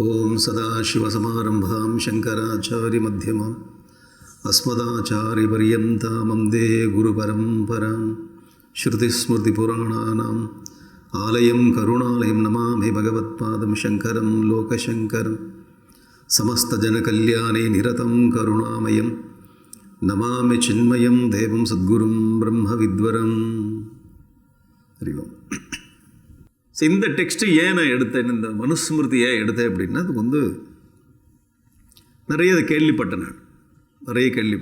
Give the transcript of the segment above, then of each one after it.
ஓம் சதாசிவசமாரம்பாம் சங்கராச்சாரிமத்தியமாம் அஸ்மதாச்சாரியபர்யந்தாம் வந்தே குருபரம்பராம். ஸ்ருதிஸ்மிருதிபுராணானாம் ஆலயம் கருணாலயம் நமாமி பகவத்பாதம் சங்கரம் லோகசங்கரம். சமஸ்தஜனகல்யாணே நிரதம் கருணாமயம் நமாமி சின்மயம் தேவம் சத்குரும் பிரம்மவித்வரம். அறிவோம். இந்த டெக்ஸ்ட்டு ஏன் நான் எடுத்தேன், இந்த மனுஸ்மிருதி ஏன் எடுத்தேன் அப்படின்னா, அதுக்கு நிறைய கேள்விப்பட்டேன். நான் நிறைய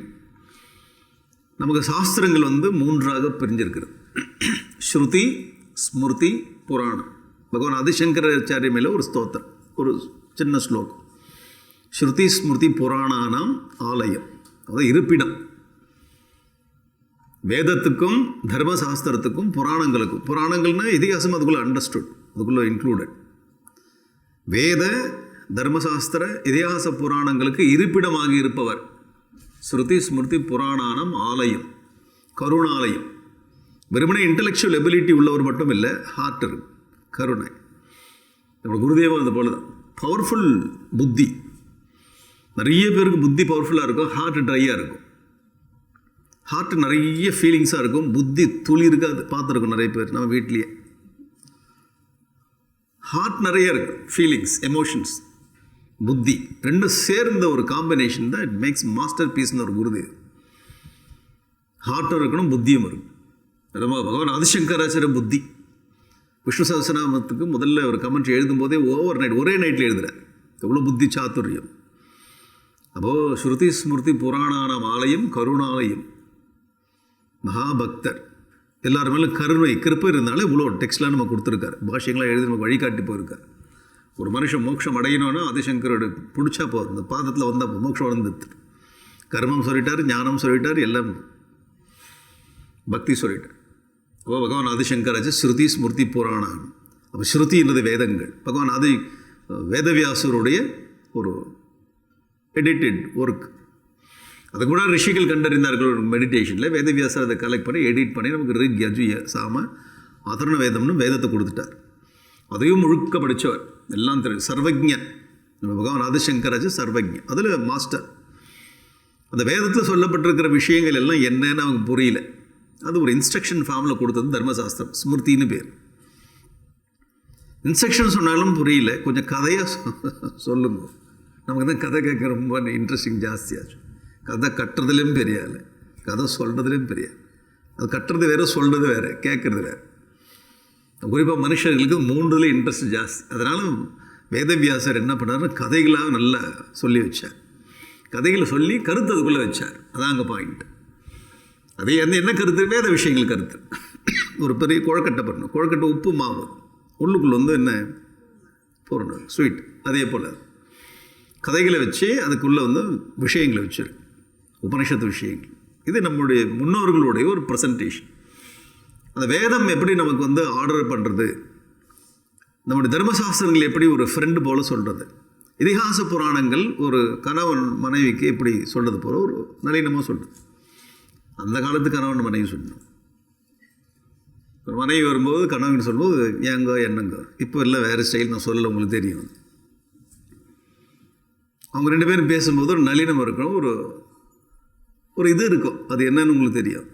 நமக்கு சாஸ்திரங்கள் மூன்றாக பிரிஞ்சிருக்கிறது. ஸ்ருதி, ஸ்மிருதி, புராணம். பகவான் ஆதிசங்கராச்சாரிய மேலே ஒரு ஸ்தோத்திரம், ஒரு சின்ன ஸ்லோகம். ஸ்ருதி ஸ்மிருதி புராணானாம் ஆலயம், அதாவது இருப்பிடம். வேதத்துக்கும் தர்மசாஸ்திரத்துக்கும் புராணங்களுக்கும், புராணங்கள்னால் இதிகாசம் அதுக்குள்ளே அண்டர்ஸ்டுட், அதுக்குள்ளே இன்க்ளூடட். வேத தர்மசாஸ்திர இதிகாச புராணங்களுக்கு இருப்பிடமாகி இருப்பவர் ஸ்ருதி ஸ்மிருதி புராணானம் ஆலயம், கருணாலயம். வெறுமனே இன்டலெக்சுவல் எபிலிட்டி உள்ளவர் மட்டும் இல்லை, ஹார்ட் இருக்கு, கருணை. நம்ம குருதேவம் அது போல தான். பவர்ஃபுல் புத்தி. நிறைய பேருக்கு புத்தி பவர்ஃபுல்லாக இருக்கும், ஹார்ட் ட்ரையாக இருக்கும். ஹார்ட் நிறைய ஃபீலிங்ஸாக இருக்கும், புத்தி துளி இருக்காது. பார்த்துருக்கோம் நிறைய பேர் நம்ம வீட்லேயே. ஹார்ட் நிறைய இருக்கும், ஃபீலிங்ஸ், எமோஷன்ஸ், புத்தி ரெண்டும் சேர்ந்த ஒரு காம்பினேஷன் தான் இட் மேக்ஸ் மாஸ்டர் பீஸ்னு ஒரு குருதேவ். ஹார்ட்டும் இருக்கணும், புத்தியும் இருக்கும். பகவான் ஆதிசங்கராச்சாரிய புத்தி. விஷ்ணு சஹஸ்ரநாமத்துக்கு முதல்ல ஒரு கமெண்ட் எழுதும்போதே ஓவர் நைட், ஒரே நைட்டில் எழுதுகிறார். எவ்வளோ புத்தி சாத்துரியம். அப்போது ஸ்ருதி ஸ்மிருதி புராணானாம் ஆலயம் கருணாலயம். மகாபக்தர், எல்லார் மேலும் கருணை கிருப்பை இருந்தாலே இவ்வளோ டெக்ஸ்ட்லாம் நம்ம கொடுத்துருக்காரு, பாஷ்யங்களாம் எழுதி நம்ம வழிகாட்டி போயிருக்கார். ஒரு மனுஷன் மோட்சம் அடையணும்னா ஆதிசங்கரோட பிடிச்சா போதும், இந்த பாதத்தில் வந்தால் மோட்சம் வந்துட்டு. கர்மம் சொல்லிட்டார், ஞானம் சொல்லிட்டார், எல்லாம் பக்தி சொல்லிட்டார். அப்போ பகவான் ஆதிசங்கராச்சு ஸ்ருதி ஸ்மிருதி புராணம். அப்போ ஸ்ருதின்றது வேதங்கள். பகவான் வேதவியாசருடைய ஒரு எடிட்டட் ஒர்க். அதை கூட ரிஷிகள் கண்டறிந்தார்கள் ஒரு மெடிடேஷனில். வேதவியாசர் அதை கலெக்ட் பண்ணி எடிட் பண்ணி நமக்கு ரிக் யஜு சாம அதர்ண வேதம்னு வேதத்தை கொடுத்துட்டார். அதையும் முழுக்க படித்தவர், எல்லாம் தெரியும். சர்வஜன் நம்ம பகவான் ஆதிசங்கராச்சு சர்வஜன், அதில் மாஸ்டர். அந்த வேதத்தில் சொல்லப்பட்டிருக்கிற விஷயங்கள் எல்லாம் என்னன்னு அவங்க புரியல. அது ஒரு இன்ஸ்ட்ரக்ஷன் ஃபார்மில் கொடுத்தது தர்மசாஸ்திரம், ஸ்மிருதின்னு பேர். இன்ஸ்ட்ரக்ஷன் சொன்னாலும் புரியல, கொஞ்சம் கதையாக சொல்லுங்க. நமக்கு தான் கதை கேட்க ரொம்ப இன்ட்ரெஸ்டிங் ஜாஸ்தியாச்சு. கதை கட்டுறதுலேயும் பெரிய ஆள், கதை சொல்கிறதுலேயும் பெரிய. அது கட்டுறது வேறு, சொல்கிறது வேறு, கேட்குறது வேறு. குறிப்பாக மனுஷர்களுக்கு மூன்றுல இன்ட்ரெஸ்ட் ஜாஸ்தி. அதனால் வேதவியாசர் என்ன பண்ணார்னா கதைகளாக நல்லா சொல்லி வச்சார். கதைகளை சொல்லி கருத்து அதுக்குள்ளே வச்சார். அதான் அங்கே பாயிண்ட். அதே என்ன கருத்து? வேத விஷயங்கள் கருத்து. ஒரு பெரிய குழக்கட்டை பண்ணணும். குழக்கட்டை உப்பு மாவு, உள்ளுக்குள்ளே என்ன போடணும், ஸ்வீட். அதே போல் கதைகளை வச்சு அதுக்குள்ளே விஷயங்களை வச்சிருக்கு, உபனிஷத்து விஷயங்கள். இது நம்முடைய முன்னோர்களுடைய ஒரு ப்ரெசன்டேஷன். அந்த வேதம் எப்படி நமக்கு ஆர்டர் பண்ணுறது, நம்முடைய தர்மசாஸ்திரங்கள் எப்படி ஒரு ஃப்ரெண்டு போல் சொல்கிறது, இதிகாச புராணங்கள் ஒரு கணவன் மனைவிக்கு எப்படி சொல்கிறது போல ஒரு நளினமாக சொல்கிறது. அந்த காலத்து கணவன் மனைவி சொல்லணும். ஒரு மனைவி வரும்போது கணவன் சொல்லும்போது ஏங்கோ என்னங்க, இப்போ இல்லை வேறு ஸ்டைல் நான் சொல்ல உங்களுக்கு தெரியும். அவங்க ரெண்டு பேரும் பேசும்போது ஒரு நளினம் இருக்கணும், ஒரு இது இருக்கும். அது என்னன்னு உங்களுக்கு தெரியும்.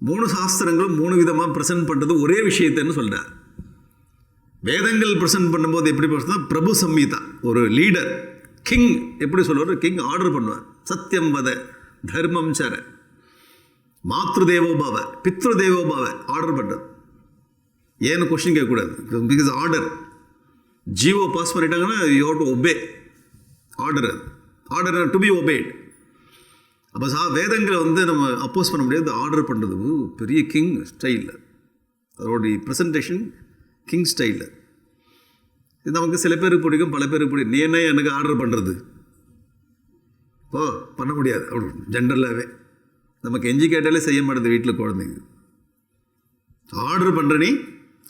3 சாஸ்திரங்களும் 3 விதமாக ப்ரெசென்ட் பண்ணுறது ஒரே விஷயத்தைன்னு சொல்கிறார். வேதங்கள் ப்ரெசென்ட் பண்ணும்போது எப்படி ப்ரெசென்ட், பிரபு சம்ஹிதா, ஒரு லீடர், கிங் எப்படி சொல்லுவார், கிங் ஆர்டர் பண்ணுவார். சத்தியம் வத, தர்மம் சர, மாத்ரு தேவோபாவ, பித்ரு தேவோபாவ, ஆர்டர் பண்ணுறது. ஏன்னு கொஸ்டின் கேட்கக்கூடாது, பிகாஸ் ஆர்டர். ஜிஓ பாஸ் பண்ணிட்டாங்கன்னா you have to obey. Order, order to be obeyed. அப்போ வேதங்களை நம்ம அப்போஸ் பண்ண முடியாது. ஆர்டர் பண்ணுறது பெரிய கிங் ஸ்டைலில், அதோடைய ப்ரெசன்டேஷன் கிங் ஸ்டைலில். இது நமக்கு சில பேருக்கு பிடிக்கும், பல பேருக்கு பிடிக்கும். நீ என்ன எனக்கு ஆர்டர் பண்ணுறது, ஓ பண்ண முடியாது அப்படி ஜென்ரலாகவே. நமக்கு எஞ்சி கேட்டாலே செய்ய மாட்டேது வீட்டில் குழந்தைங்க. ஆர்டர் பண்ணுற நீ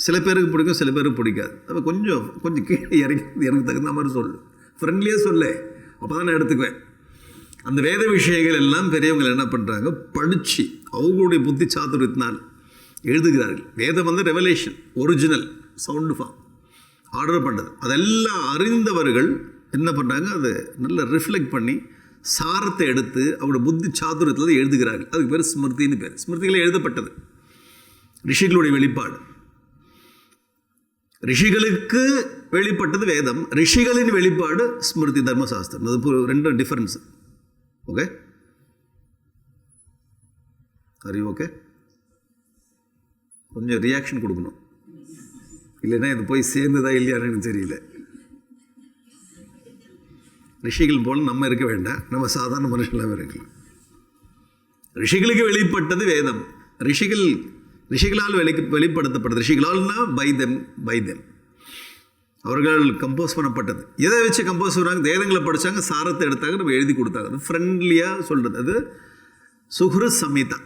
சில பேருக்கு பிடிக்கும், சில பேருக்கு பிடிக்காது. அப்போ கொஞ்சம் கீழே இறங்கி எனக்கு தகுந்த மாதிரி சொல்லு, ஃப்ரெண்ட்லியாக சொல்ல, அப்போ தான் நான் எடுத்துக்குவேன். அந்த வேத விஷயங்கள் எல்லாம் பெரியவங்க என்ன பண்ணுறாங்க, படித்து அவங்களுடைய புத்தி சாதுரியத்தினால் எழுதுகிறார்கள். வேதம் revelation, original sound form. Order பண்ணது. அதெல்லாம் அறிந்தவர்கள் என்ன பண்ணுறாங்க, அதை நல்லா ரிஃப்ளெக்ட் பண்ணி சாரத்தை எடுத்து அவரோட புத்தி சாதுரியத்தில் எழுதுகிறார்கள். அதுக்கு பேர் ஸ்மிருதின்னு பேர். ஸ்மிருதிகளை எழுதப்பட்டது ரிஷிகளுடைய வெளிப்பாடு. ரிஷிகளுக்கு வெளிப்பட்டது வேதம், ரிஷிகளின் வெளிப்பாடு ஸ்மிருதி தர்மசாஸ்திரம். அது ரெண்டும் டிஃபரன்ஸ். ஓகே, அறிவு ஓகே. கொஞ்சம் ரியாக்ஷன் கொடுக்கணும், இல்லைன்னா இது போய் சேர்ந்ததா இல்லையான்னு எனக்கு தெரியல. ரிஷிகள் போல நம்ம இருக்க வேண்டாம், நம்ம சாதாரண மனுஷங்களாக இருக்கலாம். ரிஷிகளுக்கு வெளிப்பட்டது வேதம், ரிஷிகளால் வெளிப்படுத்தப்பட்டது. ரிஷிகளால்னா பை தெம் அவர்கள் கம்போஸ் பண்ணப்பட்டது. எதை வச்சு கம்போஸ் பண்ணுறாங்க? வேதங்களை படித்தாங்க, சாரத்தை எடுத்தாங்க, நம்ம எழுதி கொடுத்தாங்க. அது ஃப்ரெண்ட்லியாக சொல்கிறது. அது சுஹ்ருத் சமீதா.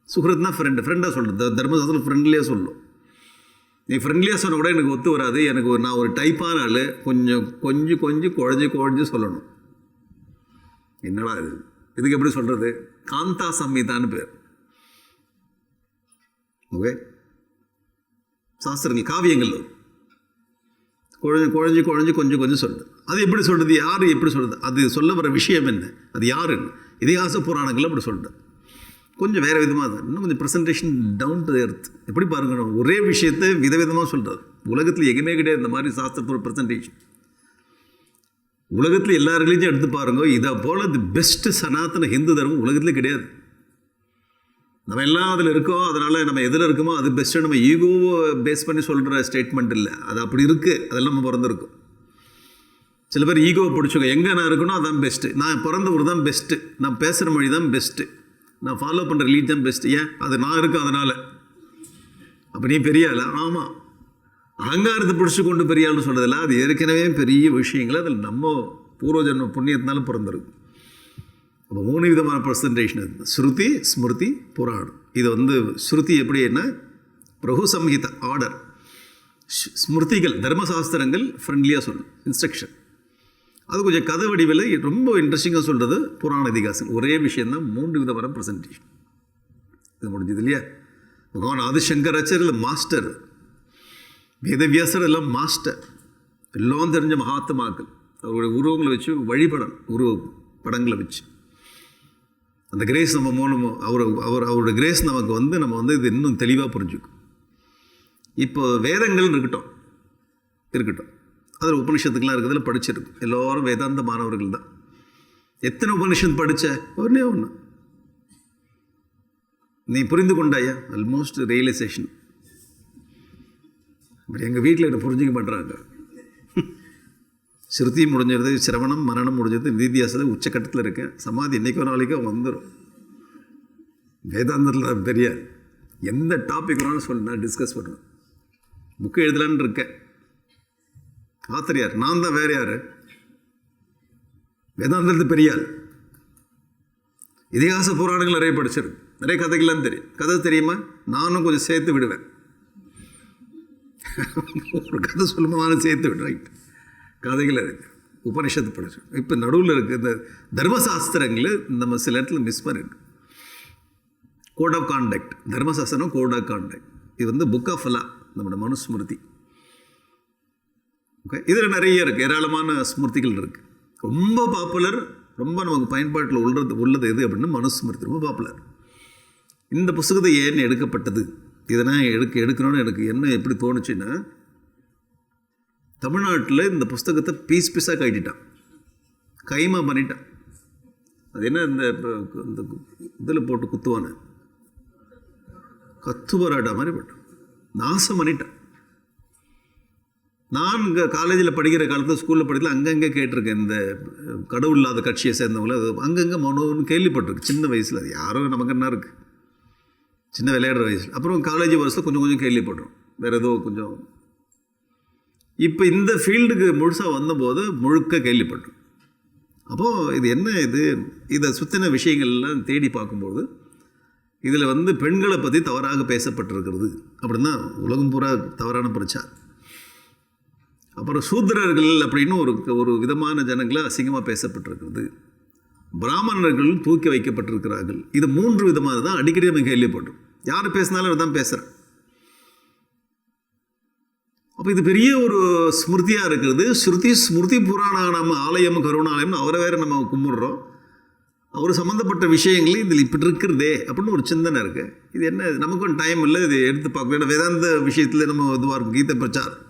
சுஹ்ருத்னா ஃப்ரெண்டாக சொல்கிறது. தர்மசாஸ்திரம் ஃப்ரெண்ட்லியாக சொல்லும். நீ ஃப்ரெண்ட்லியாக சொன்ன கூட எனக்கு ஒத்து வராது. நான் ஒரு டைப்பான ஆள், கொஞ்சம் குழஞ்சு சொல்லணும். என்னடா இது, இதுக்கு எப்படி சொல்கிறது? காந்தா சம்ஹிதான்னு பேர். ஓகே, சாஸ்திரங்கள் காவியங்கள் குழஞ்சு கொஞ்சம் சொல்லுது. அது எப்படி சொல்கிறது? யார் எப்படி சொல்கிறது? அது சொல்ல வர விஷயம் என்ன? அது யாருன்னு இதிகாச புராணங்கள் அப்படி சொல்கிறது. கொஞ்சம் வேறு விதமாக தான், இன்னும் கொஞ்சம் ப்ரெசன்டேஷன் டவுன் டு எர்த். எப்படி பாருங்க, ஒரே விஷயத்தை விதவிதமாக சொல்கிறது. உலகத்தில் எங்கேயுமே கிடையாது இந்த மாதிரி சாஸ்திரத்தோட ப்ரெசன்டேஷன். உலகத்தில் எல்லா ரிலீஜியும் எடுத்து பாருங்க, இதை போல் தி பெஸ்ட்டு சனாத்தன ஹிந்து தர்மம் உலகத்துலேயே கிடையாது. நம்ம எல்லாம் அதில் இருக்கோம், அதனால் நம்ம எதில் இருக்கோமோ அது பெஸ்ட்டு. நம்ம ஈகோவை பேஸ் பண்ணி சொல்கிற ஸ்டேட்மெண்ட் இல்லை, அது அப்படி இருக்குது. அதெல்லாம் நம்ம பிறந்திருக்கோம். சில பேர் ஈகோவை பிடிச்சோங்க, எங்கே நான் இருக்கணும் அதான் பெஸ்ட்டு, நான் பிறந்த ஊர் தான் பெஸ்ட்டு, நான் பேசுகிற மொழி தான் பெஸ்ட்டு, நான் ஃபாலோ பண்ணுற ரிலீஜன் தான் பெஸ்ட்டு. ஏன்? அது நான் இருக்கேன் அதனால். அப்போ நீ பெரிய ஆளா? ஆமாம். அகங்காரத்தை பிடிச்சி கொண்டு பெரிய ஆள்னு சொல்கிறதில்ல, அது ஏற்கனவே பெரிய விஷயங்கள். அதில் நம்ம பூர்வஜன்ம புண்ணியத்தினாலும் பிறந்திருக்கும். அப்போ 3 விதமான ப்ரெசன்டேஷன் இருக்குது: ஸ்ருதி, ஸ்மிருதி, புராணம். இது ஸ்ருதி எப்படின்னா பிரகு சம்ஹிதா ஆர்டர், ஸ்மிருதிகள் தர்மசாஸ்திரங்கள் ஃப்ரெண்ட்லியாக சொல்லும், இன்ஸ்ட்ரக்ஷன். அது கொஞ்சம் கதை வடிவில் ரொம்ப இன்ட்ரெஸ்டிங்காக சொல்கிறது புராண இதிகாசம். ஒரே விஷயந்தான் 3 விதமான ப்ரெசன்டேஷன். இது முடிஞ்சது இல்லையா? பகவான் ஆதிசங்கராச்சாரியர் மாஸ்டர், வேதவியாசர் எல்லாம் மாஸ்டர், எல்லாம் தெரிஞ்ச மகாத்மாக்கள். அவருடைய உருவங்களை வச்சு வழிபடணும், உருவ படங்களை வச்சு. அந்த கிரேஸ் நம்ம மூலமாக அவரோட கிரேஸ் நமக்கு நம்ம இது இன்னும் தெளிவாக புரிஞ்சுக்கும். இப்போ வேதங்கள் இருக்கட்டும், அதில் உபனிஷத்துக்கெலாம் இருக்கிறதுல படிச்சிருக்கும். எல்லோரும் வேதாந்த மாணவர்கள் தான். எத்தனை உபனிஷத் படித்த? ஒன்றே ஒன்று. நீ புரிந்து கொண்டாயா? Almost realisation. பட் எங்கள் வீட்டில் என்ன புரிஞ்சிக்க மாட்டுறாங்க. ஸ்ருதி முடிஞ்சிருது, சிரவணம் மரணம் முடிஞ்சது, நிதியாசத்தில் உச்சக்கட்டத்தில் இருக்கேன். சமாதி என்றைக்கோ நாளைக்கோ வந்துடும். வேதாந்தத்தில் தெரியாது. எந்த டாபிக் வேணாலும் சொல்லி நான் டிஸ்கஸ் பண்ணுவேன். புக்கு எழுதலான்னு இருக்கேன். ஆத்தர் யார்? நான் தான். வேறு யார்? வேதாந்தத்து பெரியாள். இதிகாச புராணங்கள் நிறைய படிச்சிருக்கு, நிறைய கதைகள்லாம் தெரியும். கதை தெரியுமா? நானும் கொஞ்சம் சேர்த்து விடுவேன். ஒரு கதை சொல்லுமா நானும் சேர்த்து விடுறேன். கதைகள் இருக்குது, உபனிஷத்து படிச்சு. இப்போ நடுவில் இருக்குது இந்த தர்மசாஸ்திரங்கள். நம்ம சில இடத்துல மிஸ் பண்ணிருக்கு. கோட் ஆஃப் கான்டக்ட், தர்மசாஸ்திரம் கோட் ஆஃப் கான்டக்ட். இது புக் ஆஃப் லா, நம்மளோட மனுஸ்மிருதி. ஓகே, இதில் நிறைய இருக்குது, ஏராளமான ஸ்மிருதிகள் இருக்குது. ரொம்ப பாப்புலர், ரொம்ப நமக்கு பயன்பாட்டில் உள்ளது எது அப்படின்னா மனுஸ்மிருதி ரொம்ப பாப்புலர். இந்த புத்தகத்தை ஏன் எடுக்கப்பட்டது, இதனால் எடுக்கணும்னு எனக்கு என்ன எப்படி தோணுச்சுன்னா, தமிழ்நாட்டில் இந்த புஸ்தகத்தை பீஸாக கட்டிட்டான், கைமா பண்ணிட்டான். அது என்ன, இந்த இதில் போட்டு குத்துவான கத்துவராட்டா மாதிரி போட்டான், நாசம் பண்ணிட்டான். நான் இங்கே காலேஜில் படிக்கிற காலத்தில், ஸ்கூலில் படிக்கல, அங்கங்கே கேட்டிருக்கேன். இந்த கடவுள் இல்லாத கட்சியை சேர்ந்தவங்கள அது அங்கங்கே மனோன்னு கேள்விப்பட்டிருக்கு சின்ன வயசில். அது யாரோ நமக்கு என்ன இருக்குது, சின்ன விளையாடுற வயசில். அப்புறம் காலேஜ் வருஷத்தில் கொஞ்சம் கேள்விப்படுறோம், வேறு ஏதோ கொஞ்சம். இப்போ இந்த ஃபீல்டுக்கு முழுசாக வந்தபோது முழுக்க கேள்விப்பட்டோம். அப்போது இது என்ன, இதை சுற்றின விஷயங்கள்லாம் தேடி பார்க்கும்போது இதில் பெண்களை பற்றி தவறாக பேசப்பட்டிருக்கிறது அப்படின்னா உலகம் பூரா தவறான பிரச்சாரம். அப்புறம் சூத்திரர்கள் அப்படின்னு ஒரு விதமான ஜனங்களை அசிங்கமாக பேசப்பட்டிருக்கிறது. பிராமணர்கள் தூக்கி வைக்கப்பட்டிருக்கிறார்கள். இது 3 விதமாக தான் அடிக்கடி நம்ம கேள்விப்பட்டோம். யார் பேசினாலும் தான் பேசுகிறேன். அப்போ இது பெரிய ஒரு ஸ்மிருதியாக இருக்கிறது. ஸ்ருதி ஸ்மிருதி புராணம் ஆலயம் கருணாலயம்னு அவரை வேறு நம்ம கும்பிட்றோம். அவர் சம்மந்தப்பட்ட விஷயங்கள் இதில் இப்படி இருக்கிறதே அப்படின்னு ஒரு சிந்தனை இருக்குது. இது என்ன, நமக்கும் டைம் இல்லை இது எடுத்து பார்க்கணும். ஏன்னா வேதாந்த விஷயத்தில் நம்ம இதுவாக இருக்கும், கீதை பிரச்சாரம்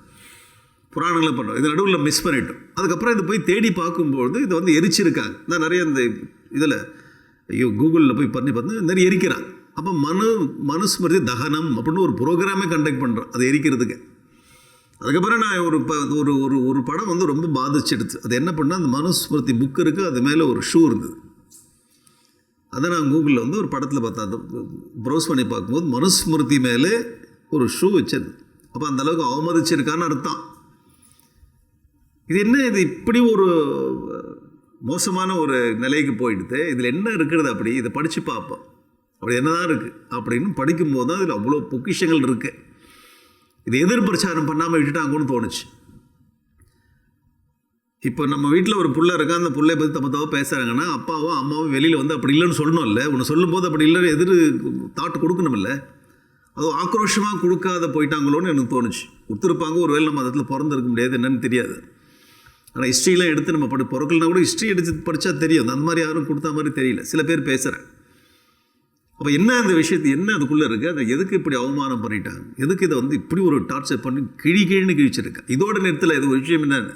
புராணங்களை பண்ணுறோம். இது நடுவில் மிஸ் பண்ணிட்டோம். அதுக்கப்புறம் இது போய் தேடி பார்க்கும்பொழுது இதை வந்து எரிச்சிருக்காங்க. நான் நிறைய இந்த இதில் கூகுளில் போய் பண்ணி பார்த்து நிறைய எரிக்கிறாங்க. அப்போ மனுஸ்மிருதி தகனம் அப்படின்னு ஒரு ப்ரோக்ராமே கண்டக்ட் பண்ணுறோம் அதை எரிக்கிறதுக்கு. அதுக்கப்புறம் நான் ஒரு படம் வந்து ரொம்ப பாதிச்சிடுச்சு. அது என்ன பண்ணால் அந்த மனுஸ்மிருதி புக் இருக்குது, அது மேலே ஒரு ஷூ இருந்தது. அதை நான் கூகுளில் வந்து ஒரு படத்தில் பார்த்தா ப்ரௌஸ் பண்ணி பார்க்கும்போது மனுஸ்மிருதி மேலே ஒரு ஷூ வச்சது. அப்போ அந்தளவுக்கு அவமதிச்சிருக்கான்னு அர்த்தம். இது என்ன, இது இப்படி ஒரு மோசமான ஒரு நிலைக்கு போயிடுது. இதில் என்ன இருக்கிறது அப்படி, இதை படித்து பார்ப்போம் அப்படி என்ன தான் இருக்குது அப்படின்னு படிக்கும்போது தான் இதில் அவ்வளோ பொக்கிஷங்கள் இருக்குது. இது எதிர்பிரச்சாரம் பண்ணாமல் விட்டுட்டாங்கன்னு தோணுச்சு. இப்போ நம்ம வீட்டில் ஒரு புள்ள இருக்கா, அந்த பிள்ளைய பற்றி தப்பாக பேசுகிறாங்கன்னா அப்பாவும் அம்மாவும் வெளியில் வந்து அப்படி இல்லைன்னு சொல்லணும் இல்லை. உன்னை சொல்லும்போது அப்படி இல்லைன்னு எதிர் தாட்டு கொடுக்கணும் இல்லை. அதுவும் ஆக்ரோஷமாக கொடுக்காத போயிட்டாங்களோன்னு எனக்கு தோணுச்சு. கொடுத்துருப்பாங்க, ஒரு வேளை நம்ம அதில் பிறந்திருக்க முடியாது, என்னன்னு தெரியாது. ஆனால் ஹிஸ்ட்ரிலாம் எடுத்து நம்ம பொருட்கள்னா கூட ஹிஸ்ட்ரி எடுத்து படித்தா தெரியும். அந்த மாதிரி யாரும் கொடுத்தா மாதிரி தெரியல. சில பேர் பேசுகிறேன். அப்போ என்ன அந்த விஷயத்து என்ன அதுக்குள்ளே இருக்குது, அதை எதுக்கு இப்படி அவமானம் பண்ணிட்டாங்க, எதுக்கு இதை வந்து இப்படி ஒரு டார்ச்சர் பண்ணி கிழின்னு கிழிச்சிருக்கேன். இதோட நிறுத்தலை. இது ஒரு விஷயம் என்னென்ன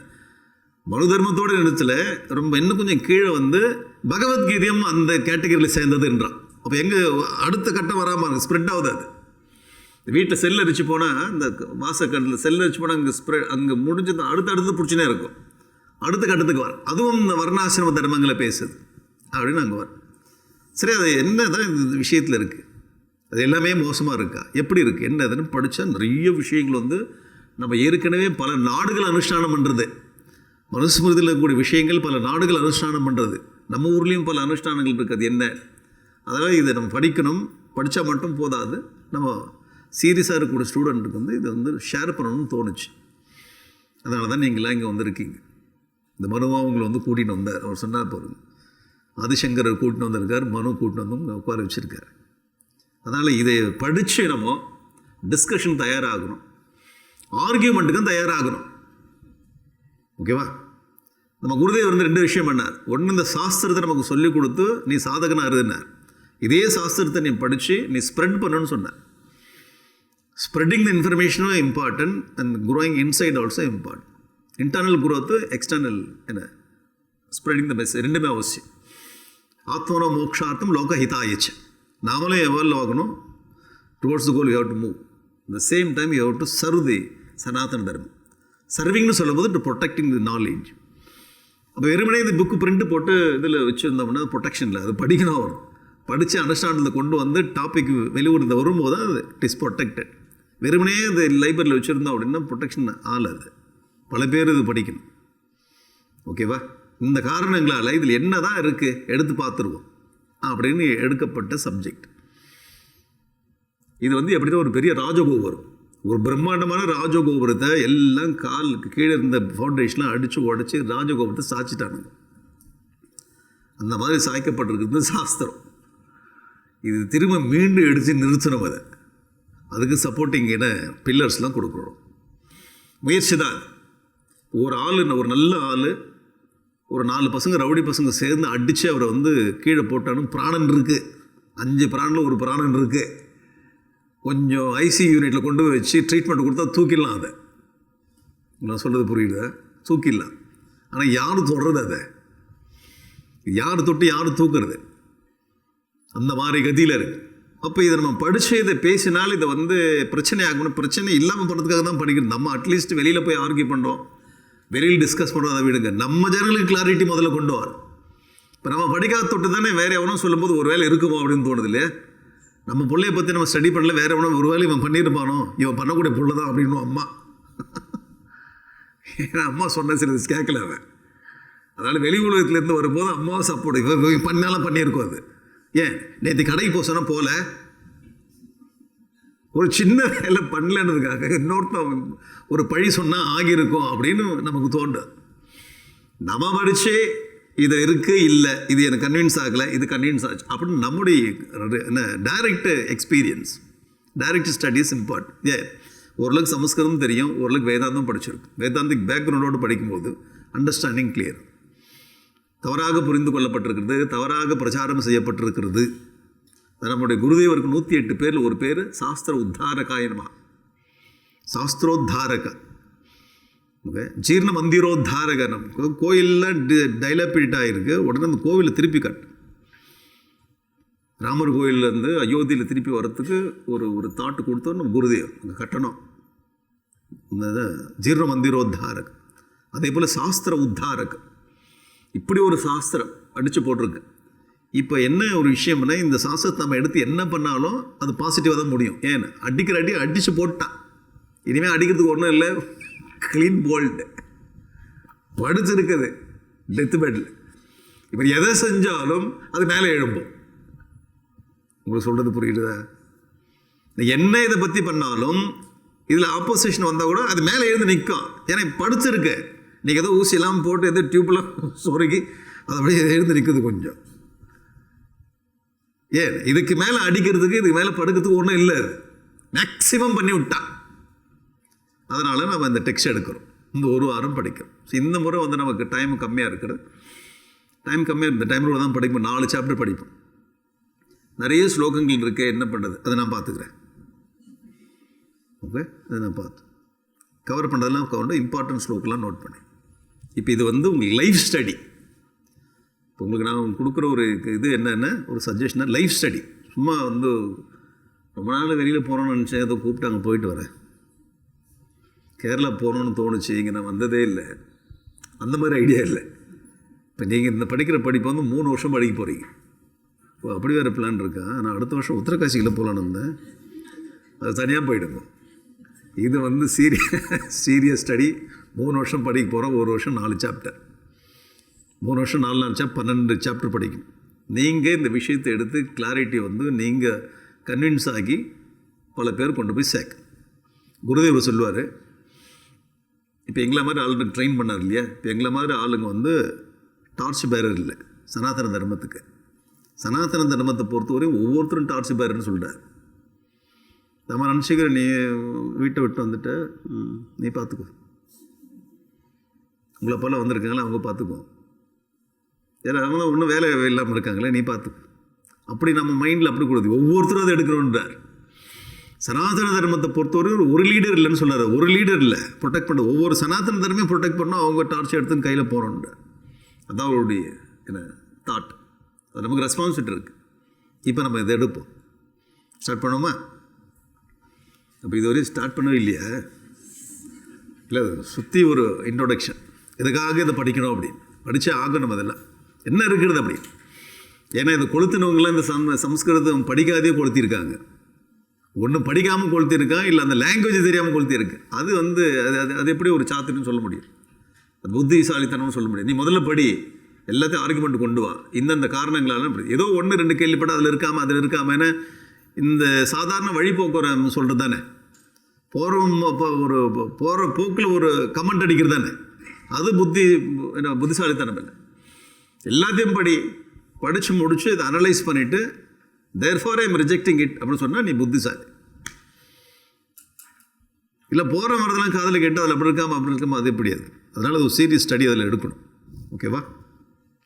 மனு தர்மத்தோடு நிறுத்தலை, ரொம்ப இன்னும் கொஞ்சம் கீழே வந்து பகவத்கீதையும் அந்த கேட்டகரியில் சேர்ந்ததுன்றான். அப்போ எங்கே அடுத்த கட்டம் வராமல் ஸ்ப்ரெட் ஆகுது. அது வீட்டில் செல் அரிச்சு போனால் இந்த வாசக்கட்டில் செல் அரிச்சு போனால் அங்கே அங்கே முடிஞ்சது அடுத்தடுத்து பிடிச்சினே இருக்கும். அடுத்த கட்டத்துக்கு வர அதுவும் இந்த வர்ணாசிரம தர்மங்களை பேசுது அப்படின்னு அங்கே வரும். சரி, அது என்ன தான் இந்த விஷயத்தில் இருக்குது, அது எல்லாமே மோசமாக இருக்கா, எப்படி இருக்குது, என்ன அதுன்னு படித்தா நிறைய விஷயங்கள் வந்து நம்ம ஏற்கனவே பல நாடுகள் அனுஷ்டானம் பண்ணுறது. மனுஸ்மிருதியில் இருக்கக்கூடிய விஷயங்கள் பல நாடுகள் அனுஷ்டானம் பண்ணுறது. நம்ம ஊர்லேயும் பல அனுஷ்டானங்கள் இருக்குது. என்ன, அதனால் இதை நம்ம படிக்கணும். படித்தா மட்டும் போதாது, நம்ம சீரியஸாக இருக்கக்கூடிய ஸ்டூடெண்ட்டுக்கு வந்து இதை வந்து ஷேர் பண்ணணும்னு தோணுச்சு. அதனால தான் நீங்களாம் இங்கே வந்திருக்கீங்க. இந்த மனுவா உங்களை வந்து கூட்டிகிட்டு வந்தார். அவர் சொன்னார் பாருங்க, ஆதிசங்கர் கூட்டின்னு வந்திருக்கார், மனு கூட்டின்னு வந்து உட்கார வச்சுருக்கார். அதனால் இதை படித்து நம்ம டிஸ்கஷன் தயாராகணும், ஆர்கியூமெண்ட்டுக்கும் தயாராகணும். ஓகேவா? நம்ம குருதேவர் வந்து 2 விஷயம் பண்ணார். ஒன்று, இந்த சாஸ்திரத்தை நமக்கு சொல்லிக் கொடுத்து நீ சாதகனாக இருந்தனார். இதே சாஸ்திரத்தை நீ படித்து நீ ஸ்ப்ரெட் பண்ணணும்னு சொன்னார். ஸ்ப்ரெட்டிங் த இன்ஃபர்மேஷனும் important and growing inside also important. Internal growth, external என்ன ஸ்ப்ரெடிங் த மெசேஜ் ரெண்டுமே அவசியம். ஆத்மனோ மோக்ஷார்த்தம் லோக ஹிதாயச்சு. நாமளும் எவால்வ் ஆகணும். Towards the goal you have to move. The same time you have to serve the Sanatana Dharmam. சர்விங்னு சொல்லும்போது டு ப்ரொடெக்டிங் தி நாலேஜ். அப்போ வெறுமனே இது புக்கு பிரிண்ட் போட்டு இதில் வச்சுருந்தோம்னா அது ப்ரொடெக்ஷனில், அது படிக்கணும். வரும் படித்து அண்டர்ஸ்டாண்டில் கொண்டு வந்து டாபிக் வெளியூர்ந்த வரும்போது தான் அது இட் இஸ் ப்ரொடெக்டட். வெறுமனே அது லைப்ரரியில் வச்சுருந்தோம் அப்படின்னா ப்ரொடெக்ஷன் ஆகாது. பல பேர் இது படிக்கணும். ஓகேவா? இந்த காரணங்களால் இதில் என்ன தான் இருக்குது எடுத்து பார்த்துருவோம் அப்படின்னு எடுக்கப்பட்ட சப்ஜெக்ட். இது வந்து எப்படின்னா ஒரு பெரிய ராஜகோபுரம், ஒரு பிரம்மாண்டமான ராஜகோபுரத்தை எல்லாம் காலுக்கு கீழே இருந்த ஃபவுண்டேஷன்லாம் அடித்து உடச்சி ராஜகோபுரத்தை சாய்ச்சிட்டானுங்க. அந்த மாதிரி சாய்க்கப்பட்டிருக்கிறது சாஸ்திரம். இது திரும்ப மீண்டும் எடுத்து நிறுத்தணும். அதுக்கு சப்போர்ட்டிங் பில்லர்ஸ்லாம் கொடுக்குறோம். முயற்சி தான். ஒரு ஆள், ஒரு நல்ல ஆள், ஒரு 4 பசங்க ரவுடி பசங்க சேர்ந்து அடித்து அவரை வந்து கீழே போட்டாலும் பிராணன் இருக்குது. 5 பிராணில் ஒரு பிராணன் இருக்குது. கொஞ்சம் ஐசி யூனிட்டில் கொண்டு போய் வச்சு ட்ரீட்மெண்ட் கொடுத்தா தூக்கிடலாம். அதை நான் சொல்கிறது புரியுது, தூக்கிடலாம். ஆனால் யார் தொடுறது, அதை யார் தொட்டு யார் தூக்குறது, அந்த மாதிரி கதியில் இருக்குது. அப்போ இதை நம்ம படித்து இதை பேசினால் இதை வந்து பிரச்சனை ஆகணும். பிரச்சனை இல்லாமல் பண்ணுறதுக்காக தான் படிக்கணும். நம்ம அட்லீஸ்ட் வெளியில் போய் ஆர்கியூ பண்ணுறோம், வெளியில் டிஸ்கஸ் பண்ணுறோம், அதை விடுங்க. நம்ம ஜனங்களுக்கு கிளாரிட்டி முதல்ல கொண்டு வரோம். இப்போ நம்ம படிக்காத தொட்டு தானே வேறு எவனோ சொல்லும்போது ஒரு வேலை இருக்குமோ அப்படின்னு தோணுது இல்லையா? நம்ம பிள்ளைய பற்றி நம்ம ஸ்டடி பண்ணல, வேறு எவனோ ஒரு வேலை இவன் பண்ணியிருப்பானோ, இவன் பண்ணக்கூடிய பிள்ளை தான் அப்படின்னு அம்மா. ஏன்னா அம்மா சொன்ன சில கேட்கல அவன். அதனால் வெளி உலகத்துலேருந்து வரும்போது அம்மாவை சப்போர்ட் இவன் பண்ணாலும் பண்ணியிருக்கோம். அது ஏன் நேற்று கடைக்கு போக சொன்னால் போகல, ஒரு சின்ன வேலை பண்ணலன்றதுக்காக இன்னொருத்தன் ஒரு பழி சொன்னால் ஆகியிருக்கும் அப்படின்னு நமக்கு தோன்றும். நம்ம படித்து இது இருக்குது, இல்லை இது எனக்கு கன்வின்ஸ் ஆகலை, இது கன்வின்ஸ் ஆச்சு அப்படின்னு நம்முடைய என்ன direct experience, direct studies important. ஓரளவுக்கு சமஸ்கிருதம் தெரியும், ஓரளவுக்கு வேதாந்தம் படிச்சிருக்கு. வேதாந்திக் பேக்ரவுண்டோடு படிக்கும்போது அண்டர்ஸ்டாண்டிங் கிளியர். தவறாக புரிந்து கொள்ளப்பட்டிருக்கிறது, தவறாக பிரச்சாரம் செய்யப்பட்டிருக்கிறது. நம்முடைய குருதேவருக்கு 108 பேரில் ஒரு பேர் சாஸ்திர உத்தாரகாயனமா, சாஸ்திரோத்தாரக. ஓகே, ஜீர்ண மந்திரோத்தாரக. நம்ம கோயிலில் டைலாபிட் ஆகிருக்கு, உடனே அந்த கோவிலை திருப்பி கட்டு. ராமர் கோயிலேருந்து அயோத்தியில் திருப்பி வர்றதுக்கு ஒரு தாட்டு கொடுத்தோம் நம்ம குருதேவ் அங்கே கட்டணும். இந்த ஜீர்ண மந்திரோத்தாரக. அதே போல் சாஸ்திர உத்தாரக, இப்படி ஒரு சாஸ்திரம் அடித்து போட்டிருக்கு. இப்போ என்ன ஒரு விஷயம்னா, இந்த சாஸ்திரத்தை நம்ம எடுத்து என்ன பண்ணாலும் அது பாசிட்டிவாக தான் முடியும். ஏன்னா அடிக்கிற அடித்து போட்டான், இனிமேல் அடிக்கிறதுக்கு ஒன்றும் இல்லை, க்ளீன் போல்டு படிச்சிருக்குது டெத் பெட்டில். இப்போ எதை செஞ்சாலும் அது மேலே எழும்பும். உங்களுக்கு சொல்கிறது புரியுதா? என்ன இதை பற்றி பண்ணாலும் இதில் ஆப்போசிஷன் வந்தால் கூட அது மேலே எழுந்து நிற்கும். ஏன்னா படிச்சிருக்கு. நீங்கள் ஏதோ ஊசியெல்லாம் போட்டு எதோ டியூப்லாம் சொருகி அது அப்படியே எழுந்து நிற்குது கொஞ்சம். ஏன் இதுக்கு மேலே அடிக்கிறதுக்கு, இதுக்கு மேலே படுக்கிறதுக்கு ஒன்றும் இல்லை, மேக்சிமம் பண்ணி விட்டான். அதனால் நம்ம இந்த டெக்ஸ்ட் எடுக்கிறோம், இந்த ஒரு வாரம் படிக்கிறோம். ஸோ இந்த முறை வந்து நமக்கு டைம் கம்மியாக இருக்கிறது. டைம் கம்மியாக இந்த டைமில் தான் படிப்போம். 4 சாப்டர் படிப்போம். நிறைய ஸ்லோகங்கள் இருக்கு, என்ன பண்ணுறது அதை நான் பார்த்துக்கிறேன். ஓகே, அதை நான் பார்த்து கவர் பண்ணுறதெல்லாம் கவர் இம்பார்ட்டன்ட் ஸ்லோக்கெல்லாம் நோட் பண்ணேன். இப்போ இது வந்து உங்களுக்கு லைஃப் ஸ்டடி. இப்போ உங்களுக்கு நான் கொடுக்குற ஒரு இது என்னென்னா, ஒரு சஜஷனாக லைஃப் ஸ்டடி. சும்மா வந்து ரொம்ப நாள் வெளியில் போகிறோன்னு நினச்சேன், ஏதோ கூப்பிட்டாங்க போயிட்டு வரேன். கேரளா போகணுன்னு தோணுச்சு, இங்கே நான் வந்ததே இல்லை, அந்த மாதிரி ஐடியா இல்லை. இப்போ நீங்கள் இந்த படிக்கிற படிப்பை வந்து 3 வருஷம் படிக்க போகிறீங்க. இப்போ அப்படி வேறு பிளான் இருக்கா? நான் அடுத்த வருஷம் உத்தரகாசியில் போகலான்னு இருந்தேன், அது தனியாக போயிடுங்க. இது வந்து சீரியஸ் ஸ்டடி. 3 வருஷம் படிக்க போகிறோம், 1 வருஷம் 4 சாப்டர். 3 வருஷம் 4 சாப்டர் 12 சாப்டர் படிக்கணும். நீங்கள் இந்த விஷயத்தை எடுத்து கிளாரிட்டி வந்து நீங்கள் கன்வின்ஸ் ஆகி பல பேர் கொண்டு போய் சேர்க்க. குருதேவர் சொல்லுவார், இப்போ எங்களை மாதிரி ஆளுங்க ட்ரெயின் பண்ணார் இல்லையா, இப்போ எங்களை மாதிரி ஆளுங்க வந்து டார்ச் பேரர் இல்லை சனாதன தர்மத்துக்கு. சனாதன தர்மத்தை பொறுத்தவரை ஒவ்வொருத்தரும் டார்ச் பேரர்னு சொல்கிறார். நம்ம நினச்சிக்கிற, நீ வீட்டை விட்டு வந்துட்ட, நீ பார்த்துக்கோ, உங்களை போல் வந்திருக்காங்களே அவங்க பார்த்துக்கோ, ஏன்னா அவங்க தான் ஒன்றும் வேலை இல்லாமல் இருக்காங்களே, நீ பார்த்துக்கோ. அப்படி நம்ம மைண்டில் அப்படி கூடாது, ஒவ்வொருத்தரும் அதை எடுக்கணுன்றார். சனாதன தர்மத்தை பொறுத்தவரை ஒரு லீடர் இல்லைன்னு சொன்னார். ஒரு லீடர் இல்லை, ப்ரொடெக்ட் பண்ண ஒவ்வொரு சனாதன தர்மையும் ப்ரொடெக்ட் பண்ணால் அவங்க டார்ச் எடுத்துன்னு கையில் போகிறோன்றார். அதான் அவருடைய என்ன தாட். அது நமக்கு ரெஸ்பான்சிபிலிட்டி இருக்குது. இப்போ நம்ம இதை எடுப்போம். ஸ்டார்ட் பண்ணுவோமா? அப்போ இதுவரையும் ஸ்டார்ட் பண்ணவே இல்லையா? இல்லை, சுற்றி ஒரு இன்ட்ரோடக்ஷன், எதுக்காக இதை படிக்கணும் அப்படின்னு படித்தே ஆகணும். அதெல்லாம் என்ன இருக்கிறது அப்படி. ஏன்னா இதை கொளுத்தினவங்களாம் இந்த சம்ஸ்கிருதம் படிக்காதே கொளுத்திருக்காங்க. ஒன்றும் படிக்காமல் கொளுத்திருக்கான், இல்லை அந்த லாங்குவேஜ் தெரியாமல் கொளுத்திருக்கு. அது வந்து அது எப்படி ஒரு சாத்திரன்னு சொல்ல முடியும்? அது புத்திசாலித்தனம்னு சொல்ல முடியும். நீ முதல்ல படி, எல்லாத்தையும் ஆர்குமெண்ட் கொண்டு வா, இந்தந்த காரணங்களால ஏதோ 1-2 கேள்விப்பட்ட அதில் இருக்காமல் ஏன்னா இந்த சாதாரண வழிபோக்குற சொல்கிறது தானே, போகிற போக்கில் ஒரு கமெண்ட் அடிக்கிறது தானே, அது புத்திசாலித்தனம் இல்லை. எல்லாத்தையும் படித்து முடித்து இதை அனலைஸ் பண்ணிவிட்டு therefore I am rejecting it அப்படின்னு சொன்னால் நீ புத்திசாலி. இல்லை போகிற வரதெல்லாம் காதில் கேட்டு அதில் அப்படி இருக்காமல் அது எப்படியாது. அதனால் அது ஒரு சீரியஸ் ஸ்டடி அதில் எடுக்கணும். ஓகேவா?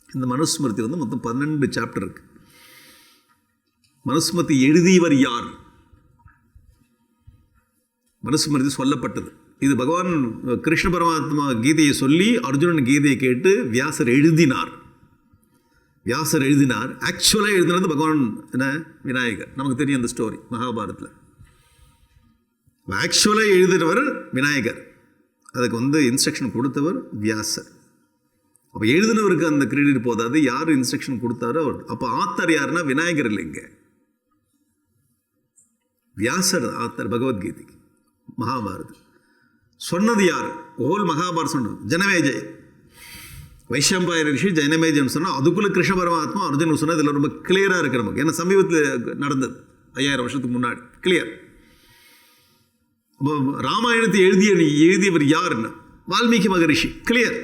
இந்த மனுஸ்மிருதி வந்து மொத்தம் 12 சாப்டர் இருக்குது. மனுஸ்மிருதி எழுதியவர் யார்? மனுஸ்மிருதி சொல்லப்பட்டது. இது பகவான் கிருஷ்ண பரமாத்மா கீதையை சொல்லி அர்ஜுனன் கீதையை கேட்டு வியாசர் எழுதினார். ஆக்சுவலாக எழுதினது பகவான் என்ன விநாயகர். நமக்கு தெரியும் அந்த ஸ்டோரி மகாபாரத்தில். ஆக்சுவலாக எழுதினவர் விநாயகர், அதுக்கு வந்து இன்ஸ்ட்ரக்ஷன் கொடுத்தவர் வியாசர். அப்போ எழுதினவருக்கு அந்த கிரெடிட் போதாது, யார் இன்ஸ்ட்ரக்ஷன் கொடுத்தாரோ அவர். அப்போ ஆத்தர் யாருன்னா விநாயகர் இல்லைங்க, வியாசர் ஆத்தர் பகவத்கீதைக்கு. மகாபாரதம் சொன்னது யார்? ஹோல் மகாபாரதம் சொன்னது ஜனமேஜய். வைஷம்பாயன ரிஷி ஜனமேஜன்னு சொன்னால் அதுக்குள்ளே கிருஷ்ண பரமாத்மா அர்ஜுனன் சொன்னால் இதில் ரொம்ப கிளியராக இருக்குது நமக்கு. ஏன்னா சமீபத்தில் நடந்தது, 5000 வருஷத்துக்கு முன்னாடி கிளியர். ராமாயணத்தை எழுதியவர் யாருன்னா வால்மீகி மகரிஷி, கிளியர்.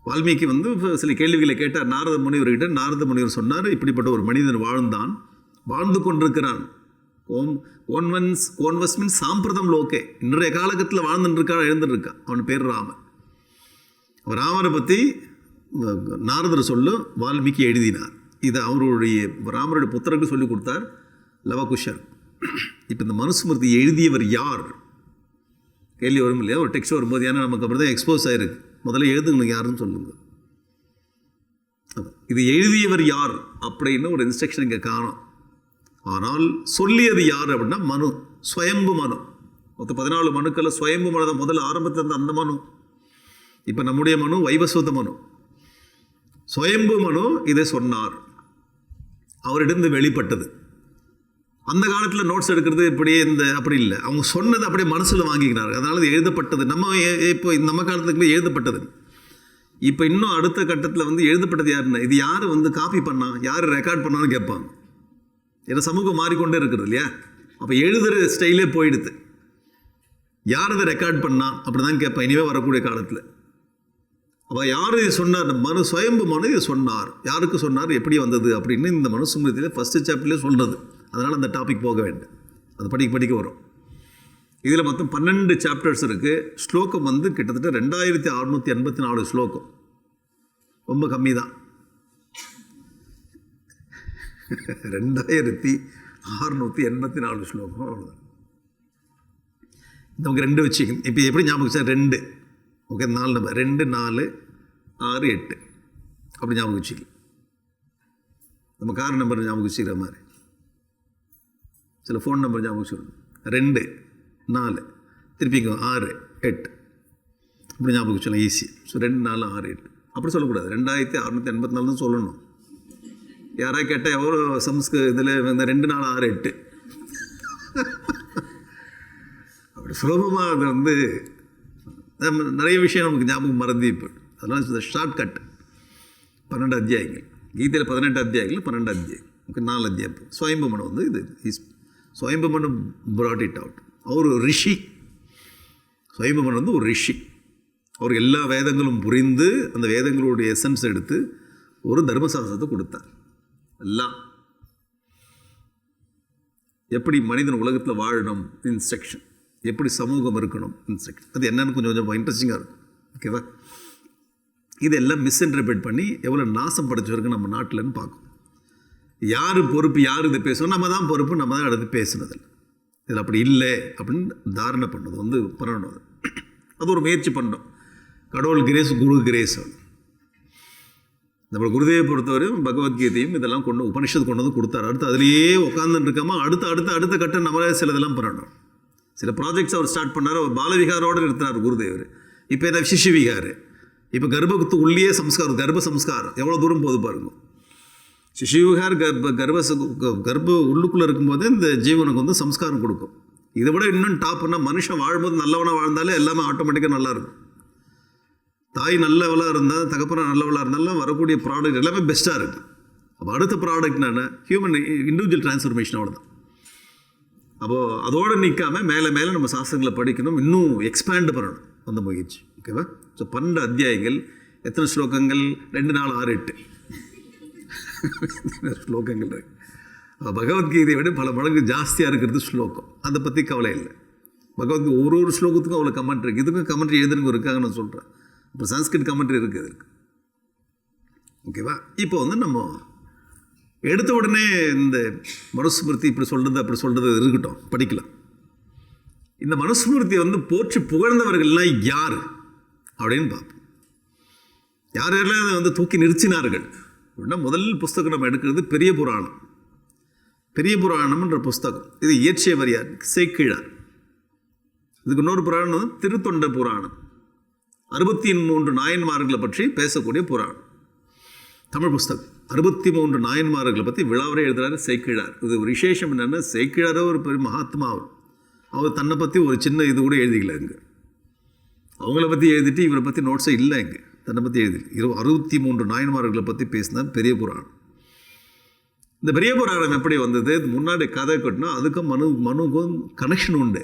வால்மீகி வந்து சில கேள்விகளை கேட்டார் நாரத முனிவர்கிட்ட. நாரத முனிவர் சொன்னார், இப்படிப்பட்ட ஒரு மனிதன் வாழ்ந்து கொண்டிருக்கிறான், கோன்வஸ் மீன்ஸ் சாம்பிரதம் லோகே, இன்றைய காலகட்டத்தில் வாழ்ந்துட்டுருக்கான், எழுந்துட்டுருக்கான். அவன் பேர் ராமன். அவர் ராமரை பற்றி நாரதர் சொல்லும் வால்மீகி எழுதினார். இதை அவருடைய ராமருடைய புத்தருக்கு சொல்லிக் கொடுத்தார் லவகுஷர். இப்போ இந்த மனுஸ்மிருதி எழுதியவர் யார் கேள்வி வரும் இல்லையா? ஒரு டெக்ஸ்ட் வரும்போது, ஏன்னா நமக்கு அப்படி தான் எக்ஸ்போஸ் ஆகிருக்கு. முதல்ல எழுதுங்களுக்கு யாருன்னு சொல்லுங்கள். இது எழுதியவர் யார் அப்படின்னு ஒரு இன்ஸ்ட்ரக்ஷன் இங்கே காணும். ஆனால் சொல்லியது யார் அப்படின்னா மனு, ஸ்வயம்பு மனு. மொத்தம் 14 மனுக்களில் ஸ்வயம்பு மனு தான் முதல்ல ஆரம்பத்தில் அந்த மனு. இப்போ நம்முடைய மனு வைவஸ்வத மனு. ஸ்வயம்பு மனு இதை சொன்னார், அவரிடம் வெளிப்பட்டது. அந்த காலத்தில் நோட்ஸ் எடுக்கிறது இப்படியே அப்படி இல்லை, அவங்க சொன்னது அப்படியே மனசில் வாங்கிக்கிறார். அதனால் இது எழுதப்பட்டது. இப்போ நம்ம காலத்துக்குள்ளே எழுதப்பட்டது. இப்போ இன்னும் அடுத்த கட்டத்தில் எழுதப்பட்டது யாருன்னா, இது யார் காப்பி பண்ணா, யார் ரெக்கார்ட் பண்ணான்னு கேட்பாங்க. ஏன்னா சமூகம் மாறிக்கொண்டே இருக்கிறது இல்லையா? அப்போ எழுதுகிற ஸ்டைலே போயிடுது. யார் இதை ரெக்கார்ட் பண்ணா அப்படி தான் கேட்பான் இனிமேல் வரக்கூடிய காலத்தில். அப்போ யார் இது சொன்னார்? மனு, சுயம்பு மனு இது சொன்னார். யாருக்கு சொன்னார், எப்படி வந்தது அப்படின்னு இந்த மனுஸ்மிருதியில் ஃபஸ்ட்டு சாப்டர்லேயே சொல்கிறது. அதனால் அந்த டாபிக் போக வேண்டும், அது படிக்க வரும். இதில் மொத்தம் 12 சாப்டர்ஸ் இருக்குது. ஸ்லோகம் கிட்டத்தட்ட 2684 ஸ்லோகம், ரொம்ப கம்மி தான். 2684 ஸ்லோகம், அவ்வளோதான். நமக்கு 2 வச்சுக்கணும். இப்போ எப்படி ஞாபகம் சார்? 2 ஓகே, 4 நம்பர் 2, 4, 6, 8 அப்படி ஞாபகம் வச்சுக்கலாம். நம்ம கார் நம்பர் ஞாபகம் வச்சுக்கிற மாதிரி சில ஃபோன் நம்பர் ஞாபகம் வச்சுக்கணும். 2, 4 திருப்பிங்க 6, 8 அப்படி ஞாபகம் வச்சுக்கலாம், ஈஸி. ஸோ 2, 4, 6, 8 அப்படி சொல்லக்கூடாது. 2684 தான் சொல்லணும். யாராவது கேட்டால் எவ்வளோ இதில் 2, 4, 6, 8 அப்படி சுலபமாக அது நிறைய விஷயம் நமக்கு ஞாபகம் மறந்து இப்போ. அதனால் இந்த ஷார்ட்கட் 12 அத்தியாயங்கள். கீதையில் 18 அத்தியாயங்கள், 12 அத்தியாயம், 4 அத்தியாயம். சுயம்பு மனு இது சுயம்பு மனு brought it out. அவர் ஒரு ரிஷி. சுயம்பு மனு ஒரு ரிஷி. அவர் எல்லா வேதங்களும் புரிந்து அந்த வேதங்களுடைய எசன்ஸ் எடுத்து ஒரு தர்மசாஸ்திரத்தை கொடுத்தார். எல்லாம் எப்படி மனிதன் உலகத்தில் வாழணும் இன்ஸ்ட்ரக்ஷன், எப்படி சமூகம் இருக்கணும் இன்ஸ்ட்ரக்ஷன். அது என்னென்னு கொஞ்சம் இன்ட்ரெஸ்டிங்காக இருக்கும். ஓகேவா? இதெல்லாம் மிஸ்இன்டர்பிரேட் பண்ணி எவ்வளோ நாசம் படைச்சிருக்கு நம்ம நாட்டில்னு பார்க்கும். யார் பொறுப்பு, யார் இதை பேசணும், நம்ம தான் பொறுப்பு, நம்ம தான் எடுத்து பேசுனது. இதில் அப்படி இல்லை அப்படின்னு தாரணை பண்ணது பண்ணணும். அது ஒரு முயற்சி பண்ணோம். கடவுள் கிரேஸ், குரு கிரேஸ். நம்ம குருதேவை பொறுத்தவரையும் பகவத்கீதையும் இதெல்லாம் உபனிஷத்து கொண்டு கொடுத்தாரு. அடுத்து அதிலேயே உட்காந்துட்டு இருக்காமல் அடுத்த கட்டம் நம்மளே சிலதெல்லாம் பண்ணணும். சில ப்ராஜெக்ட்ஸ் அவர் ஸ்டார்ட் பண்ணார். அவர் பாலவிகாரோடு நிறுத்தினார் குருதேவர். இப்போ என்ன சிஷு விகார், இப்போ கர்ப்பத்து உள்ளே சம்ஸ்காரம், கர்ப்ப சம்ஸ்காரம் எவ்வளோ தூரம் போது பாருங்க. சிஷு விகார் கர்ப்ப உள்ளுக்குள்ளே இருக்கும்போது இந்த ஜீவனுக்கு சம்ஸ்காரம் கொடுக்கும். இதை விட இன்னும் டாப்னா மனுஷன் வாழும்போது நல்லவனாக வாழ்ந்தாலே எல்லாமே ஆட்டோமேட்டிக்காக நல்லாயிருக்கும். தாய் நல்லவளாக இருந்தால், தகப்பனாக நல்லவளாக இருந்தாலும் வரக்கூடிய ப்ராடக்ட் எல்லாமே பெஸ்ட்டாக இருக்குது. அப்போ அடுத்த ப்ராடக்ட்னா ஹியூமன் இண்டிவிஜுவல் டிரான்ஸ்ஃபர்மேஷன், அவ்வளோதான். அப்போது அதோடு நிற்காமல் மேலே நம்ம சாஸ்திரங்களை படிக்கணும், இன்னும் எக்ஸ்பேண்ட் பண்ணணும் அந்த முயற்சி. ஓகேவா? ஸோ 12 அத்தியாயங்கள், எத்தனை ஸ்லோகங்கள்? 2, 4, 6, 8 ஸ்லோகங்கள் இருக்கு. பகவத்கீதையை விட பல மடங்கு ஜாஸ்தியாக இருக்கிறது ஸ்லோகம். அதை பற்றி கவலை இல்லை. பகவத்கீதை ஒரு ஸ்லோகத்துக்கும் அவ்வளோ கமெண்ட் இருக்குது. இதுக்கும் கமெண்ட்ரி எழுதுனுங்க இருக்காங்க, நான் சொல்கிறேன். இப்போ சன்ஸ்கிரிட் கமெண்ட்ரி இருக்குது இதுக்கு. ஓகேவா? இப்போ நம்ம எடுத்த உடனே இந்த மனுஸ்மிருதி இப்படி சொல்கிறது அப்படி சொல்கிறது இருக்கட்டும், படிக்கலாம். இந்த மனுஸ்மிருதியை போற்றி புகழ்ந்தவர்கள்லாம் யார் அப்படின்னு பார்ப்போம். யார் யாரெல்லாம் அதை தூக்கி நிறுத்தினார்கள் அப்படின்னா, முதல் புஸ்தகம் நம்ம எடுக்கிறது பெரிய புராணம். பெரிய புராணம்ன்ற புஸ்தகம் இது இயற்றியவர் யார்? சேக்கிழார். இதுக்கு இன்னொரு புராணம் திருத்தொண்ட புராணம். 63 நாயன்மார்களை பற்றி பேசக்கூடிய புராணம், தமிழ் புஸ்தகம். 63 நாயன்மார்களை பற்றி விழாவரே எழுதுகிறாரு சேக்கிழார். இது ஒரு விசேஷம் என்னென்னா, சேக்கிழாரோ ஒரு பெரிய மகாத்மா. அவர் தன்னை பற்றி ஒரு சின்ன இது கூட எழுதிக்கல இங்கே. அவங்கள பற்றி எழுதிட்டு இவரை பற்றி நோட்ஸே இல்லை இங்கே. தன்னை பற்றி எழுதி 63 நாயன்மார்களை பற்றி பேசினா பெரிய புராணம். இந்த பெரிய புராணம் எப்படி வந்தது? முன்னாடி கதை கட்டினா அதுக்கும் மனுக்கும் கனெக்ஷன் உண்டு.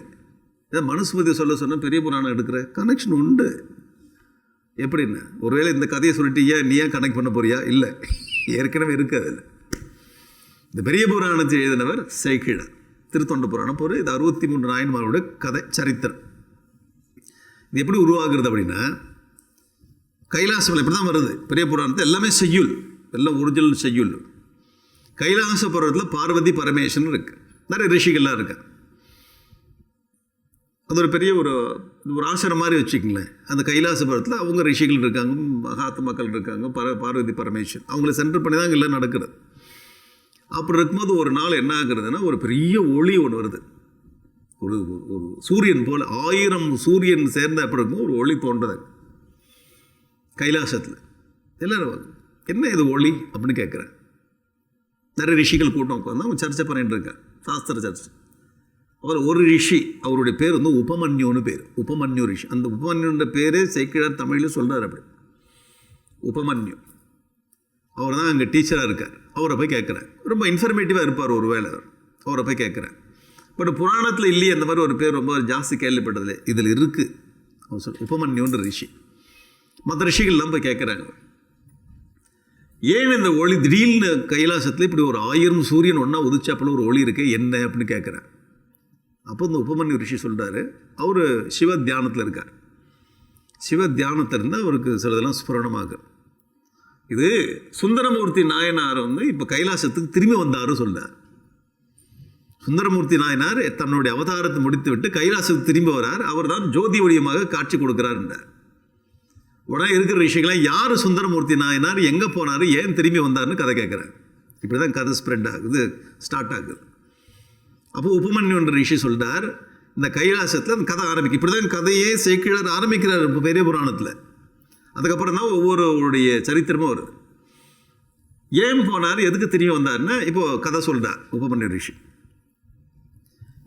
மனுஸ்மிருதி சொன்னால் பெரிய புராணம் எடுக்கிற கனெக்ஷன் உண்டு. எப்படின்னு, ஒருவேளை இந்த கதையை சொல்லிட்டு நீ ஏன் கனெக்ட் பண்ண போறியா? இல்லை, ஏற்கனவே இருக்காது. இந்த பெரிய புராணத்தை எழுதினவர் சேக்கிழார். திருத்தொண்ட புராணம் போகிற இது 63 நாயன்மாரோட கதை சரித்திரம். இது எப்படி உருவாகிறது அப்படின்னா, கைலாசம் இப்படி தான் வருது. பெரிய புராணத்தில் எல்லாமே செய்யுள், எல்லாம் ஒரிஜினல் செய்யுள். கைலாச பருவத்தில் பார்வதி பரமேஸ்வரன் இருக்கு, நிறைய ரிஷிகள்லாம் இருக்கு. அது ஒரு பெரிய ஒரு ஆசிரம் மாதிரி வச்சுக்கங்களேன். அந்த கைலாச பருவத்தில் அவங்க ரிஷிகள் இருக்காங்க, மகாத்மா மக்கள் இருக்காங்க, பார்வதி பரமேஸ்வரன் அவங்கள சென்டர் பண்ணி தான் அங்கே எல்லாம் நடக்கிறது. அப்படி இருக்கும்போது ஒரு நாள் என்ன ஆகுறதுன்னா, ஒரு பெரிய ஒளி ஒன்று வருது. ஒரு ஒரு சூரியன் போல் 1000 சூரியன் சேர்ந்த அப்படி இருக்கும் ஒரு ஒளி தோன்றது கைலாசத்தில். எல்லாரும் என்ன இது ஒளி அப்படின்னு கேட்குறேன். நிறைய ரிஷிகள் கூட்டம் உட்காந்து அவங்க சர்ச்சை பண்ணிட்டு இருக்காங்க, சாஸ்திர சர்ச்சை. அவர் ஒரு ரிஷி, அவருடைய பேர் வந்து உபமன்யுன்னு பேர், உபமன்யு ரிஷி. அந்த உபமன்யுன்ற பேரே சேக்கிழார் தமிழில் சொல்கிறார். அப்படி உபமன்யு அவர் தான் அங்கே டீச்சராக இருக்கார். அவரை போய் கேட்குறேன், ரொம்ப இன்ஃபர்மேட்டிவாக இருப்பார் ஒரு வேளை. அவரை போய் கேட்குறேன், பட் புராணத்தில் இல்லையே அந்த மாதிரி ஒரு பேர் ரொம்ப ஜாஸ்தி கேள்விப்பட்டதில்லை, இதில் இருக்குது. அவர் சொல் உபமன்யுன்ற ரிஷி. மற்ற ரிஷிகள்லாம் போய் கேட்குறாங்க, ஏன் இந்த ஒளி திடீர்னு கைலாசத்தில் இப்படி ஒரு 1000 சூரியன் ஒன்றா உதிச்சாப்பில் ஒரு ஒளி இருக்குது என்ன அப்படின்னு கேட்குறேன். அப்போ இந்த உபமன்யு ரிஷி சொல்கிறாரு, அவர் சிவ தியானத்தில் இருக்கார். சிவ தியானத்தில் இருந்தால் அவருக்கு சிலதெல்லாம் ஸ்புரணமாகும். இது சுந்தரமூர்த்தி நாயனார் வந்து இப்போ கைலாசத்துக்கு திரும்பி வந்தாரும் சொல்கிறார். சுந்தரமூர்த்தி நாயனார் தன்னுடைய அவதாரத்தை முடித்து விட்டு கைலாசத்துக்கு திரும்பி வரார். அவர் தான் ஜோதி வடிவமாக காட்சி கொடுக்குறாருன்றார். உடனே இருக்கிற ரிஷிகளாம் யார் சுந்தரமூர்த்தி நாயனார், எங்கே போனார், ஏன் திரும்பி வந்தார்னு கதை கேட்குறாரு. இப்படி தான் கதை ஸ்ப்ரெட் ஆகுது, ஸ்டார்ட் ஆகுது. அப்போ உபமன்யுன்ற ரிஷி சொல்கிறார், இந்த கைலாசத்தில் அந்த கதை ஆரம்பிக்கும். இப்படி தான் கதையே சேக்கிழார் ஆரம்பிக்கிறார் இப்போ பெரிய புராணத்தில். அதுக்கப்புறம் தான் ஒவ்வொருடைய சரித்திரமும் வருது. ஏன் போனார், எதுக்கு திரும்பி வந்தார்னா இப்போது கதை சொல்கிறார் உபமன்யு ரிஷி.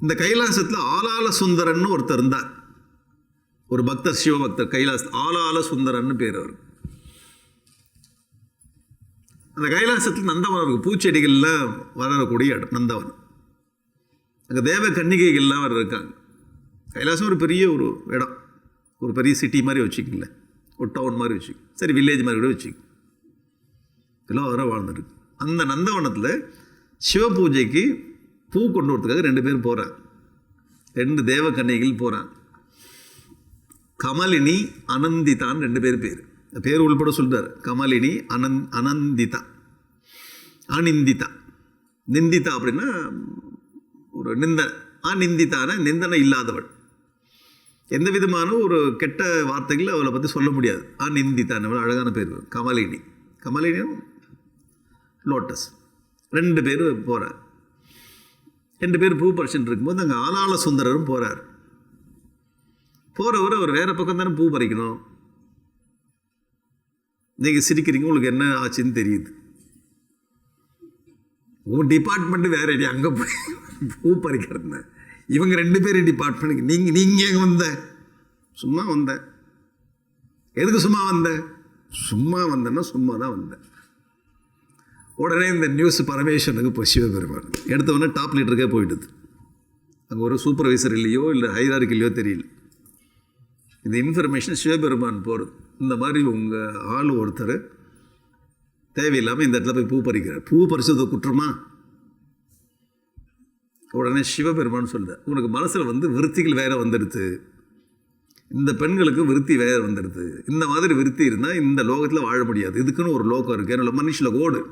இந்த கைலாசத்தில் ஆலால சுந்தரன்னு ஒருத்தர் இருந்தார், ஒரு பக்தர், சிவபக்தர். கைலாசத்தில் ஆலால சுந்தரன்னு பேர் அவர். அந்த கைலாசத்தில் நந்தவனம் இருக்குது, பூச்செடிகள்லாம் வளரக்கூடிய இடம் நந்தவனம். அங்கே தேவ கன்னிகைகள்லாம் வர இருக்காங்க. கைலாசம் ஒரு பெரிய ஒரு இடம், ஒரு பெரிய சிட்டி மாதிரி வச்சுக்கிங்கள, ஒரு டவுன் மாதிரி வச்சுக்க, சரி வில்லேஜ் மாதிரி கூட வச்சுக்க, எல்லாம் வர வாழ்ந்துருக்கு. அந்த நந்தவனத்தில் சிவ பூஜைக்கு பூ கொண்டு வரதுக்காக 2 பேர் போகிறாங்க. 2 தேவ கன்னிகைகள் போகிறாங்க. கமலினி அனந்திதான்னு 2 பேர் பேர் உள்பட சொல்கிறார். கமலினி அனந்திதா, அனிந்திதா. நிந்திதா அப்படின்னா ஒரு அநிந்தித்தான நிந்தனை இல்லாதவள், எந்த விதமான ஒரு கெட்ட வார்த்தைகள் அவளை பற்றி சொல்ல முடியாது. அநிந்தித்தானவள், அழகான பேர். கமலினியும் லோட்டஸ் 2 பேர் போகிறார். 2 பேர் பூ பறிச்சுட்டு இருக்கும்போது அங்கே ஆலால சுந்தரரும் போகிறார். போகிறவர் அவர் வேறு பக்கம் தானே பூ பறிக்கணும். நீங்கள் சிரிக்கிறீங்க, உங்களுக்கு என்ன ஆச்சுன்னு தெரியுது. உங்கள் டிபார்ட்மெண்ட்டு வேறு, அங்கே போய் பூ பறிக்கிறது. இவங்க 2 பேர் டிபார்ட்மெண்ட்டுக்கு. நீங்கள் எங்கே வந்த? சும்மா வந்தேன். எதுக்கு சும்மா வந்தேன்? சும்மா வந்தேன்னா சும்மா தான் வந்தேன். உடனே இந்த நியூஸ் பரமேஸ்வரனுக்கு இப்போ சிவபெருமான் எடுத்தவொடனே டாப் லீடருக்கே போயிடுது. அங்கே ஒரு சூப்பர்வைசர் இல்லையோ இல்லை ஹைரார்க்கி இல்லையோ தெரியல. இந்த இன்ஃபர்மேஷன் சிவபெருமான் போகிறது, இந்த மாதிரி உங்கள் ஆள் ஒருத்தர் தேவையில்லாமல் இந்த இடத்துல போய் பூ பறிக்கிறார், பூ பறிச்சது குற்றமா? உடனே சிவபெருமான் சொல்கிறார், உனக்கு மனசில் வந்து விருத்திகள் வேறு வந்துடுது, இந்த பெண்களுக்கு விருத்தி வேறு வந்துடுது. இந்த மாதிரி விருத்தி இருந்தால் இந்த லோகத்தில் வாழ முடியாது. இதுக்குன்னு ஒரு லோகம் இருக்குது, என்னோட மனுஷலோகோடு.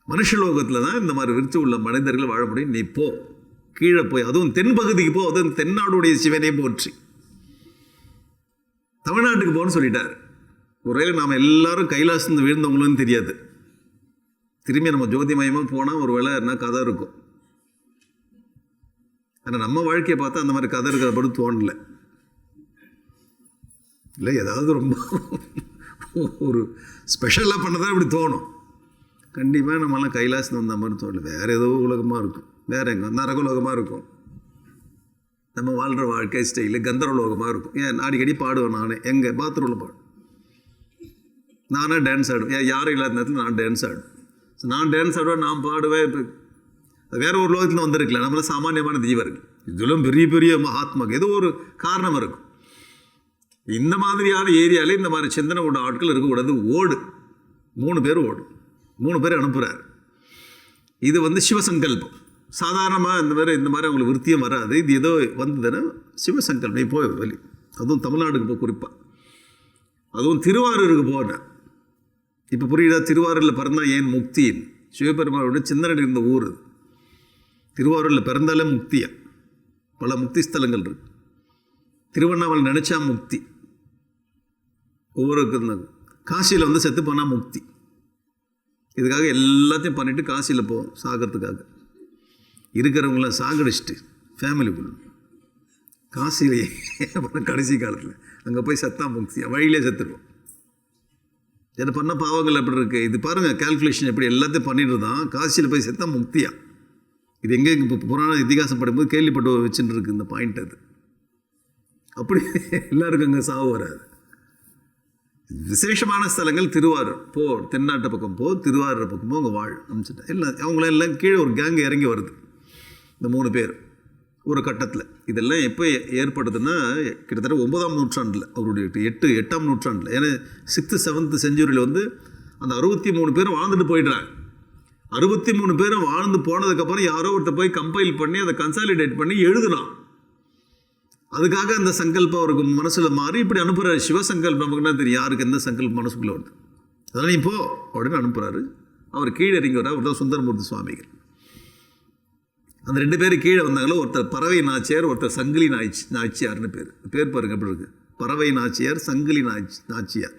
மனுஷலோகத்தில் தான் இந்த மாதிரி விருத்தி உள்ள மனிதர்கள் வாழ முடியும். நீ போ, கீழே போய், அதுவும் தென்பகுதிக்கு போ, அதுவும் தென்னாடுடைய சிவனே போற்றி தமிழ்நாட்டுக்கு போன்னு சொல்லிட்டார். ஒருவேளை நாம் எல்லாரும் கைலாசத்து வீழ்ந்தவங்களும் தெரியாது. திரும்பி நம்ம ஜோதிமயமாக போனால் ஒரு வேளை என்ன கதை இருக்கும். ஆனால் நம்ம வாழ்க்கையை பார்த்தா அந்த மாதிரி கதை இருக்கிற படி தோணலை. இல்லை, ஏதாவது ரொம்ப ஒரு ஸ்பெஷலாக பண்ணதான் இப்படி தோணும். கண்டிப்பாக நம்மளாம் கைலாசம் வந்த மாதிரி தோணலை. வேறு ஏதோ உலகமாக இருக்கும், வேறு எங்கே நரகலோகமாக இருக்கும். நம்ம வாழ்கிற வாழ்க்கை ஸ்டைலு கந்தரலோகமாக இருக்கும். ஏன் அடிக்கடி பாடுவேன் நானே, எங்கள் பாத்ரூமில் பாடு, நானே டான்ஸ் ஆடுவேன். ஏன் யாரும் இல்லாத நேரத்தில் நான் டான்ஸ் ஆடுவேன். ஸோ நான் டான்ஸ் ஆடுவேன், நான் பாடுவேன். இப்போ வேறு ஒரு லோகத்தில் வந்திருக்கல, நம்மள சாமானியமான ஜீவர்கள். இதெல்லாம் பெரிய பெரிய மகாத்மாக்கு ஏதோ ஒரு காரணம் இருக்கும். இந்த மாதிரியான ஏரியாவில் இந்த மாதிரி சிந்தனை உள்ள ஆட்கள் இருக்கக்கூடாது. ஓடு, 3 பேர் ஓடும், 3 பேர் அனுப்புகிறார். இது வந்து சிவசங்கல்பம். சாதாரணமாக இந்த மாதிரி அவங்களுக்கு விருத்தியம் வராது. இது ஏதோ வந்ததுன்னா சிவசங்கல்பம். இப்போ வெளி அதுவும் தமிழ்நாடுக்கு இப்போ குறிப்பாக, அதுவும் திருவாரூருக்கு போனேன். இப்போ புரியுதா? திருவாரூரில் பிறந்தால் ஏன் முக்தியின் சிவபெருமானோட சிந்தனை இருந்த ஊர். திருவாரூரில் பிறந்தாலே முக்தியா, பல முக்தி ஸ்தலங்கள் இருக்கு. திருவண்ணாமலை நினச்சா முக்தி, ஒவ்வொரு காசியில் வந்து செத்து போனால் முக்தி. இதுக்காக எல்லாத்தையும் பண்ணிவிட்டு காசியில் போவோம் சாகிறதுக்காக. இருக்கிறவங்களாம் சாகடிச்சிட்டு ஃபேமிலிக்குள்ள காசிலேயே கடைசி காலத்தில் அங்கே போய் செத்தா முக்தி, வழியிலே செத்துருவோம். என்ன பண்ண பாவங்கள் எப்படி இருக்குது இது பாருங்கள், கால்குலேஷன் எப்படி எல்லாத்தையும் பண்ணிட்டு தான் காசியில் போய் செத்தா முக்தியா. இது எங்கே இப்போ புராண இதிகாசம் படிக்கும்போது கேள்விப்பட்டு வச்சுட்டு இருக்கு இந்த பாயிண்ட். அது அப்படி எல்லாருக்கும் அங்கே சாவு வராது. விசேஷமான ஸ்தலங்கள் திருவாரூர் போ, தென்னாட்டு பக்கம் போ, திருவாரூர் பக்கமோ அங்கே வாழ் அமைச்சிட்டேன். எல்லாம் அவங்களெல்லாம் கீழே ஒரு கேங் இறங்கி வருது. இந்த 3 பேர் ஒரு கட்டத்தில். இதெல்லாம் எப்போ ஏற்படுதுன்னா கிட்டத்தட்ட 9ஆம் நூற்றாண்டில், அவருடைய 8ஆம் நூற்றாண்டில். ஏன்னா 6th 7th செஞ்சுரியில் வந்து அந்த 63 பேரும் வாழ்ந்துட்டு போயிடுறாங்க. 63 பேரும் வாழ்ந்து போனதுக்கப்புறம் யாரோ ஒருத்தர் போய் கம்பைல் பண்ணி அதை கன்சாலிடேட் பண்ணி எழுதலாம். அதுக்காக அந்த சங்கல்பம் அவருக்கு மனசில் மாறி இப்படி அனுப்புகிறாரு. சிவசங்கல்பம் நமக்கு என்ன தெரியும், யாருக்கு எந்த சங்கல்பம் மனசுக்குள்ளே வருது. அதனால் இப்போ அப்படின்னு அனுப்புகிறாரு. அவர் கீழே இறங்கி வர, அவர் தான் சுந்தரமூர்த்தி சுவாமிகள். அந்த 2 பேர் கீழே வந்தாங்களோ, ஒருத்தர் பறவை நாச்சியார், ஒருத்தர் சங்கிலி நாச்சியார்னு பேர் பாருங்க எப்படி இருக்கு. பறவை நாச்சியார், சங்கிலி நாச்சியார்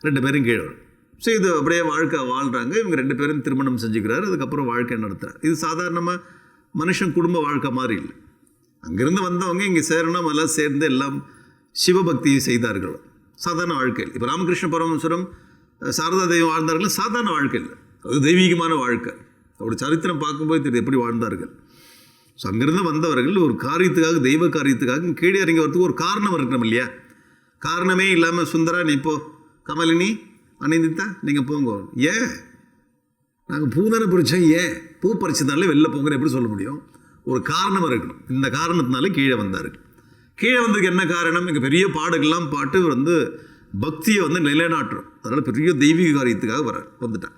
2 பேரும் கீழே வரும். ஸோ இது அப்படியே வாழ்க்கை வாழ்கிறாங்க. இவங்க 2 பேரும் திருமணம் செஞ்சுக்கிறாரு. அதுக்கப்புறம் வாழ்க்கை நடத்துகிறார். இது சாதாரணமாக மனுஷன் குடும்ப வாழ்க்கை மாதிரி இல்லை. அங்கேருந்து வந்தவங்க இங்கே சேரணும், எல்லாம் சேர்ந்து எல்லாம் சிவபக்தியை செய்தார்கள். சாதாரண வாழ்க்கையில் இப்போ ராமகிருஷ்ண பரமேஸ்வரம், சாரதா தெய்வம் வாழ்ந்தார்கள். சாதாரண வாழ்க்கை இல்லை, அது தெய்வீகமான வாழ்க்கை. அவருடைய சரித்திரம் பார்க்கும்போது தெரியும் எப்படி வாழ்ந்தார்கள். ஸோ அங்கேருந்து வந்தவர்கள் ஒரு காரியத்துக்காக, தெய்வ காரியத்துக்காக கீழே இறங்கி வரதுக்கு ஒரு காரணம் இருக்கணும் இல்லையா? காரணமே இல்லாமல் சுந்தரா நீ போ, கமலினி அணிந்தித்தா நீங்கள் போங்க, ஏன் நாங்கள் பூ தானே பறித்தோம், ஏன் பூ பறிச்சதுனால வெளில போங்கன்னு எப்படி சொல்ல முடியும்? ஒரு காரணம் இருக்கணும். இந்த காரணத்தினால கீழே வந்தார்கள். கீழே வந்ததுக்கு என்ன காரணம்? இங்கே பெரிய பாடுகள்லாம் பாட்டு வந்து பக்தியை வந்து நிலைநாட்டுறோம். அதனால் பெரிய தெய்வீக காரியத்துக்காக வந்துட்டார்.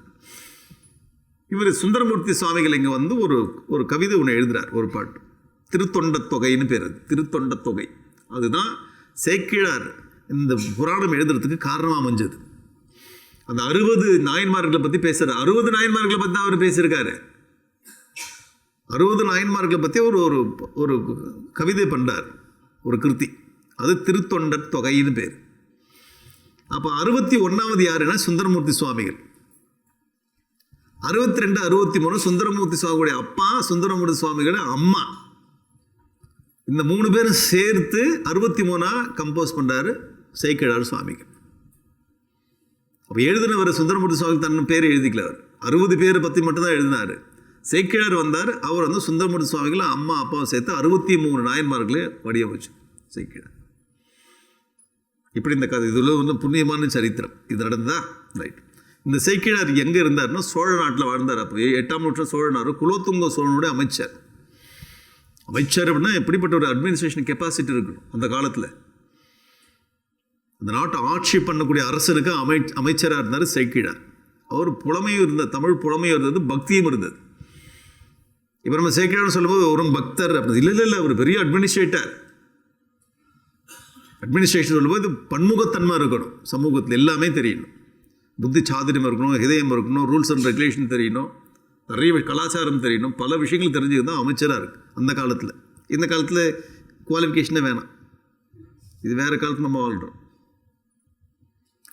இவர் சுந்தரமூர்த்தி சுவாமிகள் இங்கே வந்து ஒரு கவிதை ஒன்று எழுதுகிறார், ஒரு பாட்டு. திருத்தொண்ட தொகைன்னு பேர். அது திருத்தொண்ட தொகை. அதுதான் சேக்கிழார் இந்த புராணம் எழுதுறதுக்கு காரணமாக அமைஞ்சது. அந்த 60 நாயன்மார்களை பற்றி பேசுகிறார். 60 நாயன்மார்களை பற்றி தான் அவர் பேசியிருக்காரு. 60 நாயன்மார்களை பற்றி ஒரு கவிதை பண்ணுறார், ஒரு கிருத்தி. அது திருத்தொண்டர் தொகைன்னு பேர். அப்போ 61வது யாருன்னா சுந்தரமூர்த்தி சுவாமிகள். 62, 63 சுந்தரமூர்த்தி சுவாமிகளுடைய அப்பா, சுந்தரமூர்த்தி சுவாமிகள் அம்மா. இந்த 3 பேரும் சேர்த்து 63 கம்போஸ் பண்ணுறாரு சேக்கிழார் சுவாமிகள். அப்போ எழுதினவர் சுந்தரமூர்த்தி சுவாமிகள் தன் பேர் எழுதிக்கல. அவர் 60 பேரை பற்றி மட்டும்தான் எழுதினார். சேக்கிழார் வந்தார். அவர் வந்து சுந்தரமூர்த்தி சுவாமிகளை அம்மா அப்பாவை சேர்த்து 63 நாயன்மார்களே வடிவ வச்சு சேக்கிழார். இப்படி இந்த கதை இதில் வந்து புண்ணியமான சரித்திரம் இது நடந்ததா? ரைட். இந்த சேக்கிழார் எங்கே இருந்தார்னா சோழ நாட்டில் வாழ்ந்தார். அப்போ 8ஆம் நூற்றாண்டு சோழனார், குலோத்துங்க சோழனுடைய அமைச்சர். அமைச்சர் அப்படின்னா எப்படிப்பட்ட ஒரு அட்மினிஸ்ட்ரேஷன் கெப்பாசிட்டி இருக்கணும் அந்த காலத்தில். அந்த நாட்டை ஆட்சி பண்ணக்கூடிய அரசனுக்கு அமைச்சராக இருந்தார் சேக்கிழார். அவர் புலமையும் இருந்தது, தமிழ் புலமையும் இருந்தது, பக்தியும் இருந்தது. இப்போ நம்ம சேக்கிழார் சொல்லும்போது ஒரு பக்தர் அப்படி இல்லை, அவர் பெரிய அட்மினிஸ்ட்ரேட்டர். அட்மினிஸ்ட்ரேஷன் சொல்லும்போது பன்முகத்தன்மை இருக்கணும், சமூகத்தில் எல்லாமே தெரியணும், புத்தி சாதுரியம் இருக்கணும், ஹிதயம் இருக்கணும், ரூல்ஸ் அண்ட் ரெகுலேஷன் தெரியணும், நிறைய கலாச்சாரம் தெரியணும், பல விஷயங்கள் தெரிஞ்சுக்கிட்டு தான் அமைச்சராக இருக்குது அந்த காலத்தில். இந்த காலத்தில் குவாலிஃபிகேஷனே வேணாம். இது வேறு காலத்தில் நம்ம வாழ்கிறோம்.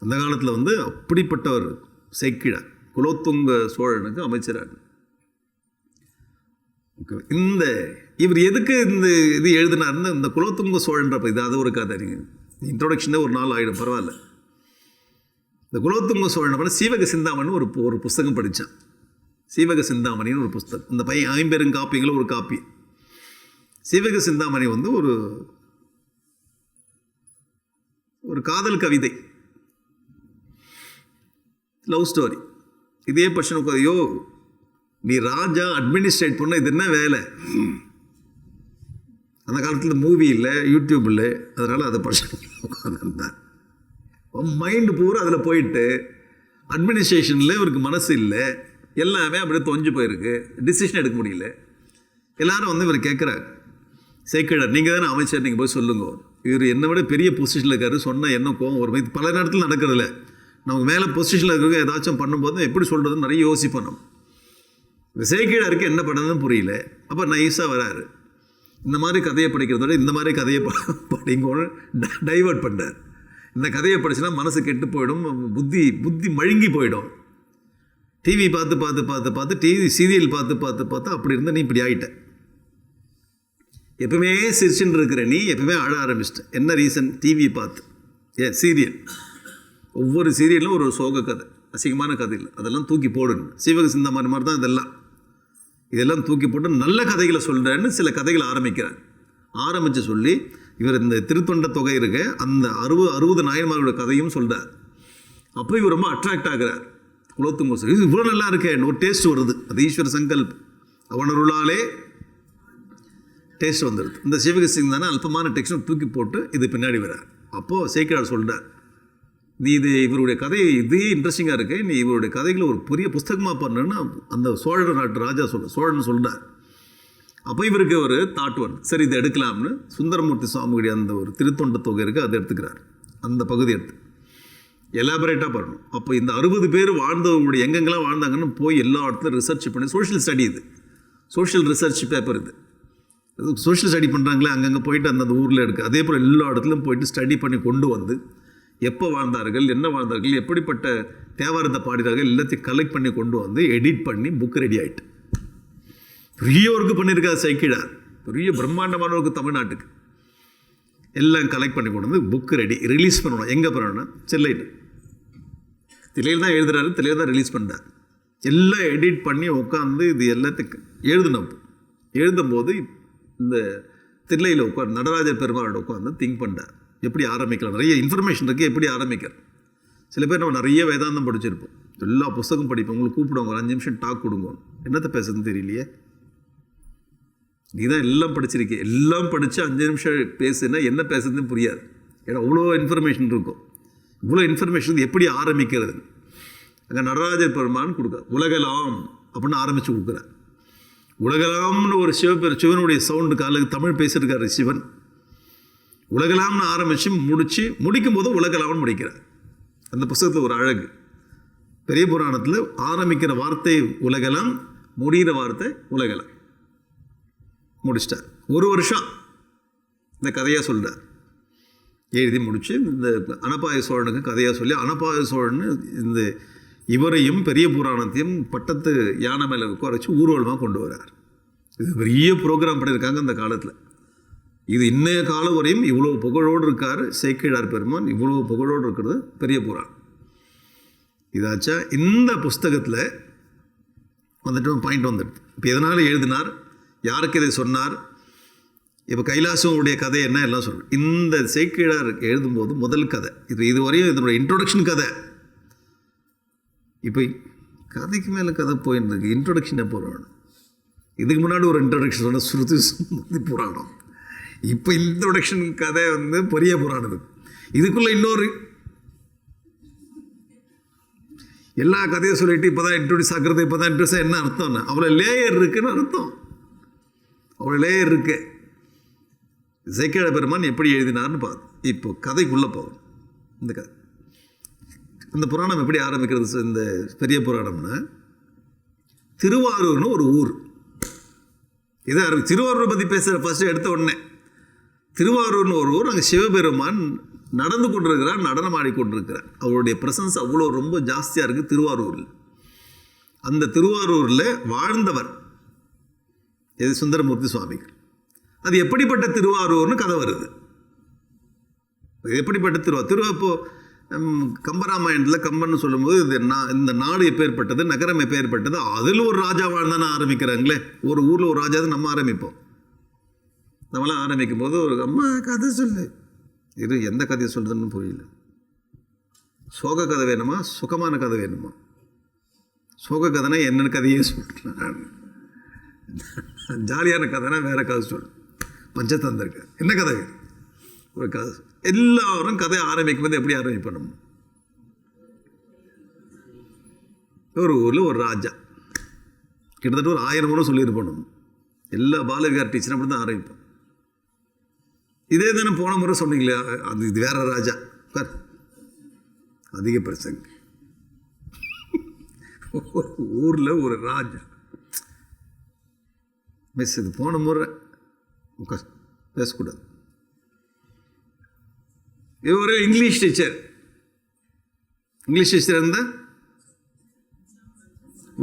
அந்த காலத்தில் வந்து அப்படிப்பட்டவர் சேக்கிழார், குலோத்துங்க சோழனுக்கு அமைச்சராக. இவர் எதுக்கு இது எழுதினார்னு இந்த குலோத்துங்க சோழன்றப்ப இது அது ஒரு கதை. நீங்கள் இன்ட்ரோடக்ஷனே ஒரு நாள் ஆகிடும், பரவாயில்ல. இந்த குலோத்துங்க சோழன் சீவக சிந்தாமணி ஒரு புஸ்தகம் படித்தான். சீவக சிந்தாமணின்னு ஒரு புஸ்தகம். இந்த பையன் 50 காப்பியங்களும் ஒரு காப்பி. சீவக சிந்தாமணி வந்து ஒரு காதல் கவிதை, லவ் ஸ்டோரி. இதே பர்சனுக்கு ஐயோ நீ ராஜா அட்மினிஸ்ட்ரேட் பண்ண இது என்ன வேலை? அந்த காலத்தில் மூவி இல்லை, யூடியூப் இல்லை, அதனால் அதை பர்சன் உட்காந்துருந்தார். மைண்டு பூரா அதில் போயிட்டு அட்மினிஸ்ட்ரேஷனில் இவருக்கு மனசு இல்லை, எல்லாமே அப்படியே தொஞ்சு போயிருக்கு, டிசிஷன் எடுக்க முடியல. எல்லாரும் வந்து இவர் கேட்குறாரு, சேக்கிழார் நீங்கள் தானே அமைச்சர், நீங்கள் போய் சொல்லுங்க. இவர் என்னை விட பெரிய பொசிஷனில் இருக்காரு, சொன்னால் என்ன கோவம் ஒரு இது பல நேரத்தில் நடக்கிறதில்ல. நமக்கு மேலே பொசிஷனில் இருக்கிறவங்க ஏதாச்சும் பண்ணும்போது எப்படி சொல்கிறதுன்னு நிறைய யோசிப்போம். நம்ம சேக்கிழாருக்கு என்ன பண்ணுறதுன்னு புரியல. அப்போ நைஸாக வராரு, இந்த மாதிரி கதையை படிக்கிறதோட இந்த மாதிரி கதையை படிங்கன்னு டைவர்ட் பண்ணுறார். இந்த கதையை படிச்சுன்னா மனசு கெட்டு போயிடும், புத்தி புத்தி மழுங்கி போயிடும். டிவி பார்த்து பார்த்து பார்த்து பார்த்து டிவி சீரியல் பார்த்து பார்த்து பார்த்து அப்படி இருந்தால் நீ இப்படி ஆகிட்ட. எப்பவுமே சிரிச்சுன்னு இருக்கிற நீ எப்பவுமே அழ ஆரம்பிச்சிட்ட. என்ன ரீசன்? டிவி பார்த்து. சீரியல், ஒவ்வொரு சீரியலும் ஒரு சோக கதை, அசிங்கமான கதை இல்லை, அதெல்லாம் தூக்கி போடணும். சீவக சிந்தாமணி மாதிரி தான் இதெல்லாம் தூக்கி போட்டு நல்ல கதைகளை சொல்கிறேன்னு சில கதைகளை ஆரம்பிக்கிறார். ஆரம்பித்து சொல்லி இவர் இந்த திருத்தொண்ட தொகை இருக்க அந்த 60 நாயன்மாரோட கதையும் சொல்கிறார். அப்போ இவர் ரொம்ப அட்ராக்ட் ஆகிறார். குலோத்துங்க இது இவ்வளோ நல்லா இருக்கேன், ஒரு டேஸ்ட் வருது. அது ஈஸ்வர சங்கல்ப், அவனருளாலே டேஸ்ட் வந்துடுது. இந்த சிவக சிங் தானே அல்பமான டெக்ஸ்ட் தூக்கி போட்டு இது பின்னாடி வர்றார். அப்போது சேக்கிழார் சொல்கிறார், நீ இது இவருடைய கதை இதே இன்ட்ரெஸ்டிங்காக இருக்கு, நீ இவருடைய கதைகளை ஒரு பெரிய புஸ்தகமாக பண்ணுன்னா அந்த சோழ நாட்டு ராஜா சோழன் சொல்கிறார். அப்போ இவருக்கு ஒரு தாட் வந்து சரி இதை எடுக்கலாம்னு சுந்தரமூர்த்தி சுவாமியுடைய அந்த ஒரு திருத்தொண்ட தொகை இருக்குது, அதை எடுத்துக்கிறார். அந்த பகுதி எடுத்து எலாபரேட்டாக பண்ணணும். அப்போ இந்த 60 பேர் வாழ்ந்தவங்களுடைய எங்கெங்கெல்லாம் வாழ்ந்தாங்கன்னு போய் எல்லா இடத்துலையும் ரிசர்ச் பண்ணி, சோஷியல் ஸ்டடி இது, சோஷியல் ரிசர்ச் பேப்பர் இது, சோஷியல் ஸ்டடி பண்ணுறாங்களே அங்கங்கே போயிட்டு அந்த ஊரில் இருக்குது. அதே போல் எல்லா இடத்துலையும் போயிட்டு ஸ்டடி பண்ணி கொண்டு வந்து எப்போ வாழ்ந்தார்கள், என்ன வாழ்ந்தார்கள், எப்படிப்பட்ட தேவாரத்தை பாடினார்கள் எல்லாத்தையும் கலெக்ட் பண்ணி கொண்டு வந்து எடிட் பண்ணி புக்கு ரெடி ஆகிட்டு பெரிய ஒர்க்கு பண்ணியிருக்காரு சேக்கிழார். பெரிய பிரம்மாண்டமான ஒர்க்கு தமிழ்நாட்டுக்கு எல்லாம் கலெக்ட் பண்ணி கொண்டு வந்து புக்கு ரெடி ரிலீஸ் பண்ணணும். எங்கே பண்ணணும்னா செல்லைட்டு திலையில் தான் எழுதுறாரு, திலையில் தான் ரிலீஸ் பண்ணுறார். எல்லாம் எடிட் பண்ணி உட்காந்து இது எல்லாத்துக்கும் எழுதும்போது இந்த தில்லையில் உட்காந்து நடராஜர் பெருமாளோட உட்காந்து திங்க் பண்ணுறார். எப்படி ஆரம்பிக்கலாம், நிறைய இன்ஃபர்மேஷன் இருக்குது, எப்படி ஆரம்பிக்கிறோம். சில பேர் நம்ம நிறைய வேதாந்தம் படிச்சிருப்போம், எல்லா புத்தகம் படிப்போம், உங்களுக்கு கூப்பிடுவாங்க, ஒரு 5 நிமிஷம் டாக் கொடுங்க, என்னத்தை பேசுறதுன்னு தெரியலையே. நீ தான் எல்லாம் படிச்சிருக்கே, எல்லாம் படித்து 5 நிமிஷம் பேசுனா என்ன பேசுறதுன்னு புரியாது. ஏன்னா அவ்வளோ இன்ஃபர்மேஷன் இருக்கும். இவ்வளோ இன்ஃபர்மேஷன் எப்படி ஆரம்பிக்கிறது? அங்கே நடராஜர் பெருமான் கொடுக்குற உலகலாம் அப்படின்னு ஆரம்பித்து கொடுக்குறார். உலகலாம்னு ஒரு சிவனுடைய சவுண்டு காலுக்கு தமிழ் பேசியிருக்காரு சிவன். உலகலாம்னு ஆரம்பித்து முடிக்கும் போது உலகலாம்னு முடிக்கிறார். அந்த புத்தகத்தில் ஒரு அழகு, பெரிய புராணத்தில் ஆரம்பிக்கிற வார்த்தை உலகலாம், முடிகிற வார்த்தை உலகலாம். முடிச்சிட்டார். 1 வருஷம் இந்த கதையாக சொல்கிறார். எழுதி முடித்து இந்த அனபாய சோழனுக்கு கதையாக சொல்லி, அனபாய சோழன் இந்த இவரையும் பெரிய புராணத்தையும் பட்டத்து யானை மேலே உட்கார ஊர்வலமாக கொண்டு வர்றார். இது பெரிய ப்ரோக்ராம் பண்ணியிருக்காங்க அந்த காலத்தில். இது இன்னைய காலம் வரையும் இவ்வளோ புகழோடு இருக்கார் சேக்கிழார் பெருமான். இவ்வளோ புகழோடு இருக்கிறது பெரிய புராணம். இதாச்சா இந்த புஸ்தகத்தில் வந்துட்டு பாயிண்ட் வந்துடுது. இப்போ எதனால் எழுதினார், யாருக்கு இதை சொன்னார், இப்போ கைலாசனுடைய கதை என்ன எல்லாம் சொல்கிறேன். இந்த சேக்கிழார் எழுதும்போது முதல் கதை இதுவரையும் இதனுடைய இன்ட்ரோடக்ஷன் கதை. இப்போ கதைக்கு மேலே கதை போயிருந்துருக்கு, இன்ட்ரோடக்ஷனை போகிறான். இதுக்கு முன்னாடி ஒரு இன்ட்ரோடக்ஷன் சொன்ன ஸ்ருதி புராணம். இப்போ இன்ட்ரோடக்ஷன் கதை வந்து பெரிய புராணம். இதுக்குள்ளே இன்னொரு எல்லா கதையும் சொல்லிட்டு இப்போ தான் இன்ட்ரோடியூஸ் ஆகிறது, இப்போ தான் இன்ட்ரோடியூஸ் என்ன அர்த்தம்னா அவ்வளோ லேயர் இருக்குன்னு அர்த்தம். அவ்வளோ லேயர் இருக்கு. சேக்கிழார் பெருமான் எப்படி எழுதினார்னு பார்த்து இப்போ கதைக்குள்ளே போகும். இந்த கதை அந்த புராணம் எப்படி ஆரம்பிக்கிறது? இந்த பெரிய புராணம்னா திருவாரூர்னு ஒரு ஊர். இதை திருவாரூர் பற்றி பேசுகிற ஃபஸ்ட்டு எடுத்த உடனே திருவாரூர்னு ஒரு ஊர். அங்கே சிவபெருமான் நடந்து கொண்டிருக்கிறார், நடனம் ஆடிக்கொண்டிருக்கிறார். அவருடைய ப்ரெசன்ஸ் அவ்வளோ ரொம்ப ஜாஸ்தியாக இருக்குது திருவாரூரில். அந்த திருவாரூரில் வாழ்ந்தவர் இது சுந்தரமூர்த்தி சுவாமிகள். அது எப்படிப்பட்ட திருவாரூர்னு கதை வருது. எப்படிப்பட்ட இப்போது கம்பராமாயணத்தில் கம்பன் சொல்லும்போது இந்த நாடு எப்பேற்பட்டது, நகரம் எப்பேற்பட்டது, அதில் ஒரு ராஜா வாழ்ந்தானே ஆரம்பிக்கிறாங்களே. ஒரு ஊரில் ஒரு ராஜா தான் நம்ம ஆரம்பிப்போம். நம்மளாம் ஆரம்பிக்கும் போது ஒரு அம்மா கதை சொல்லு, இது எந்த கதையை சொல்கிறதுன்னு புரியல. சோக கதை வேணுமா, சுகமான கதை வேணுமா? சோக கதைனா என்னென்ன கதையே சொல்கிறேன், ஜாலியான கதைனா வேறு கதை சொல்லு. பஞ்சதந்திர கதை என்ன கதை வேணும்? ஒரு கதை. எல்லாரும் கதை ஆரம்பிக்கும் போது எப்படி ஆரம்பிப்போம்? நம்ம ஒரு ஊரில் ஒரு ராஜா, கிட்டத்தட்ட ஒரு 1000 முறை சொல்லியிருப்போம் நம்ம. எல்லா பாலவிகார் டீச்சரும் அப்படி தான் ஆரம்பிப்போம். இதே தானே போன முறை சொன்னீங்களே, அது இது வேற ராஜா உட்கார், அதிக பிரசங்க. ஊரில் ஒரு ராஜா மிஸ், இது போன முறை உட்கார், பேசக்கூடாது. இது ஒரு இங்கிலீஷ் டீச்சர் இருந்தால்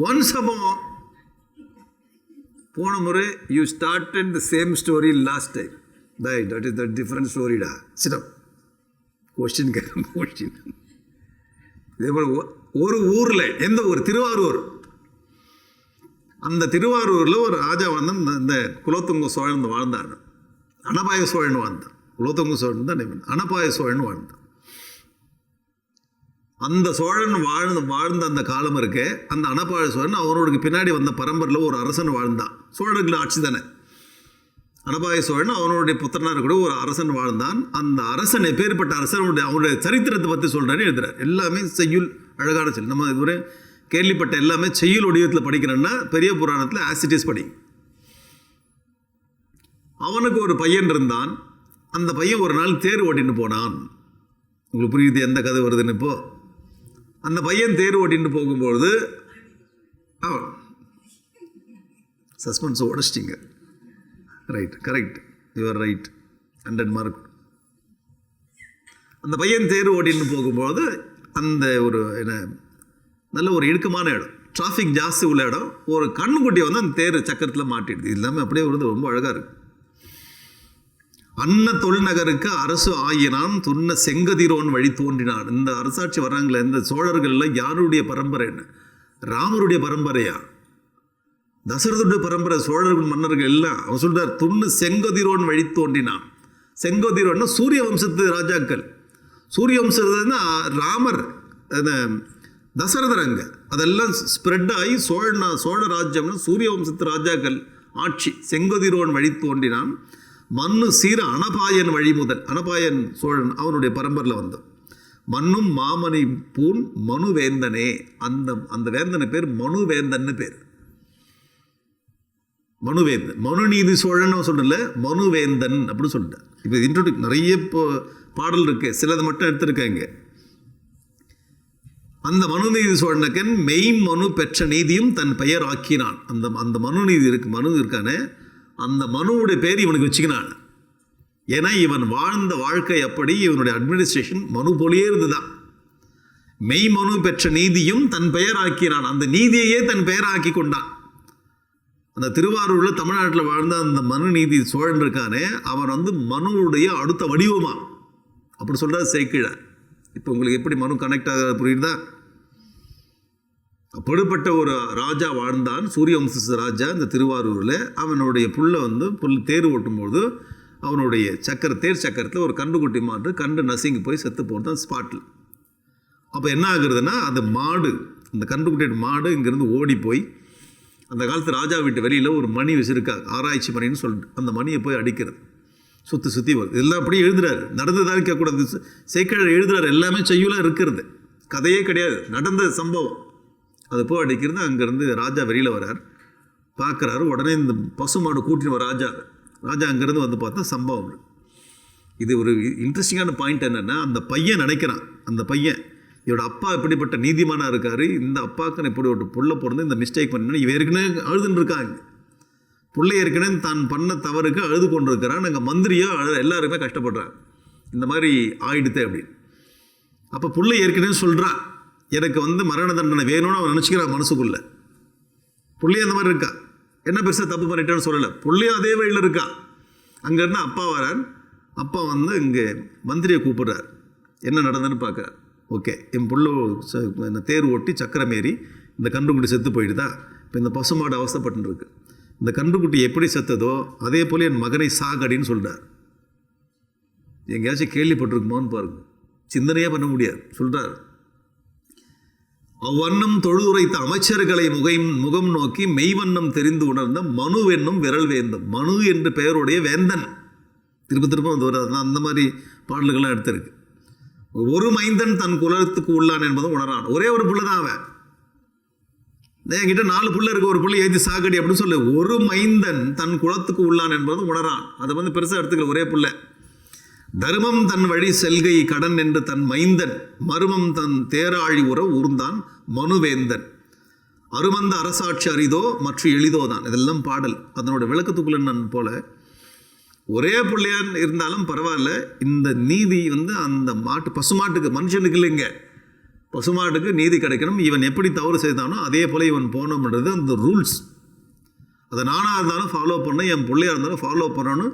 ஒன்ஸ் அபவுட் போன முறை you started the same story last time. That is the different ஸ்டோரிடா. Sit down question question. இதே போல் ஒரு ஊரில், எந்த ஊர்? திருவாரூர். அந்த திருவாரூரில் ஒரு ராஜா வந்து இந்த குலோத்துங்க சோழன் வாழ்ந்தார். அனபாய சோழன் வாழ்ந்தான். குலோத்துங்க சோழன் தான் அனபாய சோழன் வாழ்ந்தான். அந்த சோழன் வாழ்ந்த அந்த காலம் இருக்கு. அந்த அனபாய சோழன் அவனுக்கு பின்னாடி வந்த பரம்பரையில் ஒரு அரசன் வாழ்ந்தான். சோழர்கள் ஆட்சி தானே. அனபாய சோழன் அவனுடைய புத்திரனார் கூட ஒரு அரசன் வாழ்ந்தான். அந்த அரசன் எப்பேற்பட்ட அரசன், அவனுடைய சரித்திரத்தை பற்றி சொல்கிறாரு, எழுதுறார். எல்லாமே செய்யுள், அழகான செய்யுள். நம்ம இதுவரை கேள்விப்பட்ட எல்லாமே செய்யுள் வடிவத்தில் படிக்கிறேன்னா பெரிய புராணத்தில் ஆசிட்டிஸ் படி. அவனுக்கு ஒரு பையன் இருந்தான். அந்த பையன் ஒரு நாள் தேர் ஓட்டின்னு போனான். உங்களுக்கு புரியுது எந்த கதை வருதுன்னு? இப்போ அந்த பையன் தேர் ஓட்டின்னு போகும்பொழுது சஸ்பென்ஸ் உடச்சிட்டிங்க. Right, correct, your right, 100 mark. அந்த பையன் தேர் ஓட்டின்னு போகும்போது அந்த ஒரு என்ன நல்ல ஒரு இடுக்கமான இடம், டிராஃபிக் ஜாஸ்தி உள்ள இடம். ஒரு கண்ணுக்குட்டி வந்து அந்த தேர் சக்கரத்தில் மாட்டிடுது. இது எல்லாமே அப்படியே வருது, ரொம்ப அழகாக இருக்குது. அன்ன தொல்நகருக்கு அரசு ஆயினான், துன்ன செங்கதிரோன் வழி தோன்றினான். இந்த அரசாட்சி வர்றாங்களே, இந்த சோழர்கள்லாம் யாருடைய பரம்பரை? என்ன, ராமருடைய பரம்பரையா? தசரதுடைய பரம்பரை? சோழர்கள் மன்னர்கள் எல்லாம். அவன் சொல்றார், துண்ணு செங்கதிரோன் வழி தோன்றினான். செங்கதிரோன்னா சூரிய வம்சத்து ராஜாக்கள். சூரிய வம்சத்துனா ராமர், தசரதர் அங்கே அதெல்லாம் ஸ்ப்ரெட் ஆகி சோழ ராஜ்யம்னா சூரிய வம்சத்து ராஜாக்கள் ஆட்சி. செங்கதிரோன் வழி தோன்றினான், மண்ணு சீர அனபாயன் வழி முதல். அனபாயன் சோழன் அவனுடைய பரம்பரில் வந்தான். மண்ணும் மாமணி பூன் மனுவேந்தனே. அந்த வேந்தனை பேர் மனுவேந்தன்னு பேர். மனுவேந்தன், மனுநீதி சோழன் சொல்லல, மனுவேந்தன் அப்படின்னு சொல்லிட்டேன். இப்போ இன்ட்ரோடியூ நிறைய பாடல் இருக்கு, சிலது மட்டும் எடுத்திருக்காங்க. அந்த மனுநீதி சோழனுக்கன் மெய் மனு பெற்ற நீதியும் தன் பெயர் ஆக்கினான். அந்த மனுநீதி இருக்கு, மனு இருக்கானே, அந்த மனுவுடைய பேர் இவனுக்கு வச்சுக்கினான். ஏன்னா இவன் வாழ்ந்த வாழ்க்கை அப்படி, இவனுடைய அட்மினிஸ்ட்ரேஷன் மனு போலியே இருந்துதான். மெய் மனு பெற்ற நீதியும் தன் பெயர் ஆக்கினான். அந்த நீதியையே தன் பெயராக்கி கொண்டான். அந்த திருவாரூரில் தமிழ்நாட்டில் வாழ்ந்த அந்த மனுநீதி சோழன் இருக்கானே, அவன் வந்து மனுவுடைய அடுத்த வடிவமா அப்படி சொல்கிறார் சேக்கிழார். இப்போ உங்களுக்கு எப்படி மனு கனெக்ட் ஆக புரியுதா? அப்படிப்பட்ட ஒரு ராஜா வாழ்ந்தான், சூரிய வம்ச ராஜா இந்த திருவாரூரில். அவனுடைய புள்ள தேர் ஓட்டும்போது அவனுடைய தேர் சக்கரத்தில் ஒரு கண்டுக்குட்டி மாட்டு கண்டு நசுங்கி போய் செத்து போட்டான் ஸ்பாட்டில். அப்போ என்ன ஆகுறதுன்னா, அந்த மாடு, அந்த கண்டுக்குட்டியோட மாடு இங்கேருந்து ஓடி போய் அந்த காலத்து ராஜா வீட்டு வெளியில் ஒரு மணி வச்சுருக்காங்க, ஆராய்ச்சி மணின்னு சொல்லிட்டு, அந்த மணியை போய் அடிக்கிறது, சுற்றி வருது. இதெல்லாம் அப்படியே எழுதுறாரு, நடந்ததாக கேட்கக்கூடாது. சேக்கிழார் எழுதுறாரு, எல்லாமே செய்யுளாக இருக்கிறது, கதையே கிடையாது, நடந்த சம்பவம். அது போய் அடிக்கிறது. அங்கேருந்து ராஜா வெளியில் வரார், பார்க்குறாரு. உடனே இந்த பசுமாடு கூட்டின ராஜா அங்கேருந்து வந்து பார்த்தா சம்பவம். இது ஒரு இன்ட்ரெஸ்டிங்கான பாயிண்ட் என்னென்னா, அந்த பையன் நினைக்கிறான், அந்த பையன் இவரோட அப்பா இப்படிப்பட்ட நீதிமானாக இருக்கார், இந்த அப்பாவுக்கு இப்படி ஒரு புள்ள பிறந்து இந்த மிஸ்டேக் பண்ணி இவன் ஏற்கனவே அழுதுன்னு இருக்காங்க. பிள்ளை ஏற்கனவே தான் பண்ண தவறுக்கு அழுது கொண்டு இருக்கிறான். நாங்கள் மந்திரியோ எல்லாருமே கஷ்டப்படுறாங்க, இந்த மாதிரி ஆயிடுத்தே அப்படின்னு. அப்போ பிள்ளை ஏற்கனவே சொல்கிறான், எனக்கு வந்து மரண தண்டனை வேணும்னு அவன் நினச்சிக்கிறான் மனசுக்குள்ளே. பிள்ளையும் அந்த மாதிரி இருக்கா, என்ன பெருசாக தப்பு பண்ணிட்டேன்னு சொல்லலை, பிள்ளையும் அதே வழியில் இருக்கா. அங்கேருந்து அப்பா வரார். அப்பா வந்து இங்கே மந்திரியை கூப்பிட்றார், என்ன நடந்ததுன்னு பார்க்குறார். ஓகே, என் புள்ள தேர் ஓட்டி சக்கரம் ஏறி இந்த கன்றுக்குட்டி செத்து போயிடுதா. இப்போ இந்த பசுமாடு அவஸ்தைப்பட்டுருக்கு. இந்த கன்றுக்குட்டி எப்படி செத்ததோ அதே போல் என் மகனை சாகடின்னு சொல்கிறார். எங்கேயாச்சும் கேள்விப்பட்டிருக்குமோன்னு பாருங்க, சிந்தனையே பண்ண முடியாது. சொல்கிறார், அவ்வண்ணம் தொழுதுரைத்த அமைச்சர்களை முகம் நோக்கி மெய்வண்ணம் தெரிந்து உணர்ந்த மனு என்னும் விரல் வேந்தம். மனு என்று பெயருடைய வேந்தன். திரும்ப அது வராது. அந்த மாதிரி பாடல்கள்லாம் எடுத்திருக்கு. ஒரு மைந்தன் தன் குலத்துக்கு உள்ளான் என்பதும் உணரான். ஒரே ஒரு புள்ள தான் அவன். என்கிட்ட 4 புள்ள இருக்கு, ஒரு புள்ளை ஏற்றி சாக்கடி அப்படின்னு சொல்லு. ஒரு மைந்தன் தன் குலத்துக்கு உள்ளான் என்பது உணரான். அதை வந்து பெருசாக எடுத்துக்கல. ஒரே புள்ள. தர்மம் தன் வழி செல்கை கடன் என்று தன் மைந்தன் மருமம் தன் தேராழி உற ஊர்ந்தான் மனுவேந்தன். அருமந்த அரசாட்சி அரிதோ மற்ற எளிதோ தான். இதெல்லாம் பாடல். அதனோட விளக்கத்துக்குள்ள நான் போல ஒரே பிள்ளையான் இருந்தாலும் பரவாயில்ல, இந்த நீதி வந்து அந்த பசுமாட்டுக்கு, மனுஷனுக்கு இல்லைங்க, பசுமாட்டுக்கு நீதி கிடைக்கணும். இவன் எப்படி தவறு செய்தானோ அதே போல் இவன் போகணுன்றது அந்த ரூல்ஸ். அதை நானாக இருந்தாலும் ஃபாலோ பண்ண, என் பிள்ளையாக இருந்தாலும் ஃபாலோ பண்ணணும்.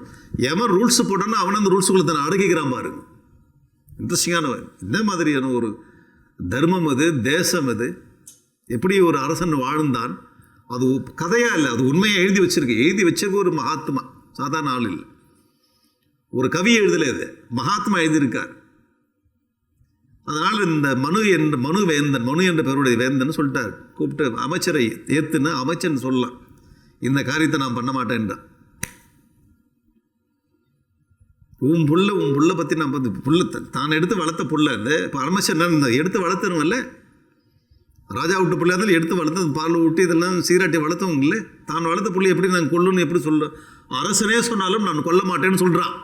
எவன் ரூல்ஸ் போட்டானோ அவனை அந்த ரூல்ஸுக்குள்ள தன்னை அடக்கிக்கிறான் பாருங்க. இன்ட்ரெஸ்டிங்கானவன். இந்த மாதிரியான ஒரு தர்மம் அது, தேசம் அது, எப்படி ஒரு அரசன் வாழ்ந்தான், அது கதையாக இல்லை, அது உண்மையாக எழுதி வச்சிருக்கு ஒரு மகாத்மா, சாதாரண ஆள் இல்லை. ஒரு கவி எழுதலை, இது மகாத்மா எழுதியிருக்கார். அதனால் இந்த மனு என்ற பெயருடைய வேந்தன் சொல்லிட்டார். கூப்பிட்டு அமைச்சரை ஏற்றுன்னு அமைச்சன் சொல்லலாம், இந்த காரியத்தை நான் பண்ண மாட்டேன்றான். உன் புள்ள பற்றி நான் புள்ள தான் எடுத்து வளர்த்த புள்ள. இப்போ அமைச்சர் இந்த எடுத்து வளர்த்துருவல்ல, ராஜா விட்டு பிள்ளை இருந்தாலும் எடுத்து வளர்த்து பால் ஊட்டி இதெல்லாம் சீராட்டி வளர்த்தவங்க இல்லை. தான் வளர்த்த பிள்ளை எப்படி நான் கொல்லுன்னு எப்படி சொல்ல, அரசனே சொன்னாலும் நான் கொல்ல மாட்டேன்னு சொல்கிறான்.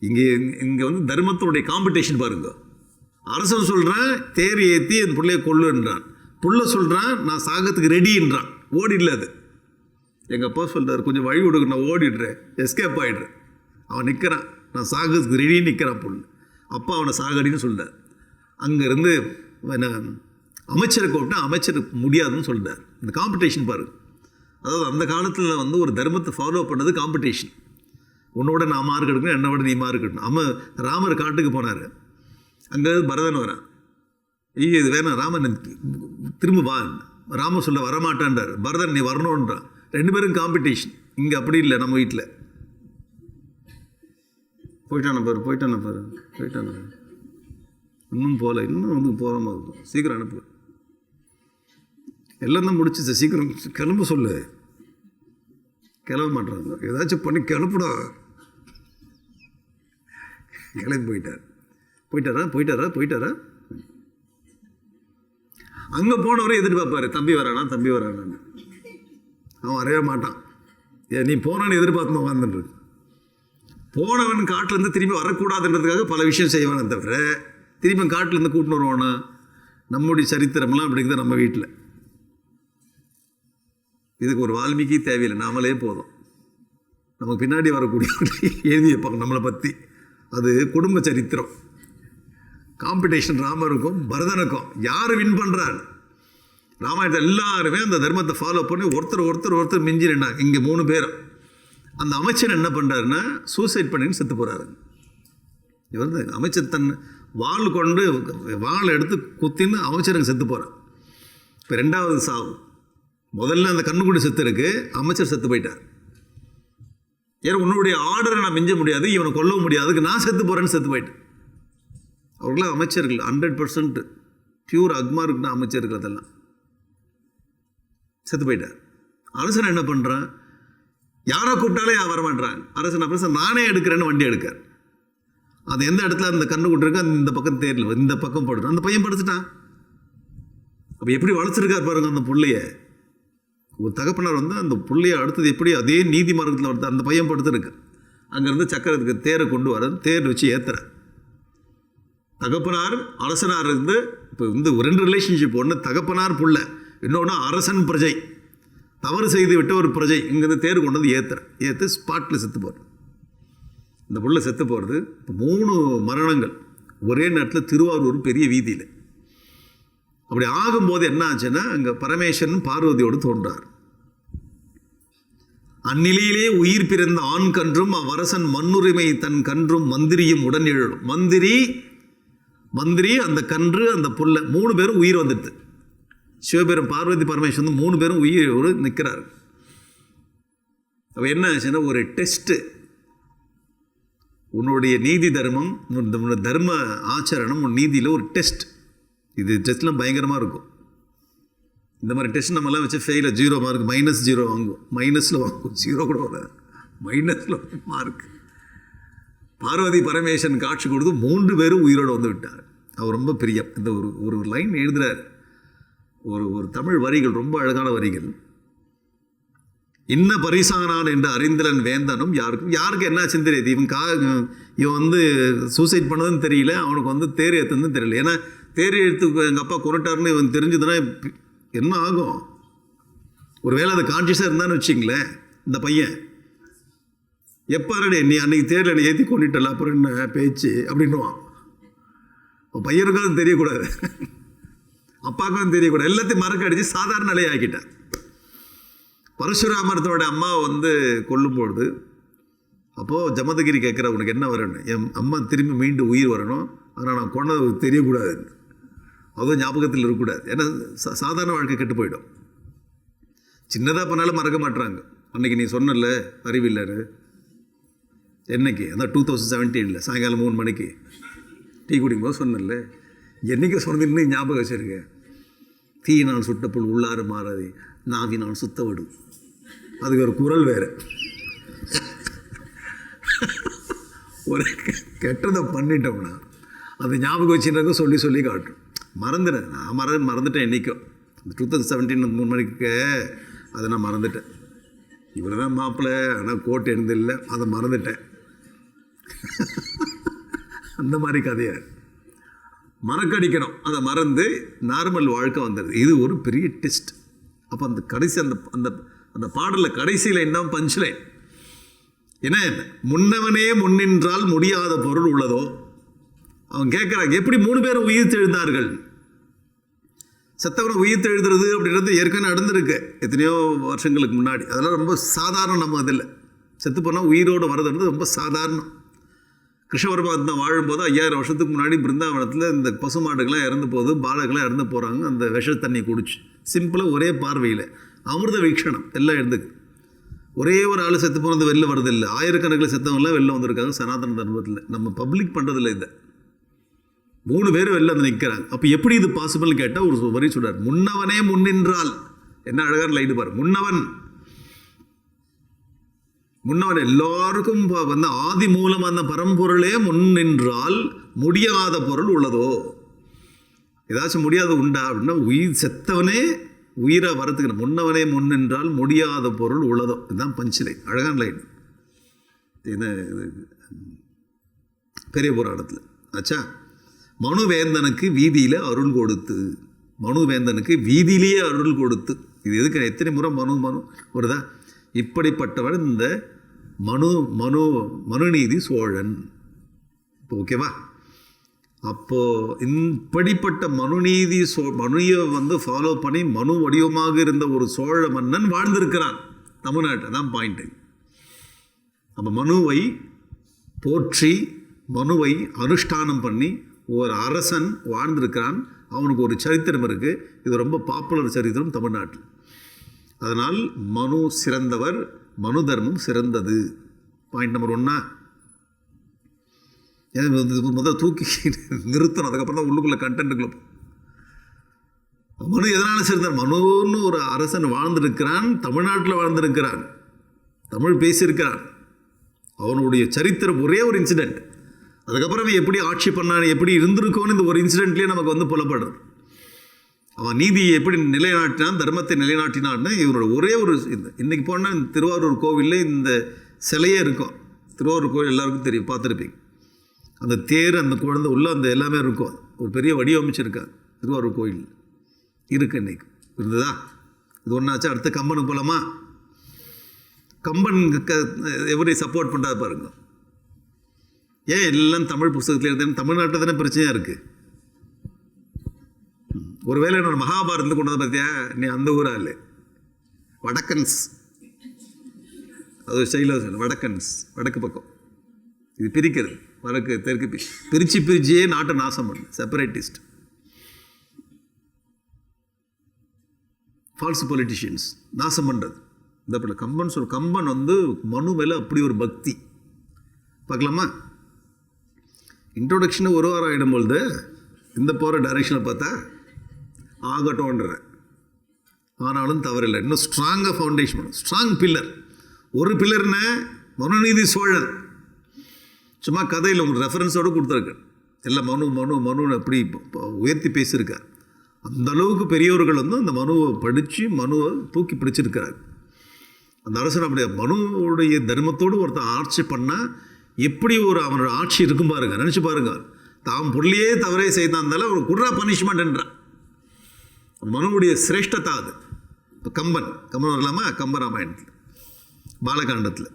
இங்கே வந்து தர்மத்தினுடைய காம்படிஷன் பாருங்க. அரசன் சொல்கிறான் தேர் ஏற்றி என் பிள்ளைய கொல்லுன்றான், புள்ள சொல்கிறான் நான் சாகத்துக்கு ரெடின்றான். ஓடிடல. அது எங்கள் அப்பா சொல்கிறார், கொஞ்சம் வழி விடுங்க, நான் ஓடிடுறேன், எஸ்கேப் ஆகிடுறேன். அவன் நிற்கிறான், நான் சாகத்துக்கு ரெடின்னு நிற்கிறான் புல். அப்பா அவனை சாகடின்னு சொல்கிறார். அங்கேருந்து அமைச்சரை கூப்பிட்டா அமைச்சருக்கு முடியாதுன்னு சொல்கிறார். இந்த காம்படிஷன் பாருங்க. அதாவது அந்த காலத்தில் வந்து ஒரு தர்மத்தை ஃபாலோ பண்ணது காம்படிஷன். உன்னோட நான் மார்க் எடுக்கணும், என்னோட நீ மார்க் எடுக்கணும். ராமர் காட்டுக்கு போனார். அங்கே பரதன் வரான். இது வேணாம் ராமன் திரும்ப வா. ராம சொல்ல வரமாட்டான்றார். பரதன் நீ வரணுன்றான். 2 பேரும் காம்படிஷன். இங்கே அப்படி இல்லை. நம்ம வீட்டில் போயிட்டான பாரு. இன்னும் போகல, இன்னும் வந்து போகிற மாதிரி இருக்கும். சீக்கிரம் அனுப்பு. எல்லாம் தான் முடிச்சிச்சு, சீக்கிரம் கிளம்ப சொல்லு. கிளம்ப மாட்டாங்க. ஏதாச்சும் பண்ணி கிளப்புடா. கிளம்பி போயிட்டாரா. அங்கே போனவரே எதிர்பார்ப்பாரு, தம்பி வரானான்னு. அவன் வரவே மாட்டான். நீ போனான்னு எதிர்பார்த்து உட்காந்துட்டு. போனவன் காட்டிலேருந்து திரும்பி வரக்கூடாதுன்றதுக்காக பல விஷயம் செய்வானே தவிர திரும்பி காட்டிலேருந்து கூட்டின்னு வருவானா. நம்முடைய சரித்திரம்லாம் அப்படிங்கிறது நம்ம வீட்டில். இதுக்கு ஒரு வால்மீகி தேவையில்லை, நாமளே போதும். நமக்கு பின்னாடி வரக்கூடியவர்களை எழுதி வைப்பாங்க நம்மளை பற்றி. அது குடும்ப சரித்திரம். காம்படிஷன் ராமருக்கும் பரதனுக்கும் யார் வின் பண்ணுறார். ராமாயணத்தில் எல்லாருமே அந்த தர்மத்தை ஃபாலோ பண்ணி ஒருத்தர் மிஞ்சி நின்னாங்க. இங்கே 3 பேரும். அந்த அமைச்சர் என்ன பண்ணுறாருன்னா சூசைட் பண்ணின்னு செத்து போகிறாரு. இவர் தான் அமைச்சர் தன் வாள் எடுத்து குத்தின்னு அமைச்சருக்கு செத்து போகிறார். இப்போ 2வது சாவு. முதல்ல அந்த கண்ணுக்குடி செத்து இருக்கு, அமைச்சர் செத்து போயிட்டார். ஏன்னா உன்னுடைய ஆர்டரை நான் மிஞ்ச முடியாது, இவனை கொல்லவும் முடியாது, அதுக்கு நான் செத்து போகிறேன்னு செத்து போயிட்டேன். அவர்களாம் அமைச்சர்கள் 100% பியூர் அக்மார்க்குன்னா அமைச்சர்கள் அதெல்லாம் செத்து போயிட்டார். அரசன் என்ன பண்ணுறான், யாரை கூப்பிட்டாலே வரமாட்டான். அரசன் நானே எடுக்கிறேன்னு வண்டி எடுக்கார். அது எந்த இடத்துல அந்த கண்ணுக்குட்டி இருக்கு, அந்த பக்கம் தேர்ல இந்த பக்கம் படுறான். அந்த பையன் படுத்துட்டான். அப்போ எப்படி வளர்த்துருக்கார் பாருங்க அந்த பிள்ளைய. ஒரு தகப்பனார் வந்து அந்த பிள்ளைய அடுத்தது எப்படி அதே நீதி மார்க்கத்தில் வளர்த்து அந்த பையன் படுத்துருக்கு. அங்கேருந்து சக்கரத்துக்கு தேரை கொண்டு வர, தேர் வச்சு ஏற்றுற. தகப்பனார் அரசனார் இருந்து இப்போ வந்து 2 ரிலேஷன்ஷிப். ஒன்று தகப்பனார் புள்ள, இன்னொன்று அரசன் பிரஜை. தவறு செய்து விட்ட ஒரு பிரஜை இங்கேருந்து தேர் கொண்டு வந்து ஏற்று ஸ்பாட்டில் செத்து போகிறது. இந்த புள்ள செத்து போகிறது. இப்போ 3 மரணங்கள் ஒரே நேரத்தில் திருவாரூர் பெரிய வீதியில். அப்படி ஆகும்போது என்ன ஆச்சுன்னா அங்கே பரமேஸ்வரன் பார்வதியோடு தோன்றார். அந்நிலையிலே உயிர் பிறந்த ஆண் கன்றும் அவ்வரசன் மண்ணுரிமை தன் கன்றும் மந்திரியும் உடன் எழும். மந்திரி அந்த கன்று அந்த புல்ல 3 பேரும் உயிர் வந்துடுது. சிவபெரும் பார்வதி பரமேஸ்வரன் 3 பேரும் உயிரோடு நிற்கிறார். அப்போ என்ன ஆச்சுன்னா ஒரு டெஸ்ட்டு. உன்னுடைய நீதி தர்மம், தர்ம ஆச்சரணம், உன் நீதியில் ஒரு டெஸ்ட். இது டெஸ்ட்லாம் பயங்கரமாக இருக்கும். இந்த மாதிரி டெஸ்ட் நம்மலாம் வச்சு ஃபெயிலில் 0 மார்க் -0 வாங்குவோம். மைனஸில் வாங்குவோம், 0 கூட வராது, மைனஸில் மார்க். பார்வதி பரமேஸ்வரன் காட்சி கொடுத்து 3 பேரும் உயிரோடு வந்து விட்டார். அவர் ரொம்ப பிரியம். இந்த ஒரு லைன் எழுதுகிறார். ஒரு தமிழ் வரிகள், ரொம்ப அழகான வரிகள். இன்ன பரிசானான் என்று அறிந்தலன் வேந்தனும் யாருக்கு என்னாச்சுன்னு தெரியாது. இவன் வந்து சூசைட் பண்ணதுன்னு தெரியல, அவனுக்கு தேர் ஏற்றுன்னு தெரியல. ஏன்னா தேர் எடுத்து எங்கள் அப்பா கொண்டுட்டாருன்னு இவன் தெரிஞ்சதுன்னா என்ன ஆகும்? ஒரு வேளை அது கான்ஷியஸாக இருந்தான்னு வச்சிங்களேன், இந்த பையன் எப்போ நீ அன்றைக்கி தேரில் என்னை ஏற்றி கொண்டுட்டல, அப்புறம் என்ன பேச்சு அப்படின்னுவான். பையனுக்கும் அது தெரியக்கூடாது, அப்பாவுக்கும் அது தெரியக்கூடாது. எல்லாத்தையும் மறக்கடிச்சு சாதாரண நிலையை ஆக்கிட்டேன். பரசுராமரத்தோட அம்மா கொல்லும்பொழுது அப்போது ஜமதகிரி கேட்குற, உனக்கு என்ன வரணும்? என் அம்மா திரும்பி மீண்டும் உயிர் வரணும், ஆனால் நான் கொண்டது தெரியக்கூடாது, அதுவும் ஞாபகத்தில் இருக்கக்கூடாது. ஏன்னா சாதாரண வாழ்க்கை கெட்டு போயிடும். சின்னதாக பண்ணாலும் மறக்க மாட்டுறாங்க. அன்றைக்கி நீ சொன்னல அறிவில்லைன்னு, என்னைக்கு அந்த 2017 சாயங்காலம் 3 மணிக்கு டீ குடிக்கும்போது சொன்னல, என்றைக்கு சொன்னதுன்னு ஞாபகம் வச்சுருக்கேன். தீயினால் சுட்டப்புள் உள்ளாறு மாறாது, நாவினால் சுத்த விடும். அதுக்கு ஒரு குரல் வேறு. ஒரு கெட்டதை பண்ணிட்டோம்னா அது ஞாபகம் வச்சுருக்க சொல்லி சொல்லி காட்டும். மறந்துட்டேன், நான் மறந்துட்டேன். என்றைக்கும் 2017 3 மணிக்கு அதை நான் மறந்துட்டேன். இவர் தான் மாப்பிள்ளை, ஆனால் கோட்டு எழுந்தில்லை, அதை மறந்துட்டேன். அந்த மாதிரி கதையை மறக்கடிக்கணும், அதை மறந்து நார்மல் வாழ்க்கை வந்துடுது. இது ஒரு பெரிய டெஸ்ட். அப்போ அந்த கடைசி அந்த அந்த பாடலில் கடைசியில் என்ன பஞ்ச்லைன் என்ன? முன்னவனே முன்னின்றால் முடியாத பொருள் உள்ளதோ. அவன் கேட்குறாங்க, எப்படி 3 பேரும் உயிர் தெழுந்தார்கள்? செத்தவனை உயிர் தெழுதுறது அப்படின்றது ஏற்கனவே நடந்திருக்கு எத்தனையோ வருஷங்களுக்கு முன்னாடி. அதெல்லாம் ரொம்ப சாதாரணம். நம்ம அதில் செத்து போனால் உயிரோடு வர்றதுன்றது ரொம்ப சாதாரணம். கிருஷ்ண பரமாத்மா வாழும்போது 5000 வருஷத்துக்கு முன்னாடி பிருந்தாவனத்தில் இந்த பசுமாடுகள்லாம் இறந்து போகுது, பாலகெல்லாம் இறந்து போகிறாங்க அந்த விஷ தண்ணி குடிச்சு. சிம்பிளாக ஒரே பார்வையில் அமிர்த வீக்ஷணம் எல்லாம் எழுந்துக்கு. ஒரே ஒரு ஆள் செத்து போனது வெளில வருதில்லை, ஆயிரக்கணக்கில் செத்தவங்களாம் வெளில வந்திருக்காங்க சனாதன தர்மத்தில். நம்ம பப்ளிக் பண்ணுறதில்ல. இதை 3 பேர் வெளில வந்து நிற்கிறாங்க. அப்போ எப்படி இது பாசிபிள்னு கேட்டால் ஒரு வரி சொல்கிறார், முன்னவனே முன்னின்றால். என்ன அழகான லைட்டு பாரு. முன்னவன் எல்லாருக்கும் ஆதி மூலம் அந்த பரம்பொருளே முன்னின்றால் முடியாத பொருள் உள்ளதோ. ஏதாச்சும் முடியாத உண்டா அப்படின்னா, உயிர் செத்தவனே உயிராக வரத்துக்கு முன்னவனே முன்னின்றால் முடியாத பொருள் உள்ளதோ. இதுதான் பஞ்சிலை. அழகான லைன். இது பெரிய புராணத்தில் ஆச்சா. மனுவேந்தனுக்கு வீதியில் அருள் கொடுத்து, மனுவேந்தனுக்கு வீதியிலேயே அருள் கொடுத்து. இது எதுக்கு எத்தனை முறை மனு வருதா? இப்படிப்பட்டவன் இந்த மனுநீதி சோழன். இப்போ ஓகேவா? அப்போது இப்படிப்பட்ட மனுநீதி மனுவை ஃபாலோ பண்ணி மனு வடிவமாக இருந்த ஒரு சோழ மன்னன் வாழ்ந்திருக்கிறான் தமிழ்நாட்டில். தான் பாயிண்ட்டு. அப்போ மனுவை போற்றி மனுவை அனுஷ்டானம் பண்ணி ஒரு அரசன் வாழ்ந்திருக்கிறான். அவனுக்கு ஒரு சரித்திரம் இருக்குது. இது ரொம்ப பாப்புலர் சரித்திரம் தமிழ்நாட்டில். அதனால் மனு சிறந்தவர், மனு தர்மம் சிறந்தது. Point number 1. முதல் தூக்கி நிறுத்தணும், அதுக்கப்புறம் தான் உள்ளுக்குள்ளே கண்டென்ட்டுக்குள்ள. மனு எதனால் சிறந்தார்? மனுன்னு ஒரு அரசன் வாழ்ந்திருக்கிறான், தமிழ்நாட்டில் வாழ்ந்திருக்கிறான், தமிழ் பேசியிருக்கிறான். அவனுடைய சரித்திரம் ஒரே ஒரு இன்சிடெண்ட். அதுக்கப்புறம் எப்படி ஆட்சி பண்ணான், எப்படி இருந்திருக்கோன்னு இந்த ஒரு இன்சிடெண்ட்லேயே நமக்கு புலப்படுறது. அவன் நீதியை எப்படி நிலைநாட்டினான், தர்மத்தை நிலைநாட்டினான்னு இவரோட ஒரே ஒரு இன்றைக்கி போனால் திருவாரூர் கோவிலில் இந்த சிலையே இருக்கும். திருவாரூர் கோவில் எல்லாருக்கும் தெரியும், பார்த்துருப்பீங்க. அந்த தேர், அந்த குழந்தை உள்ள அந்த எல்லாமே இருக்கும். ஒரு பெரிய வடிவமைச்சிருக்காங்க திருவாரூர் கோயில் இருக்குது. இன்றைக்கி இருந்ததா? இது ஒன்றாச்சு. அடுத்து கம்பனுக்கு போகலாமா? கம்பன் எப்படி சப்போர்ட் பண்ணுறா பாருங்க. ஏன் எல்லாம் தமிழ் புஸ்தகத்தில் எழுதுன்னு? தமிழ்நாட்டில் தானே பிரச்சனையாக இருக்குது. ஒருவேளை என்னோட மகாபாரதத்தில் கொண்டு வந்து பார்த்தியா, நீ அந்த ஊரா இல்லை, வடக்கன்ஸ், அது ஸ்டைலாக சொல்லு, வடக்கன்ஸ், வடக்கு பக்கம். இது பிரிக்கிறது, வடக்கு தெற்கு பிரிச்சியே நாட்டை நாசம் பண்ணு, செப்பரேட்டிஸ்ட், ஃபால்ஸ் பொலிட்டிஷியன்ஸ் நாசம் பண்ணுறது. இந்த கம்பன் கம்பன் மனு மேலே அப்படி ஒரு பக்தி. பார்க்கலாமா? இன்ட்ரோடக்ஷனை ஒரு வாரம் ஆகிடும்பொழுது இந்த போகிற டைரெக்ஷனை பார்த்தா ஆகட்டோன்ற. ஆனாலும் தவறில்லை. இன்னும் ஸ்ட்ராங்காக ஃபவுண்டேஷன் பண்ணும், ஸ்ட்ராங் பில்லர். ஒரு பில்லர்னா மனுநீதி சோழன். சும்மா கதையில் உங்களுக்கு ரெஃபரன்ஸோடு கொடுத்துருக்கேன். எல்லாம் மனுன்னு அப்படி உயர்த்தி பேசியிருக்கார். அந்த அளவுக்கு பெரியவர்கள் வந்து அந்த மனுவை படித்து மனுவை தூக்கி பிடிச்சிருக்கிறார். அந்த அரசன் அப்படி மனுவுடைய தர்மத்தோடு ஒருத்தன் ஆட்சி பண்ணால் எப்படி ஒரு அவனோட ஆட்சி இருக்கும் பாருங்க, நினச்சி பாருங்க. தாம் பொருளையே தவறே செய்தாந்தாலும் அவர் குர்ரா பனிஷ்மெண்ட்ன்றான். மனுவுடைய சிரேஷ்டத்தா அது. இப்போ கம்பன் வரலாமா? கம்பராமாயணத்தில் பாலகாண்டத்தில்,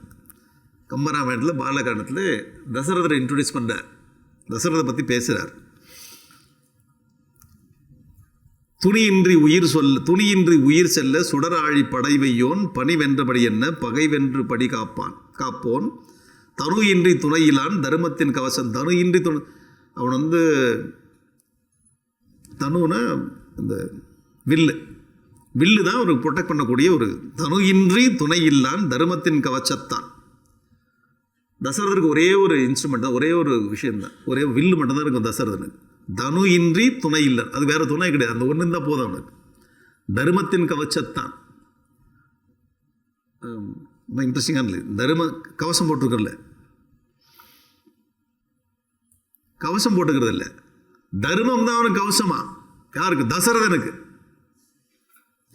கம்பராமாயணத்தில் பாலகாண்டத்தில் தசரதரை இன்ட்ரடியூஸ் பண்ணுறார். தசரதை பற்றி பேசுகிறார். துணியின்றி உயிர் செல்ல சுடராழி படைவையோன் பனி வென்றபடி என்ன பகை வென்று படி காப்போன் தனு இன்றி துணையிலான் தர்மத்தின் கவசம். தனு இன்றி அவன் வந்து தனுனா இந்த வில்லு தான் ஒரு ப்ரொடெக்ட் பண்ணக்கூடிய ஒரு தனு இன்றி துணை இல்லான் தர்மத்தின் கவச்சத்தான். தசரதருக்கு ஒரே ஒரு இன்ஸ்ட்ருமெண்ட் தான், ஒரே ஒரு விஷயம்தான், ஒரே வில்லு மட்டும்தான் இருக்கும் தசரதனுக்கு. தனு இன்றி துணை இல்லை, அது வேற துணை கிடையாது, அந்த ஒன்று தான் போதும் அவனுக்கு. தர்மத்தின் கவச்சத்தான். ரொம்ப இன்ட்ரெஸ்டிங்கான இல்லை. கவசம் போட்டிருக்கல, கவசம் போட்டுக்கிறது இல்லை, தர்மம் தான் அவனுக்கு கவசமா. யாருக்கு? தசரதனுக்கு.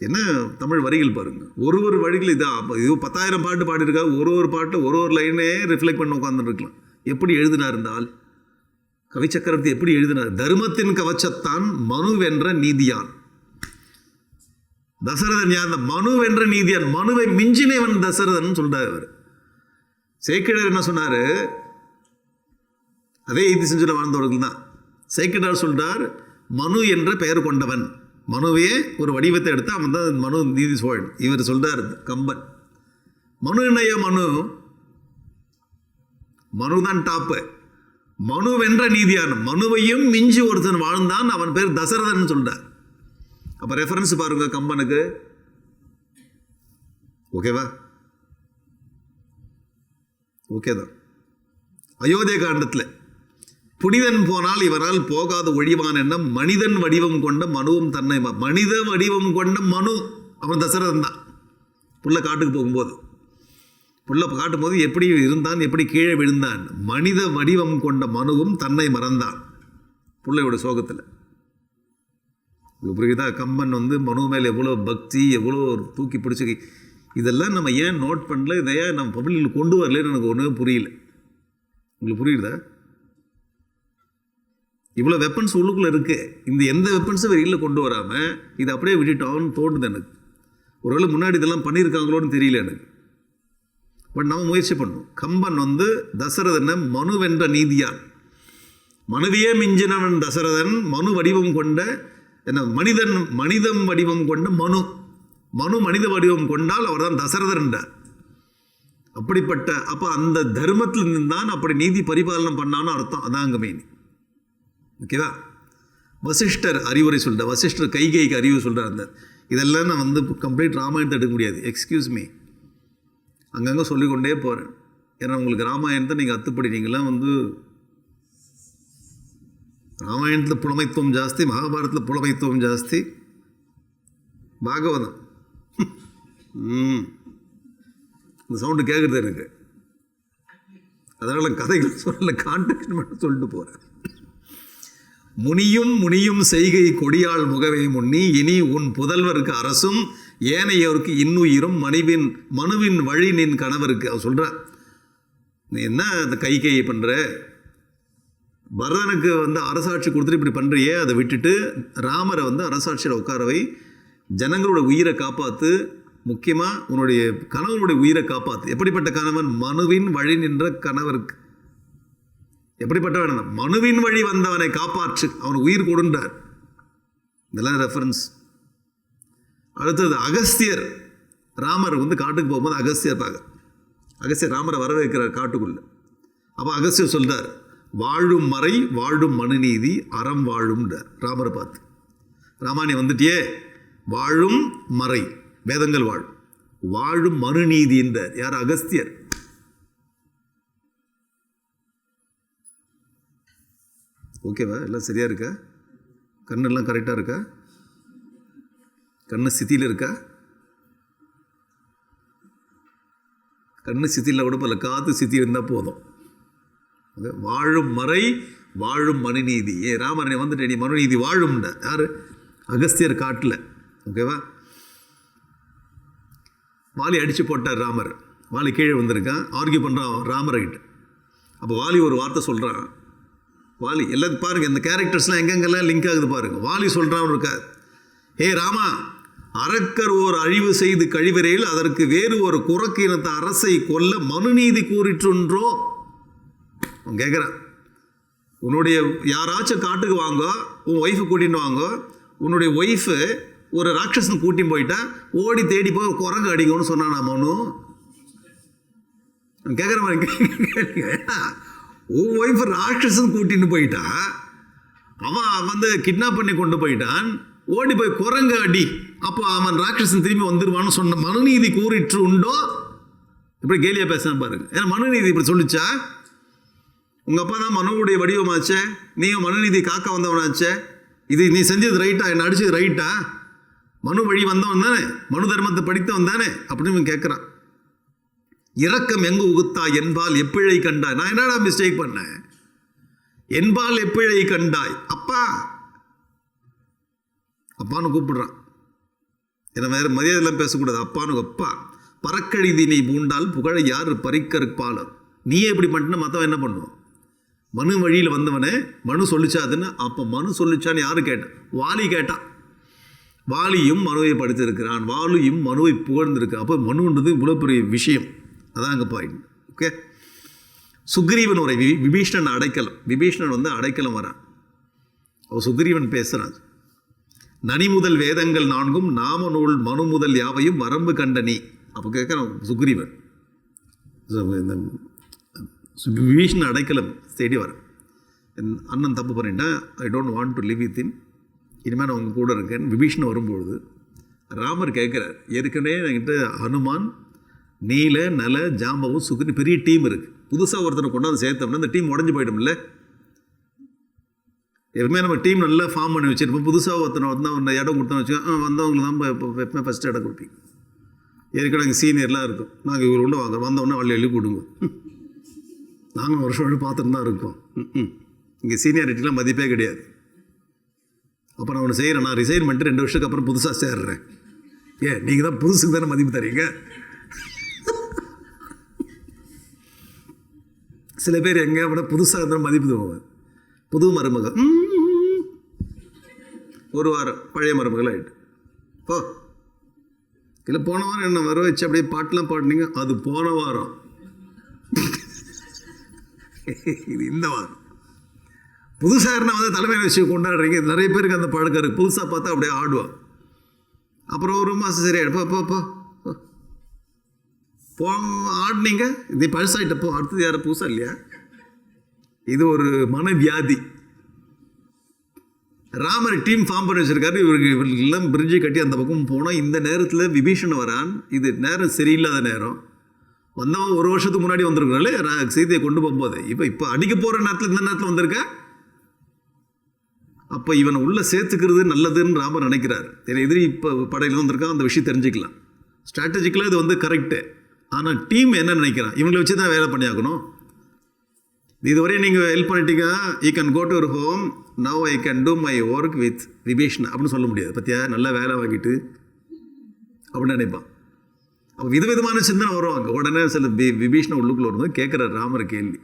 என்ன தமிழ் வரிகள் பாருங்க, ஒரு வரிகள் இதான். இது 10,000 பாட்டு பாடியிருக்கா, ஒரு பாட்டு ஒரு லைனே ரிஃப்ளெக்ட் பண்ண உட்காந்துருக்கலாம். எப்படி எழுதினார் இருந்தால் கவி சக்கரவர்த்தி எப்படி எழுதினார்? தர்மத்தின் கவச்சத்தான் மனு வென்ற நீதியான். தசரதன் யார்? மனு வென்ற நீதியான், மனுவை மிஞ்சினவன் தசரதன் சொல்றாரு அவர். சேக்கிழார் என்ன சொன்னாரு? அதே இதி செஞ்சுல வாழ்ந்தவர்கள் தான். சேக்கிழார் சொல்றார், மனு என்ற பெயர் கொண்டவன். மனுவே ஒரு வடிவத்தை எடுத்து அவன் தான் மனு நீதி சோழன். இவர் சொல்றார் கம்பன். மனு என்னையா? மனுதான் டாப்பு. மனு வென்ற நீதியான, மனுவையும் மிஞ்சி ஒருத்தன் வாழ்ந்தான், அவன் பேர் தசரதன் சொல்றார். அப்ப ரெஃபரன்ஸ் பாருங்க கம்பனுக்கு. ஓகேவா? ஓகேதான். அயோத்திய காண்டத்தில் புனிதன் போனால் இவரால் போகாத ஒழிவான் என்ன மனிதன் வடிவம் கொண்ட மனுவும் தன்னை. மனித வடிவம் கொண்ட மனு அவன் தசரதன் தான். புள்ள காட்டுக்கு போகும்போது, புள்ள காட்டும் போது எப்படி இருந்தான், எப்படி கீழே விழுந்தான். மனித வடிவம் கொண்ட மனுவும் தன்னை மறந்தான் புள்ளையோட சோகத்தில். புரியுதா? கம்பன் வந்து மனு மேலே எவ்வளோ பக்தி, எவ்வளோ தூக்கி பிடிச்சி. இதெல்லாம் நம்ம ஏன் நோட் பண்ணல, இதை ஏன் நம்ம பப்ளிக்கில் கொண்டு வரலன்னு எனக்கு ஒன்றுமே புரியல. உங்களுக்கு புரியுதா? இவ்வளோ வெப்பன்ஸ் உள்ளுக்குள்ளே இருக்குது. இந்த எந்த வெப்பன்ஸும் வெளியில் கொண்டு வராமல் இதை அப்படியே விட்டுட்டோன்னு தோணுது எனக்கு. ஒருவேளை முன்னாடி இதெல்லாம் பண்ணியிருக்காங்களோன்னு தெரியல எனக்கு. பட் நம்ம முயற்சி பண்ணணும். கம்பன் வந்து தசரதனை மனு வென்ற நீதியான், மனுவையே மிஞ்சினவன் தசரதன், மனு வடிவம் கொண்ட என்ன மனிதம் வடிவம் கொண்ட மனு மனித வடிவம் கொண்டால் அவர் தான் தசரதன் என்றார். அப்படிப்பட்ட அப்போ அந்த தர்மத்தில் இருந்தான் அப்படி நீதி பரிபாலனம் பண்ணான்னு அர்த்தம். அதான் அங்கே மெயின். ஓகேவா? வசிஷ்டர் அறிவுரை சொல்கிறார். வசிஷ்டர் கைகைக்கு அறிவு சொல்கிறார். அந்த இதெல்லாம் நான் வந்து கம்ப்ளீட் ராமாயணத்தை எடுக்க முடியாது. எக்ஸ்கியூஸ் மீ, அங்கங்கே சொல்லிக்கொண்டே போகிறேன். ஏன்னா உங்களுக்கு ராமாயணத்தை நீங்கள் அத்துப்படினீங்களாம் வந்து ராமாயணத்தில் புலமைத்துவம் ஜாஸ்தி, மகாபாரதத்தில் புலமைத்துவம் ஜாஸ்தி, பாகவதம் இந்த சவுண்டு கேட்குறது எனக்கு. அதனால் கதைகள் சொல்ல கான்டெக்ட் மட்டும் சொல்லிட்டு போகிறேன். முனியும் செய்கை கொடியாள் முகவே முன்னி இனி உன் புதல்வருக்கு அரசும் ஏனையோருக்கு இன்னுயிரும் மனுவின் வழி நின் கணவருக்கு. அவர் சொல்கிறார், நீ என்ன அந்த கைகையை பண்ணுற? பரதனுக்கு வந்து அரசாட்சி கொடுத்துட்டு இப்படி பண்ணுறியே, அதை விட்டுட்டு ராமரை வந்து அரசாட்சியில் உட்காரவை, ஜனங்களோட உயிரை காப்பாற்று, முக்கியமாக உன்னுடைய கணவனுடைய உயிரை காப்பாற்று. எப்படிப்பட்ட கணவன்? மனுவின் வழி நின்ற கணவருக்கு. எப்படிப்பட்டவன்? மனுவின் வழி வந்தவனை காப்பாற்று, அவனுக்கு உயிர் கொடுன்றார். இதெல்லாம் ரெஃபரன்ஸ். அடுத்தது அகஸ்தியர். ராமர் வந்து காட்டுக்கு போகும்போது அகஸ்தியர் ராமரை வரவேற்கிறார் காட்டுக்குள்ள. அப்போ அகஸ்தியர் சொல்றார், வாழும் மறை வாழும் மனுநீதி அறம் வாழும்ன்றார் ராமரை பார்த்து. ராமாயணம் வந்துட்டியே, வாழும் மறை வேதங்கள் வாழும் மனுநீதி என்றார். யார்? அகஸ்தியர். ஓகேவா? எல்லாம் சரியா இருக்கா? கண்ணெல்லாம் கரெக்டாக இருக்கா? கண்ணு ஸ்திதியில் இருக்கா? கண்ணு ஸ்திதியில் கூட பல காத்து ஸ்திதி இருந்தால் போதும். வாழும் மறை வாழும் மனுநீதி. ராமரனை வந்துட்டு நீ மனுநீதி வாழும்ட. யார்? அகஸ்தியர் காட்டில். ஓகேவா? வாலி அடித்து போட்டார் ராமர். வாலி கீழே வந்திருக்கான், ஆர்கியூ பண்ணுறான் ராமர்கிட்ட. அப்போ வாலி ஒரு வார்த்தை சொல்கிறான். வாலி எல்லாத்தையும் பாருங்கள், இந்த கேரக்டர்ஸ்லாம் எங்கெங்கெல்லாம் லிங்க் ஆகுது பாருங்கள். வாலி சொல்கிறான் இருக்கா, ஹே ராமா, அரக்கர் ஓர் அழிவு செய்து கழிவறையில் அதற்கு வேறு ஒரு குரக்கு இனத்த அரசை கொல்ல மனுநீதி கூறிற்றுன்றோ. அவன் கேட்குறான், உன்னுடைய யாராச்சும் காட்டுக்கு வாங்க, உன் ஒய்ஃபை கூட்டின்னு வாங்க, உன்னுடைய ஒய்ஃபு ஒரு ராட்சசன் கூட்டின்னு போயிட்டா ஓடி தேடி போய் குரங்கு அடிங்கன்னு சொன்னான் நான் மனு. கேட்குற மாதிரி உன் ஒய்ஃபு ராட்சசன் கூட்டின்னு போயிட்டா, அவன் வந்து கிட்னாப் பண்ணி கொண்டு போயிட்டான், ஓடி போய் குரங்கு அடி, அப்போ அவன் ராட்சசன் திரும்பி வந்துடுவான்னு சொன்ன மனுநீதி கூறிற்று உண்டோ. இப்படி கேலியா பேசுனா பாருங்க. ஏன்னா மனுநீதி இப்படி சொல்லிச்சா, உங்கள் அப்பா தான் மனுவுடைய வடிவமாச்சே, நீயும் மனுநீதி காக்க வந்தவனாச்சே, இது நீ செஞ்சது ரைட்டா, என்ன அடிச்சது ரைட்டா, மனு வழி வந்தவன் தானே, மனு தர்மத்தை படித்தவன் தானே அப்படின்னு கேட்குறான். இரக்கம் எங்கு உகுத்தாய் என்பால் எப்பிழை கண்டாய். நான் என்னடா மிஸ்டேக் பண்ணேன்? என்பால் எப்பிழை கண்டாய். அப்பா அப்பான்னு கூப்பிடுறான். ஏன்னா வேறு மரியாதையெல்லாம் பேசக்கூடாது. அப்பானு அப்பா. பறக்கழிதி நீ பூண்டால் புகழை யார் பறிக்கற்பாளர். நீயே இப்படி பண்ணிட்டு மற்றவன் என்ன பண்ணுவோம்? மனு வழியில் வந்தவனே மனு சொல்லிச்சாதுன்னு. அப்போ மனு சொல்லிச்சான்னு யாரு கேட்டான்? வாலி கேட்டான். வாலியும் மனுவை படித்திருக்கிறான், வாலியும் மனுவை புகழ்ந்திருக்கான். அப்போ மனுன்றது இவ்வளோ பெரிய விஷயம். அதான் அங்கே பாயிண்ட். ஓகே, சுக்ரீவன் உரை விபீஷணன் அடைக்கலம். விபீஷணன் வந்து அடைக்கலம் வரான். அவன் சுக்ரீவன் பேசுகிறான், நனி முதல் வேதங்கள் 4 நாம நூல் மனு முதல் யாவையும் வரம்பு கண்ட நீ. அப்போ கேட்குறான் சுக்ரீவன். விபீஷணன் அடைக்கலம் தேடி வர, என் அண்ணன் தப்பு பண்ணிட்டா, I don't want to live with in, இனிமேல் நான் அவங்க கூட இருக்கேன். விபீஷணன் வரும்பொழுது ராமர் கேட்குறார், ஏற்கனவே என்கிட்ட ஹனுமான், நீல, நல, ஜாம்பவும், சுக்ரி பெரிய டீம் இருக்குது. புதுசாக ஒருத்தனை கொண்டாந்து சேர்த்தோம்னா இந்த டீம் உடஞ்சி போய்ட்டோம்ல. எப்பவுமே நம்ம டீம் நல்லா ஃபார்ம் பண்ணி வச்சுருப்போம். புதுசாக ஒருத்தனை வந்தால் இடம் கொடுத்தோன்னு வச்சுக்கோங்க, வந்தவங்களுக்கு தான் இப்போ எப்பவுமே ஃபஸ்ட்டு இடம் கொடுப்பீங்க. ஏற்கனவே எங்கள் சீனியர்லாம் இருக்கும், நாங்கள் இவர் உண்டு வாங்க, வந்தோடனே வள்ளி எழுதி கொடுங்க. நாங்கள் வருஷம் பார்த்துட்டு தான் இருக்கோம். இங்கே சீனியாரிட்டிலாம் மதிப்பே கிடையாது. அப்போ நான் ஒன்று செய்கிறேன், நான் ரிசைன் பண்ணிட்டு 2 வருஷத்துக்கு அப்புறம் புதுசாக சேர்றேன். நீங்கள் தான் புதுசுக்கு தானே மதிப்பு தரீங்க. சில பேர் எங்கே விட புதுசாக இருந்தாலும் மதிப்பு தருவாங்க. புது மருமகள் 1 வாரம் பழைய மருமகள் ஆகிட்டு போ. இல்லை போன வாரம் என்ன வர வச்சு அப்படியே பாட்டெலாம் பாடினீங்க, அது போன வாரம். இது இந்த வாரம் புதுசாக இருந்தால் வந்து தலைமையில் வச்சு கொண்டாடுறீங்க. நிறைய பேருக்கு அந்த பழக்கம் இருக்குது. புதுசாக பார்த்தா அப்படியே ஆடுவான். அப்புறம் 1 மாதம் சரியாயிடுப்பா போ ஆடினீங்க, இது பழசாயிட்டப்போ அடுத்தது யாரும் புதுசாக இல்லையா? இது ஒரு மனவியாதி. ராமர் டீம் ஃபார்ம் பண்ணி வச்சிருக்காரு. இவர்களெல்லாம் பிரிட்ஜை கட்டி அந்த பக்கம் போனால் இந்த நேரத்தில் விபீஷணன் வரான். இது நேரம் சரியில்லாத நேரம். வந்தவன் 1 வருஷத்துக்கு முன்னாடி வந்திருக்கிறாலே சீதையை கொண்டு போகும்போது, இப்போ அடிக்க போகிற நேரத்தில் இந்த நேரத்தில் வந்திருக்க. அப்போ இவனை உள்ளே சேர்த்துக்கிறது நல்லதுன்னு ராமர் நினைக்கிறார். எதிரி இப்போ படையில் வந்திருக்கான், அந்த விஷயம் தெரிஞ்சுக்கலாம். ஸ்ட்ராட்டஜிக்கலாக இது வந்து கரெக்டு. ஆனால் டீம் என்ன நினைக்கிறான், இவங்களை வச்சு தான் வேலை பண்ணியாக்கணும். இதுவரையும் நீங்கள் ஹெல்ப் பண்ணிட்டீங்க, he can go to your home, now I can do my work with Vibhishan அப்படின்னு சொல்ல முடியாது. பற்றியா நல்லா வேலை வாங்கிட்டு அப்படின்னு நினைப்பான். அப்போ விதவிதமான சிந்தனை வருவாங்க. உடனே சில விபீஷணன் உள்ளுக்குள்ள வரும்போது கேட்குறாரு ராமர் கேள்வி,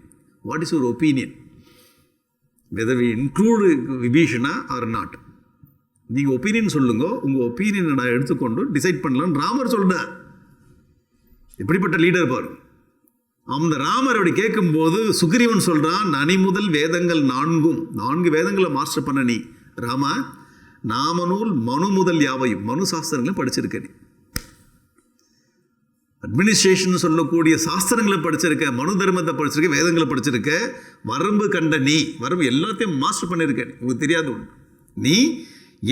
what is your opinion, whether we include Vibhishana or not. நீங்கள் ஒப்பீனியன் சொல்லுங்க, உங்கள் ஒப்பீனியனை நான் எடுத்துக்கொண்டு டிசைட் பண்ணலான்னு ராமர் சொல்கிறார். எப்படிப்பட்ட லீடர் பாரு. அந்த ராமர் அப்படி கேட்கும்போது சுக்ரீவன் சொல்கிறான், நனி முதல் வேதங்கள் 4 வேதங்களை மாஸ்டர் பண்ண நீ ராமா, நாமநூல் மனு முதல் யாவையும், மனு சாஸ்திரங்களை படிச்சிருக்க நீ, அட்மினிஸ்ட்ரேஷன் சொல்லக்கூடிய சாஸ்திரங்களை படிச்சிருக்க, மனு தர்மத்தை படிச்சிருக்க, வேதங்களை படிச்சிருக்க, வரம்பு கண்ட நீ, வரம்பு எல்லாத்தையும் மாஸ்டர் பண்ணியிருக்க. உங்களுக்கு தெரியாது ஒன்று, நீ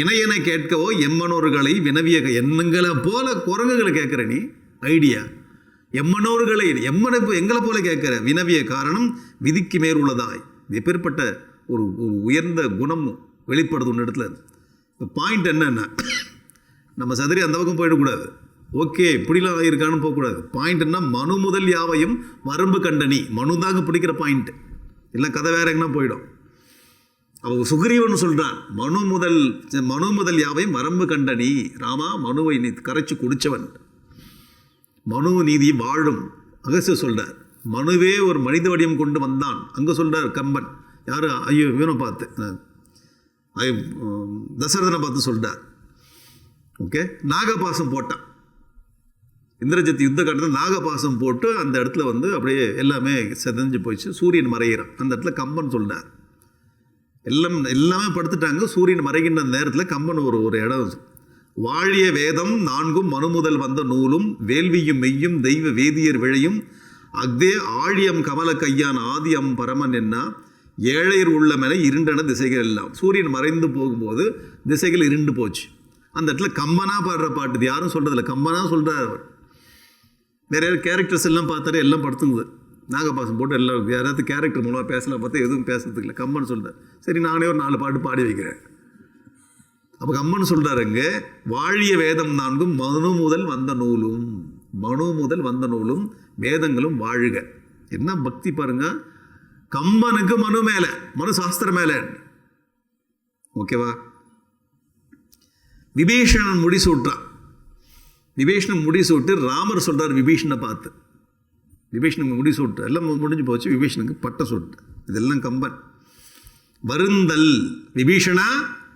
இணையனை கேட்கவோ எம்மனோர்களை வினவிய எண்ணங்களை போல குரங்குகளை கேட்குற நீ ஐடியா, எம்மனோர்களை எங்களை போல கேட்குற வினவிய காரணம் விதிக்கு மேல் உள்ளதாய். எப்பேற்பட்ட ஒரு உயர்ந்த குணம் வெளிப்படுது ஒன்று இடத்துல. இப்போ பாயிண்ட் என்னன்னா, நம்ம சதுரி அந்த பக்கம் போயிடக்கூடாது. ஓகே இப்படிலாம் ஆகியிருக்கான்னு போகக்கூடாது. பாயிண்ட் என்ன, மனு முதல் யாவையும் வரம்பு கண்ட நீ, மனு தாங்க பிடிக்கிற பாயிண்ட், இல்லை கதை வேற எங்கன்னா போயிடும். அவ சுக்ரீவன் சொல்கிறான், மனு முதல் யாவை மரம்பு கண்ட நீ ராமா, மனுவை நீ கரைச்சி குடித்தவன், மனு நீதி வாழும். அகஸ்தியர் சொல்கிறார், மனுவே ஒரு மனித வடிவம் கொண்டு வந்தான். அங்கே சொல்கிறார் கம்பன், யார் ஐயோ இவனை பார்த்து தசரதனை பார்த்து சொல்கிறார். ஓகே, நாகபாசம் போட்டான். இந்திரஜித் யுத்த காலத்தில் நாகபாசம் போட்டு அந்த இடத்துல வந்து அப்படியே எல்லாமே செதஞ்சு போயிடுச்சு. சூரியன் மறைகிறான். அந்த இடத்துல கம்பன் சொல்கிறார், எல்லாமே படுத்துட்டாங்க. சூரியன் மறைகின்ற நேரத்தில் கம்பன் ஒரு இடம், வாழிய வேதம் 4 மனு முதல் வந்த நூலும் வேள்வியும் மெய்யும் தெய்வ வேதியர் விழையும் அக்தே ஆழியம் கமல கையான் ஆதியம் பரமன் என்ன ஏழையர் உள்ளமென இருண்டன திசைகள் எல்லாம். சூரியன் மறைந்து போகும்போது திசைகள் இருண்டு போச்சு. அந்த இடத்துல கம்பனா பாடுற பாட்டு, இது யாரும் சொல்கிறதில்ல, கம்பனா சொல்கிறார் அவர். வேற யாரும் கேரக்டர்ஸ் எல்லாம் பார்த்தாரு, எல்லாம் படுத்துங்குது. நாகபாசம் போட்டு எல்லாம் யாராவது கேரக்டர் மூலமாக பேசலாம் பார்த்தா எதுவும் பேசுறதுக்கு இல்லை. கம்பன் சொல்கிறார், சரி நானே ஒரு 4 பாட்டு பாடி வைக்கிறேன். அப்போ கம்மன் சொல்கிறாருங்க, வாழிய வேதம் 4 மனு முதல் வந்த நூலும், மனு முதல் வந்த நூலும் வேதங்களும் வாழ்க. என்ன பக்தி பாருங்க, கம்பனுக்கு மனு மேலே, மனு சாஸ்திரம் மேலே. ஓகேவா? விபீஷணன் முடிசூட்டான். விபீஷணன் முடிசூட்டு ராமர் சொல்கிறார் விபீஷனை பார்த்து, விபீஷனுக்கு முடிசூட்டு எல்லாம் முடிஞ்சு போச்சு, விபீஷனுக்கு பட்ட சூட்டு. இதெல்லாம் கம்பன். வருந்தல், விபீஷணா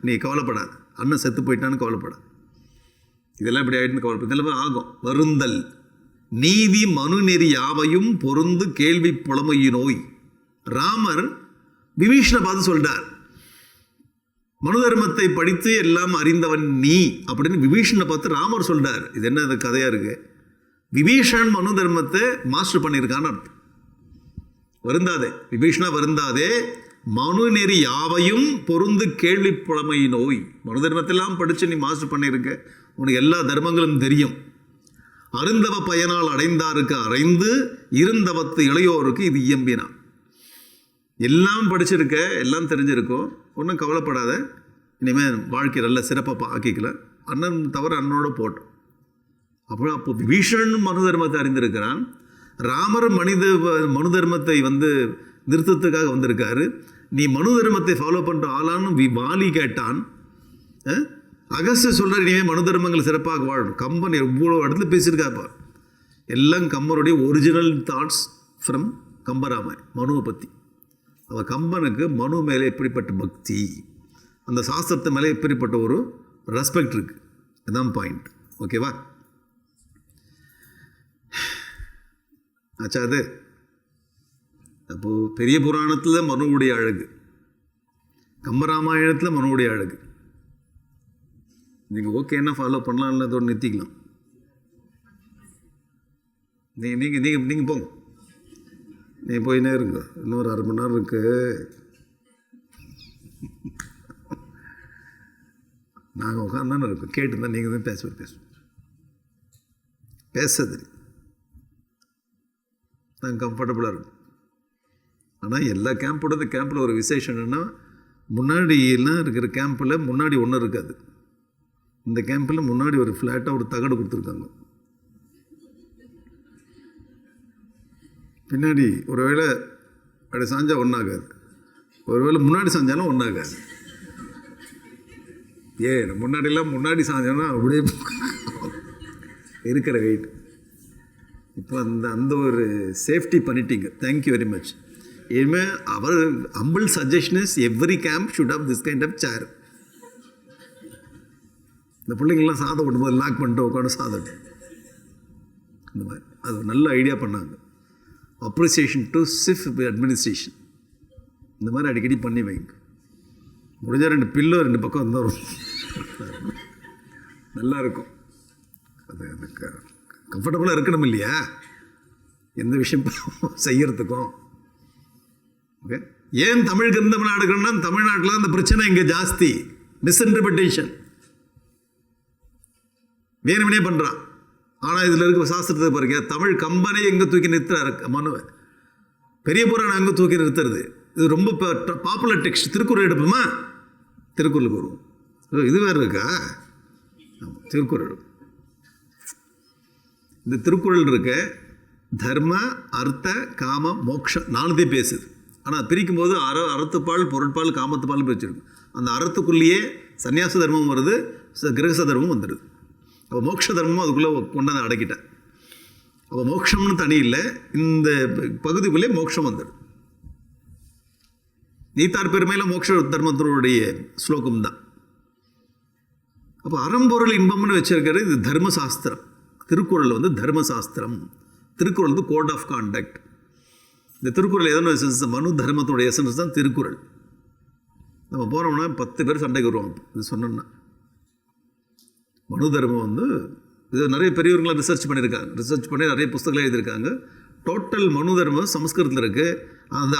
நீ கவலைப்படாது, அண்ணன் செத்து போயிட்டான்னு கவலைப்படாது, இதெல்லாம் இப்படி ஆகிட்டுன்னு கவலைப்படாது, இதெல்லாம் ஆகும். வருந்தல் நீதி மனு நெறி யாவையும் பொருந்து கேள்வி புலமையினோய். ராமர் விபீஷனை பார்த்து சொல்கிறார், மனு தர்மத்தை படித்து எல்லாம் அறிந்தவன் நீ அப்படின்னு விபீஷனை பார்த்து ராமர் சொல்கிறார். இது என்ன அது கதையாக இருக்கு? விபீஷன் மனு தர்மத்தை மாஸ்டர் பண்ணியிருக்கான்னு அர்த்தம். வருந்தாதே விபீஷணா, வருந்தாதே மனு நெறி யாவையும் பொருந்து கேள்வி புலமை நோய். மனு தர்மத்தெல்லாம் படித்து நீ மாஸ்டர் பண்ணியிருக்க, உனக்கு எல்லா தர்மங்களும் தெரியும். அருந்தவ பயனால் அடைந்தாருக்கு அறைந்து இருந்தவத்து இளையோருக்கு இது இயம்பினான். எல்லாம் படிச்சிருக்க, எல்லாம் தெரிஞ்சிருக்கும், ஒன்றும் கவலைப்படாத, இனிமேல் வாழ்க்கை நல்ல சிறப்பாக ஆக்கிக்கல, அண்ணன் தவிர அண்ணனோட போட்டோம். அப்போ விபீஷணன் மனு தர்மத்தை அறிந்திருக்கிறான். ராமர் மனு தர்மத்தை வந்து நிறுத்தத்துக்காக வந்திருக்காரு. நீ மனு தர்மத்தை ஃபாலோ பண்ணுற ஆளான்னு வாலி கேட்டான். அகஸ்தியர் சொல்கிற இனிமேல் மனு தர்மங்கள் சிறப்பாக வாழும். கம்பன் எவ்வளோ இடத்துல பேசியிருக்காப்பா, எல்லாம் கம்பனுடைய ஒரிஜினல் தாட்ஸ் ஃப்ரம் கம்பராமாயணம் மனுவை பற்றி. அவர் கம்பனுக்கு மனு மேலே எப்படிப்பட்ட பக்தி, அந்த சாஸ்திரத்தை மேலே எப்படிப்பட்ட ஒரு ரெஸ்பெக்ட் இருக்குது, அதுதான் பாயிண்ட். ஓகேவா? ஆச்சா அது. அப்போது பெரிய புராணத்தில் மனுவுடைய அழகு, கம்பராமாயணத்தில் மனுவுடைய அழகு. நீங்கள் ஓகேன்னா ஃபாலோ பண்ணலாம், இல்லை அதோடு நிறுத்திக்கலாம். நீங்கள் போங்க, நீங்கள் போயினே இருங்க, இன்னொரு 1/2 மணி நேரம் இருக்குது. நாங்கள் உட்காந்தானே இருக்கோம், கேட்டுருந்தா நீங்கள் தான் பேசுறது நாங்கள் கம்ஃபர்டபுளாக இருக்கும். ஆனால் எல்லா கேம்பில் ஒரு விசேஷம் என்னென்னா, முன்னாடி எல்லாம் இருக்கிற கேம்பில் முன்னாடி ஒன்றும் இருக்காது. இந்த கேம்பில் முன்னாடி ஒரு ஃப்ளாட்டாக ஒரு தகடு கொடுத்துருக்காங்க. பின்னாடி ஒரு வேளை அப்படி சாஞ்சால் ஒன்றாகாது, ஒரு வேளை முன்னாடி சாஞ்சாலும் ஒன்றாகாது. முன்னாடி சாஞ்சோன்னா அப்படியே இருக்கிற வெயிட். இப்போ அந்த ஒரு சேஃப்டி பண்ணிட்டீங்க. Thank you very much. இனிமேல் அவர் humble suggestion is every camp should have this kind of chair. இந்த பிள்ளைங்கள்லாம் சாதம் விடும்போது லாக் பண்ணிட்டு உட்காந்து சாதம், இந்த மாதிரி அது ஒரு நல்ல ஐடியா பண்ணாங்க. அப்ரிசியேஷன் டு சிஃப் அட்மினிஸ்ட்ரேஷன், இந்த மாதிரி அடிக்கடி பண்ணி வைங்க. முடிஞ்சால் 2 பில்லோ 2 பக்கம் வந்துடும், நல்லா இருக்கும். அது கம்ஃபர்டபுளாக இருக்கணும் இல்லையா எந்த விஷயம் செய்யறதுக்கும். ஓகே, ஏன் தமிழ் கிரந்தம் எடுக்கணும்னா தமிழ்நாட்டில் அந்த பிரச்சனை இங்கே ஜாஸ்தி. மிஸ்இன்டர்பிரிட்டேஷன் வேணுமனே பண்ணுறான். ஆனால் இதில் இருக்க சாஸ்திரத்தை பாருங்க, தமிழ் கம்பனை எங்கே தூக்கி நிறுத்துறாரு, மனுவை பெரிய புராணம் எங்கே தூக்கி நிறுத்துறது. இது ரொம்ப பாப்புலர் டெக்ஸ்ட். திருக்குறள் எடுப்போமா, திருக்குறளுக்கு வருவோம். இது வேறு இருக்கா? திருக்குறள், இந்த திருக்குறள் இருக்க தர்ம அர்த்த காம மோக்ஷம் 4 பேசுது. ஆனால் பிரிக்கும் போது அறத்துப்பால், பொருட்பால், காமத்துப்பால் பிரிச்சிருக்கு. அந்த அறத்துக்குள்ளேயே சன்னியாச தர்மம் வருது, கிரகஸ்த தர்மம் வந்துடுது. அப்போ மோட்ச தர்மமும் அதுக்குள்ளே கொண்டாந்து அடக்கிட்டேன். அப்போ மோட்சம்னு தனி இல்லை, இந்த பகுதிக்குள்ளே மோட்சம் வந்துடுது. நீத்தார் பெருமையில் மோட்ச தர்மத்தினுடைய ஸ்லோகம் தான். அப்போ அறம்பொருள் இன்பம்னு வச்சிருக்கிறது இது தர்மசாஸ்திரம். திருக்குறள் வந்து தர்மசாஸ்திரம். திருக்குறள் வந்து கோட் ஆஃப் கான்டக்ட். இந்த திருக்குறள் எதனா எசன்ஸ், மனு தர்மத்தோடைய எசன்ஸ் தான் திருக்குறள். நம்ம போகிறோம்னா 10 பேர் சண்டைக்கு வருவோம் இது சொன்னோம்னா. மனு தர்மம் வந்து இது நிறைய பெரியவர்களாக ரிசர்ச் பண்ணியிருக்காங்க. ரிசர்ச் பண்ணி நிறைய புத்தகங்கள் எழுதியிருக்காங்க. டோட்டல் மனு தர்மம் சமஸ்கிருதத்தில் இருக்குது.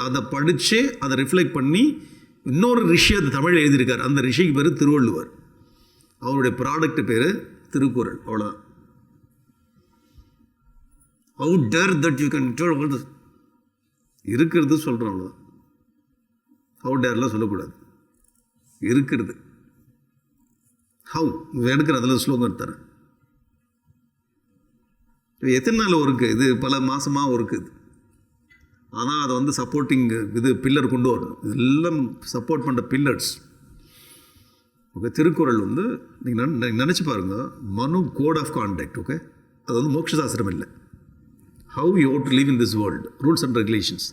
அதை படித்து அதை ரிஃப்ளெக்ட் பண்ணி இன்னொரு ரிஷி அது தமிழ் எழுதியிருக்கார். அந்த ரிஷிக்கு பேர் திருவள்ளுவர். அவருடைய ப்ராடக்ட் பேர் திருக்குறள். அவ்வளோதான். How dare that you can tell all this இருக்கிறது சொல்கிறோம். அவ்வளோதான். ஹவு டேர்லாம் சொல்லக்கூடாது, இருக்கிறது. ஹவு எடுக்கிற அதில் ஸ்லோகம் தரேன். எத்தனை நாள் ஒர்க்கு இது, பல மாதமாக ஒர்க்கு இது. ஆனால் அதை வந்து சப்போர்ட்டிங் இது பில்லர் கொண்டு வரணும். இதெல்லாம் சப்போர்ட் பண்ணுற பில்லர்ஸ். ஓகே, திருக்குறள் வந்து நீங்கள் நினச்சி பாருங்கள், மனு கோட் ஆஃப் கான்டக்ட். ஓகே, அது வந்து மோட்சசாஸ்திரம் இல்லை. How you to live in this world, rules and regulations.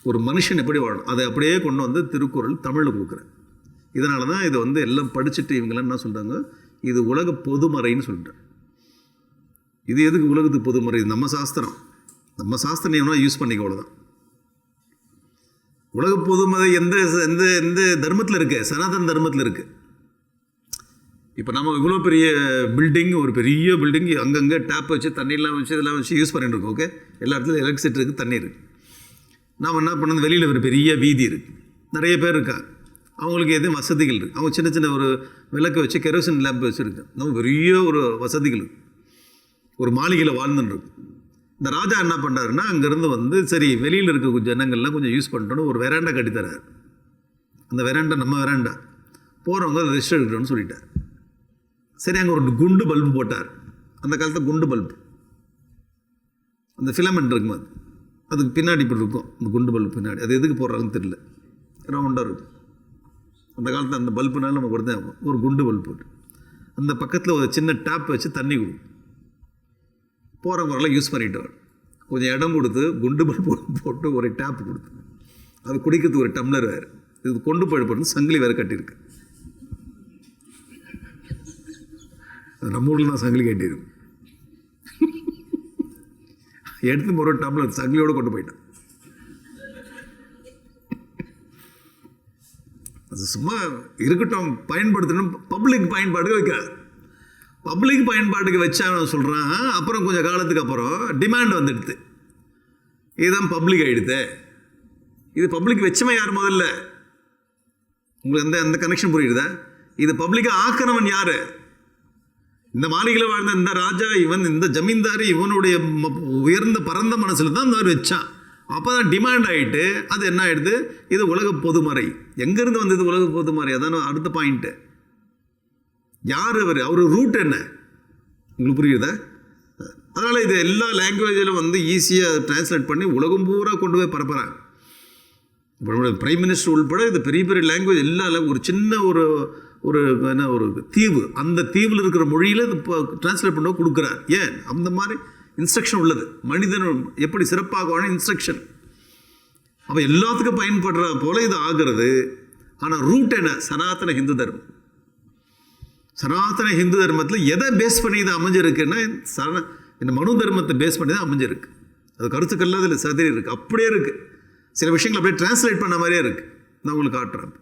ஒரு மனுஷன் எப்படி வாழணும் அதை அப்படியே கொண்டு வந்து திருக்குறள் தமிழில் கொடுக்குறேன். இதனால தான் இதை வந்து எல்லாம் படிச்சுட்டு இவங்கெல்லாம் என்ன சொல்கிறாங்க, இது உலக பொதுமறைன்னு சொல்லிட்டேன். இது எதுக்கு உலகத்துக்கு பொதுமறை? இது நம்ம சாஸ்திரம். நம்ம சாஸ்திரம் எவ்வளோ யூஸ் பண்ணிக்க, அவ்வளோதான். உலக பொதுமறை எந்த எந்த எந்த தர்மத்தில் இருக்குது? சனாதன தர்மத்தில் இருக்குது. இப்போ நம்ம இவ்வளோ பெரிய பில்டிங், ஒரு பெரிய பில்டிங், அங்கங்கே டேப் வச்சு தண்ணியெலாம் வச்சு இதெல்லாம் வச்சு யூஸ் பண்ணிட்டு இருக்கோம். ஓகே, எல்லா இடத்துலையும் எலக்ட்ரிசிட்டி இருக்குது, தண்ணி இருக்குது. நாம் என்ன பண்ணது, வெளியில் ஒரு பெரிய வீதி இருக்குது, நிறைய பேர் இருக்காங்க, அவங்களுக்கு எதுவும் வசதிகள் இருக்குது. அவங்க சின்ன சின்ன ஒரு விளக்கு வச்சு கெரோசின் லேம்ப் வச்சுருக்கு. நம்ம பெரிய ஒரு வசதிகள் இருக்குது, ஒரு மாளிகையில் வாழ்ந்துருக்கு. இந்த ராஜா என்ன பண்ணுறாருன்னா, அங்கேருந்து வந்து சரி வெளியில் இருக்க ஜனங்கள்லாம் கொஞ்சம் யூஸ் பண்ணிட்டோன்னு ஒரு வெராண்டா கட்டித்தரார். அந்த வெராண்டா நம்ம வெராண்டா, போகிறவங்க அதை ரெஸ்ட் எடுக்கணும்னு சொல்லிட்டார். சரி, அங்கே ஒரு குண்டு பல்பு போட்டார். அந்த காலத்தில் குண்டு பல்பு, அந்த ஃபிலமெண்ட் இருக்குமா, அதுக்கு பின்னாடி இப்படி இருக்கும். அந்த குண்டு பல்பு பின்னாடி அது எதுக்கு போடுறாங்கன்னு தெரியல, ரவுண்டாக இருக்கும். அந்த காலத்தில் அந்த பல்புனால நம்ம கொடுத்தேன். ஒரு குண்டு பல்பு போட்டு அந்த பக்கத்தில் ஒரு சின்ன டேப் வச்சு தண்ணி கொடுக்கும். போகிறவங்களாம் யூஸ் பண்ணிட்டு வரும். கொஞ்சம் இடம் கொடுத்து குண்டு பல்பு போட்டு ஒரு டேப் கொடுத்து அது குடிக்கிறதுக்கு ஒரு டம்ளர் வேறு. இது கொண்டு போய் சங்கிலி வேறு கட்டியிருக்கு. நம்ம ஊரில் தான் சங்கிலி கட்டியிருக்கு. எடுத்து ஒரு டம்ளர் சங்கிலியோடு கொண்டு போயிட்டான். அது சும்மா இருக்கட்டும், பயன்படுத்தணும், பப்ளிக் பயன்பாட்டுக்கு வைக்கிறார். பப்ளிக் பயன்பாட்டுக்கு வச்சா சொல்கிறான். அப்புறம் கொஞ்சம் காலத்துக்கு அப்புறம் டிமாண்ட் வந்துடுது, இதுதான் பப்ளிக் ஆகிடுது. இது பப்ளிக் வச்சவன் யார் முதல்ல? உங்களுக்கு அந்த கனெக்ஷன் புரியுதா? இது பப்ளிக்காக ஆக்கினவன் யார்? இந்த மாளிகையில் வாழ்ந்த இந்த ராஜா, இவன் இந்த ஜமீன்தாரி, இவனுடைய உயர்ந்த பரந்த மனசில் தான் இந்த மாதிரி வச்சான். அப்போ தான் டிமாண்ட் ஆகிட்டு அது என்ன ஆகிடுது, இது உலக பொதுமறை. எங்கேருந்து வந்தது உலக பொதுமறை? அதான் அடுத்த பாயிண்ட்டு. யார் அவர் ரூட் என்ன உங்களுக்கு புரியுதா? அதனால் இது எல்லா லாங்குவேஜிலும் வந்து ஈஸியாக டிரான்ஸ்லேட் பண்ணி உலகம் பூரா கொண்டு போய் பரப்புகிறாங்க. இப்போ பிரைம் மினிஸ்டர் உள்பட இது பெரிய பெரிய லாங்குவேஜ் எல்லா ஒரு சின்ன ஒரு என்ன ஒரு தீவு, அந்த தீவில் இருக்கிற மொழியில் இது இப்போ டிரான்ஸ்லேட் பண்ண கொடுக்குறார். ஏன்? அந்த மாதிரி இன்ஸ்ட்ரக்ஷன் உள்ளது. மனிதன் எப்படி சிறப்பாக இன்ஸ்ட்ரக்ஷன். அப்போ எல்லாத்துக்கும் பயன்படுற போல இது ஆகிறது. ஆனால் ரூட் என்ன? சனாதன ஹிந்து தர்மம். சனாதன ஹிந்து தர்மத்தில் எதை பேஸ் பண்ணி இது அமைஞ்சிருக்குன்னா, இந்த மனு தர்மத்தை பேஸ் பண்ணி தான் அமைஞ்சிருக்கு. அது கருத்துக்கள்லாம் அதில் சதறி இருக்குது, அப்படியே இருக்குது. சில விஷயங்கள் அப்படியே டிரான்ஸ்லேட் பண்ண மாதிரியே இருக்குது. நான் உங்களுக்கு காட்டுறேன்.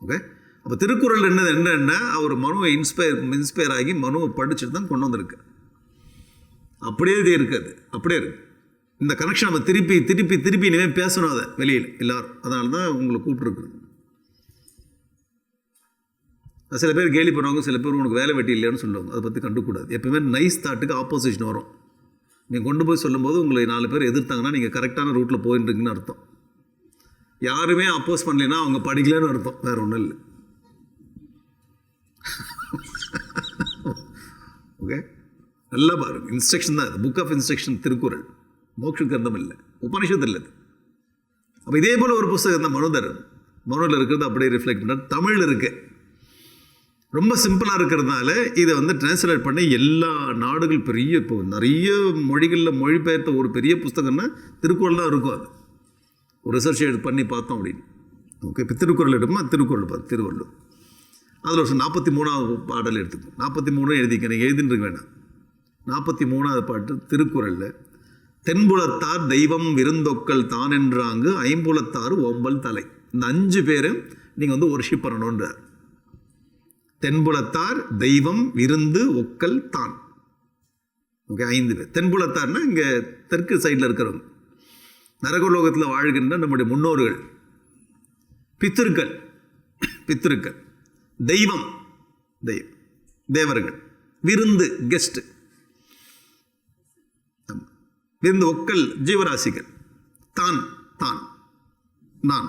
ஓகே, அப்போ திருக்குறள் என்னன்னா அவர் மனுவை இன்ஸ்பயர் ஆகி மனுவை படிச்சுட்டு தான் கொண்டு வந்திருக்கு. அப்படியே இது இருக்காது, அப்படியே இருக்கு. இந்த கனெக்ஷன் நம்ம திருப்பி திருப்பி திருப்பி இனிமேல் பேசணும் அதை வெளியில் எல்லாரும். அதனால தான் உங்களை கூப்பிட்டுருக்குறது. சில பேர் கேலி பண்ணுவாங்க, சில பேர் உனக்கு வேலை வெட்டி இல்லைன்னு சொல்லுவாங்க. அதை பற்றி கண்டுக்கூடாது. எப்பவுமே நைஸ் தாட்டுக்கு ஆப்போசிஷன் வரும். நீங்கள் கொண்டு போய் சொல்லும்போது உங்களை 4 பேர் எதிர்த்தாங்கன்னா நீங்கள் கரெக்டான ரூட்டில் போயிட்டுருக்குன்னு அர்த்தம். யாருமே அப்போஸ் பண்ணலைன்னா அவங்க படிக்கலன்னு அர்த்தம், வேறு ஒன்றும் இல்லை. ஓகே, நல்லா பாருங்கள். இன்ஸ்ட்ரக்ஷன் தான் இது. Book of instruction Thirukkural. மோட்ச கிரந்தம் இல்லை, உபனிஷத்து இல்லை. அப்போ இதே போல் ஒரு புஸ்தகம் தான் மனுவில் இருக்கிறது அப்படியே ரிஃப்ளெக்ட் பண்ணுற தமிழ் இருக்கு. ரொம்ப சிம்பிளாக இருக்கிறதுனால இதை வந்து டிரான்ஸ்லேட் பண்ணி எல்லா நாடுகள் பெரிய, இப்போ நிறைய மொழிகளில் மொழிபெயர்த்த ஒரு பெரிய புஸ்தகம்னா திருக்குறள் தான் இருக்கும். அது ஒரு ரிசர்ச் பண்ணி பார்த்தோம் அப்படின்னு. ஓகே, இப்போ திருக்குறள் எடுப்போமா, திருவள்ளுவர் அதில் ஒரு 43வது பாடல் எடுத்துக்கோ. 43 எழுதிக்க, நீங்கள் எழுதிட்டு வேணாம். 43வது பாட்டு திருக்குறளில், தென்புலத்தார் தெய்வம் விருந்தொக்கல் தான் என்றாங்கு ஐம்புலத்தார் ஓம்பல் தலை. இந்த 5 பேரும் நீங்கள் வந்து ஒர்ஷிப் பண்ணணுன்றார். தென்புலத்தார் தெய்வம் விருந்து ஒக்கல் தான். ஓகே, 5 பேர். தென்புலத்தார்னா இங்கே தெற்கு சைடில் இருக்கிறவங்க, நரகலோகத்தில் வாழ்கின்ற நம்முடைய முன்னோர்கள், பித்திருக்கள், தெய்வம் தேவர்கள், விருந்து கெஸ்ட், விருந்து ஒக்கல் ஜீவராசிகள், தான் நான்.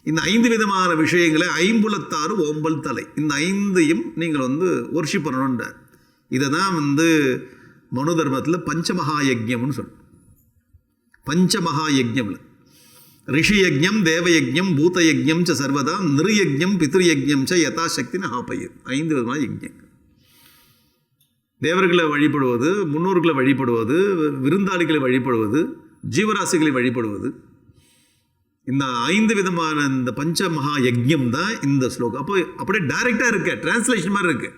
இந்த 5 விதமான விஷயங்களை ஐம்புலத்தாறு ஓம்பல் தலை, இந்த 5ஐயும் நீங்கள் வந்து ஒர்ஷிப் பண்ணணுன்ற. இதை தான் வந்து மனு தர்மத்தில் பஞ்சமகா யஜ்யம்னு சொல்லுவோம். பஞ்சமகா யஜ்யம்ல ரிஷி யஜ்யம், தேவ யஜ்யம், பூத யஜ்யம் ச சர்வதா, நிருயஜ்யம், பித்ருயஜ்யம் ச யதாசக்தி நகாப்பையர். 5 விதமான யஜ்யங்கள். தேவர்களை வழிபடுவது, முன்னோர்களை வழிபடுவது, விருந்தாளிகளை வழிபடுவது, ஜீவராசிகளை வழிபடுவது. இந்த 5 விதமான இந்த பஞ்ச மகா யஜ்யம் தான் இந்த ஸ்லோகம். அப்போ அப்படியே டைரக்டாக இருக்கு, டிரான்ஸ்லேஷன் மாதிரி இருக்கு.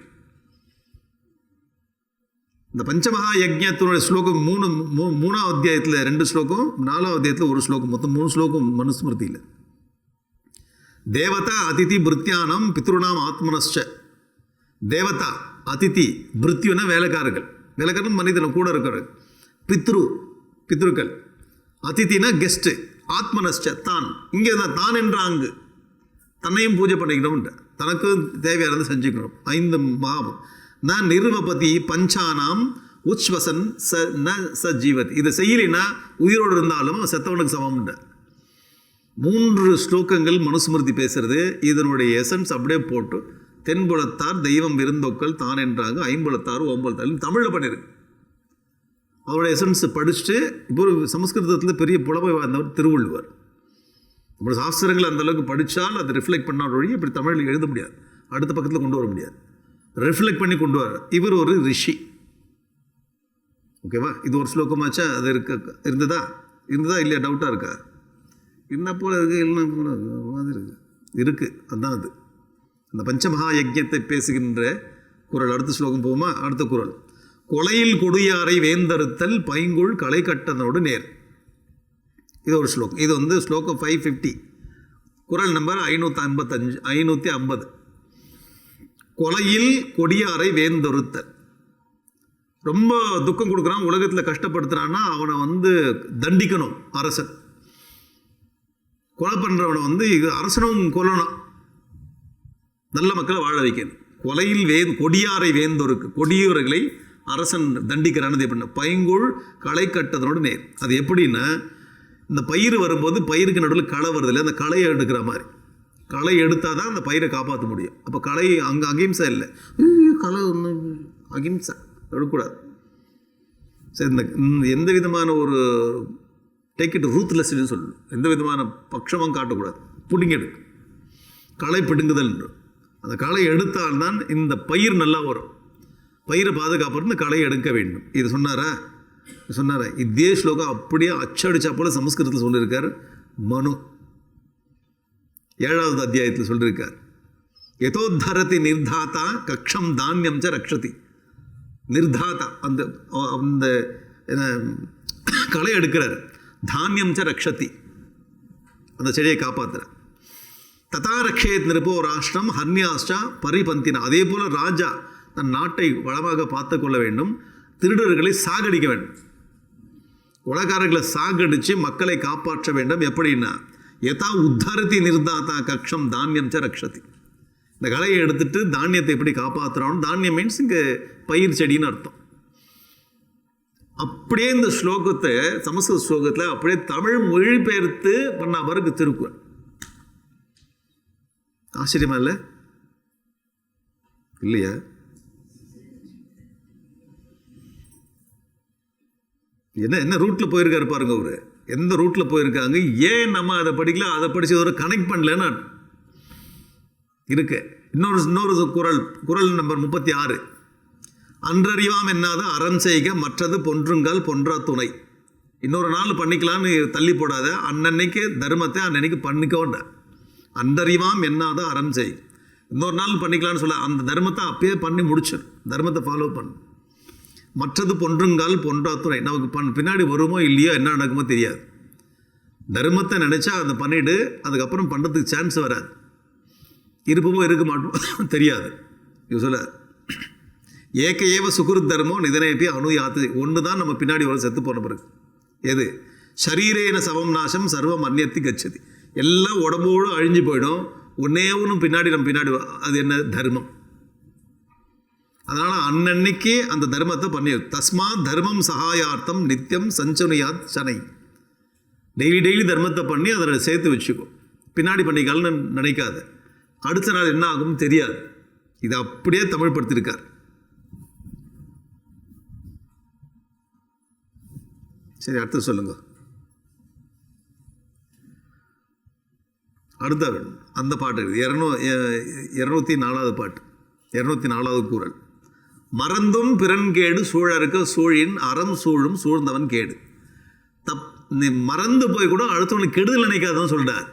இந்த பஞ்சமகா யஜ்யத்தினுடைய ஸ்லோகம் 3ஆம் அத்தியாயத்தில் 2 ஸ்லோகம், 4ஆம் அத்தியாயத்தில் 1 ஸ்லோகம், மொத்தம் 3 ஸ்லோகம் மனுஸ்மிருதியில். தேவதா அதிதி பிருத்தியானம் பித்ருணாம் ஆத்மனஸ்ச. தேவதா அதிதி, பிருத்தியுனா வேலைக்காரர்கள், மனிதன் கூட இருக்கிற பித்ருக்கள், அதிதினா கெஸ்ட்டு, ஆத்மனஸ்ச தான். இங்கே தான் என்றாங்கு தன்னையும் பூஜை பண்ணிக்கணும், தனக்கு தேவையானதை செஞ்சுக்கணும். 5 மகாபம் நான் நிருபதி பஞ்சானாம் உச்வசன் ச ஜீவத். இதை செய்யலைன்னா உயிரோடு இருந்தாலும் செத்தவனுக்கு சமம்ன்ற 3 ஸ்லோகங்கள் மனுஸ்மிருதி பேசுறது. இதனுடைய எசன்ஸ் அப்படியே போட்டு தென்புலத்தார் தெய்வம் விருந்தொக்கல் தான் என்றாங்க ஐம்புலத்தார் ஓம்பல் தலை தமிழில் பண்ணியிருக்கு. அவருடைய எசன்ஸ் படிச்சுட்டு இப்போ ஒரு சமஸ்கிருதத்தில் பெரிய புலமை வாழ்ந்தவர் திருவள்ளுவர். நம்மளோட சாஸ்திரங்கள் அந்தளவுக்கு படித்தால் அதை ரிஃப்ளெக்ட் பண்ணால் வழி இப்படி தமிழில் எழுத முடியாது, அடுத்த பக்கத்தில் கொண்டு வர முடியாது, ரிஃப்ளெக்ட் பண்ணி கொண்டு வர. இவர் ஒரு ரிஷி. ஓகேவா? இது ஒரு ஸ்லோகமாச்சா? அது இருந்ததா இல்லையா? டவுட்டாக இருக்கா? என்ன போல இருக்கு, இல்லை போல மாதிரி இருக்கு. அதுதான் அது அந்த பஞ்சமகா யஜ்யத்தை பேசுகின்ற குறள். அடுத்த ஸ்லோகம் போகுமா? அடுத்த குறள், கொலையில் கொடியாரை வேந்தறுத்தல் பைங்குள் களை கட்டனோடு நேர். இது ஒரு ஸ்லோகம். இது வந்து ஸ்லோகம் 550, குறள் நம்பர் 550. கொலையில் கொடியாரை வேந்தொருத்தல். ரொம்ப துக்கம் கொடுக்குறான், உலகத்தில் கஷ்டப்படுத்துறான்னா அவனை வந்து தண்டிக்கணும் அரசன். கொலை பண்ணுறவனை வந்து அரசனும் கொல்லணும், நல்ல மக்களை வாழ வைக்கணும். கொலையில் கொடியாரை வேந்தொருக்கு, கொடியோர்களை அரசன் தண்டிக்கிறான்னு எப்படி? பைங்குள் களை கட்டதனோடு நேர். அது எப்படின்னா, இந்த பயிர் வரும்போது பயிருக்கு நடுவில் களை வருதில்லை, அந்த களையை எடுக்கிற மாதிரி. களை எடுத்தால் தான் அந்த பயிரை காப்பாற்ற முடியும். அப்போ களை அங்கே அகிம்சை இல்லை, களை ஒன்று அகிம்சை எடுக்கக்கூடாது. சரி, இந்த எந்த விதமான ஒரு டேக் இட் ரூத்லெஸ்ன்னு சொல்லணும், எந்த விதமான பட்சமும் காட்டக்கூடாது, பிடுங்கெடு, களை பிடுங்குதல். அந்த களை எடுத்தால்தான் இந்த பயிர் நல்லா வரும். பயிரை பாதுகாப்புறது இந்த களையை எடுக்க வேண்டும். இது சொன்னாரா? இதே ஸ்லோகம் அப்படியே அச்சடிச்சா போல சமஸ்கிருதத்தில் சொல்லியிருக்கார் மனு 7வது அத்தியாயத்தில் சொல்லியிருக்கார். யதோத்தரதி நிர்தாத்தா கக்ஷம் தானியம் ச ரக்ஷதி. நிர்தாத்தா அந்த அந்த களை எடுக்கிறார், தானியம் ச ரக்ஷதி, அந்த செடியை காப்பாற்றுறார். ததா ரக்ஷேத் நிருபோ ராஷ்டிரம் ஹன்யாஷ்டா பரிபந்தினா. அதே போல் ராஜா தன் நாட்டை வளமாக பார்த்து கொள்ள வேண்டும், திருடர்களை சாகடிக்க வேண்டும், உலகாரர்களை சாகடித்து மக்களை காப்பாற்ற வேண்டும். எப்படின்னா, யதா உத்தரதி நிர்தாத்தா கக்ஷம் தானியம் ச ரக்ஷதி. இந்த கலையை எடுத்துட்டு தானியத்தை எப்படி காப்பாற்றுறோம்? தானியம் மீன்ஸ் இங்கே பயிர் செடின்னு அர்த்தம். அப்படியே இந்த ஸ்லோகத்தை சமஸ்கிருத ஸ்லோகத்தில் அப்படியே தமிழ் மொழிபெயர்த்து பண்ண அவருக்கு திருக்குறள். ஆச்சரியமா இல்லை? இல்லையா? என்ன ரூட்டில் போயிருக்காரு பாருங்க அவரு. எந்த ரூட்டில் போயிருக்காங்க, ஏன் நம்ம அதை படிக்கல, அதை படித்து ஒரு கனெக்ட் பண்ணலன்னு இருக்கு. இன்னொரு குறள் நம்பர் 36, அன்றறிவாம் என்னாத அறம் செய்க மற்றது பொன்றுங்கால் பொன்றா துணை. இன்னொரு நாள் பண்ணிக்கலான்னு தள்ளி போடாத, அன்னன்னைக்கு தர்மத்தை அன்னன்னைக்கு பண்ணிக்கோண்ட. அன்றறிவாம் என்னாத அறம் செய், இன்னொரு நாள் பண்ணிக்கலான்னு சொல்ல, அந்த தர்மத்தை அப்பயே பண்ணி முடிச்சிடும், தர்மத்தை ஃபாலோ பண்ணு. மற்றது பொன்றுங்கால் பொன்றா துணை. நமக்கு பின்னாடி வருமோ இல்லையோ, என்ன நடக்குமோ தெரியாது. தர்மத்தை நினச்சா அதை பண்ணிவிடு, அதுக்கப்புறம் பண்ணுறதுக்கு சான்ஸ் வராது, இருப்பமோ இருக்க மாட்டோம் தெரியாது. இது சொல்ல ஏக ஏவ சுகுரு தர்மம் நிதனேபி அணுயாத்து. ஒன்று தான் நம்ம பின்னாடி வர செத்து போன பிறகு. எது? ஷரீரேன சவம் நாசம் சர்வம் அந்நியத்தி கச்சதி. எல்லாம் உடம்போடு அழிஞ்சு போயிடும், ஒன்னே ஒன்றும் பின்னாடி நம்ம பின்னாடி. அது என்ன? தர்மம். அதனால் அன்னன்னைக்கு அந்த தர்மத்தை பண்ணி, தஸ்மா தர்மம் சகாயார்த்தம் நித்தியம் சஞ்சனையாத் சனை. டெய்லி தர்மத்தை பண்ணி அதை சேர்த்து வச்சுக்கோ, பின்னாடி பண்ணிக்கலாம்னு நினைக்காத. அடுத்த நாள் என்ன ஆகும் தெரியாது. இதை அப்படியே தமிழ் படுத்திருக்கார். சரி, அடுத்து சொல்லுங்க. அடுத்த அந்த பாட்டு 204வது பாட்டு, 204வது குறள். மறந்தும் பிறன் கேடு சூழறுக்க சூழின் அறம் சூழும் சூழ்ந்தவன் கேடு. நீ மறந்து போய் கூட அடுத்தவனுக்கு கெடுதல் நினைக்காதான் சொல்கிறார்.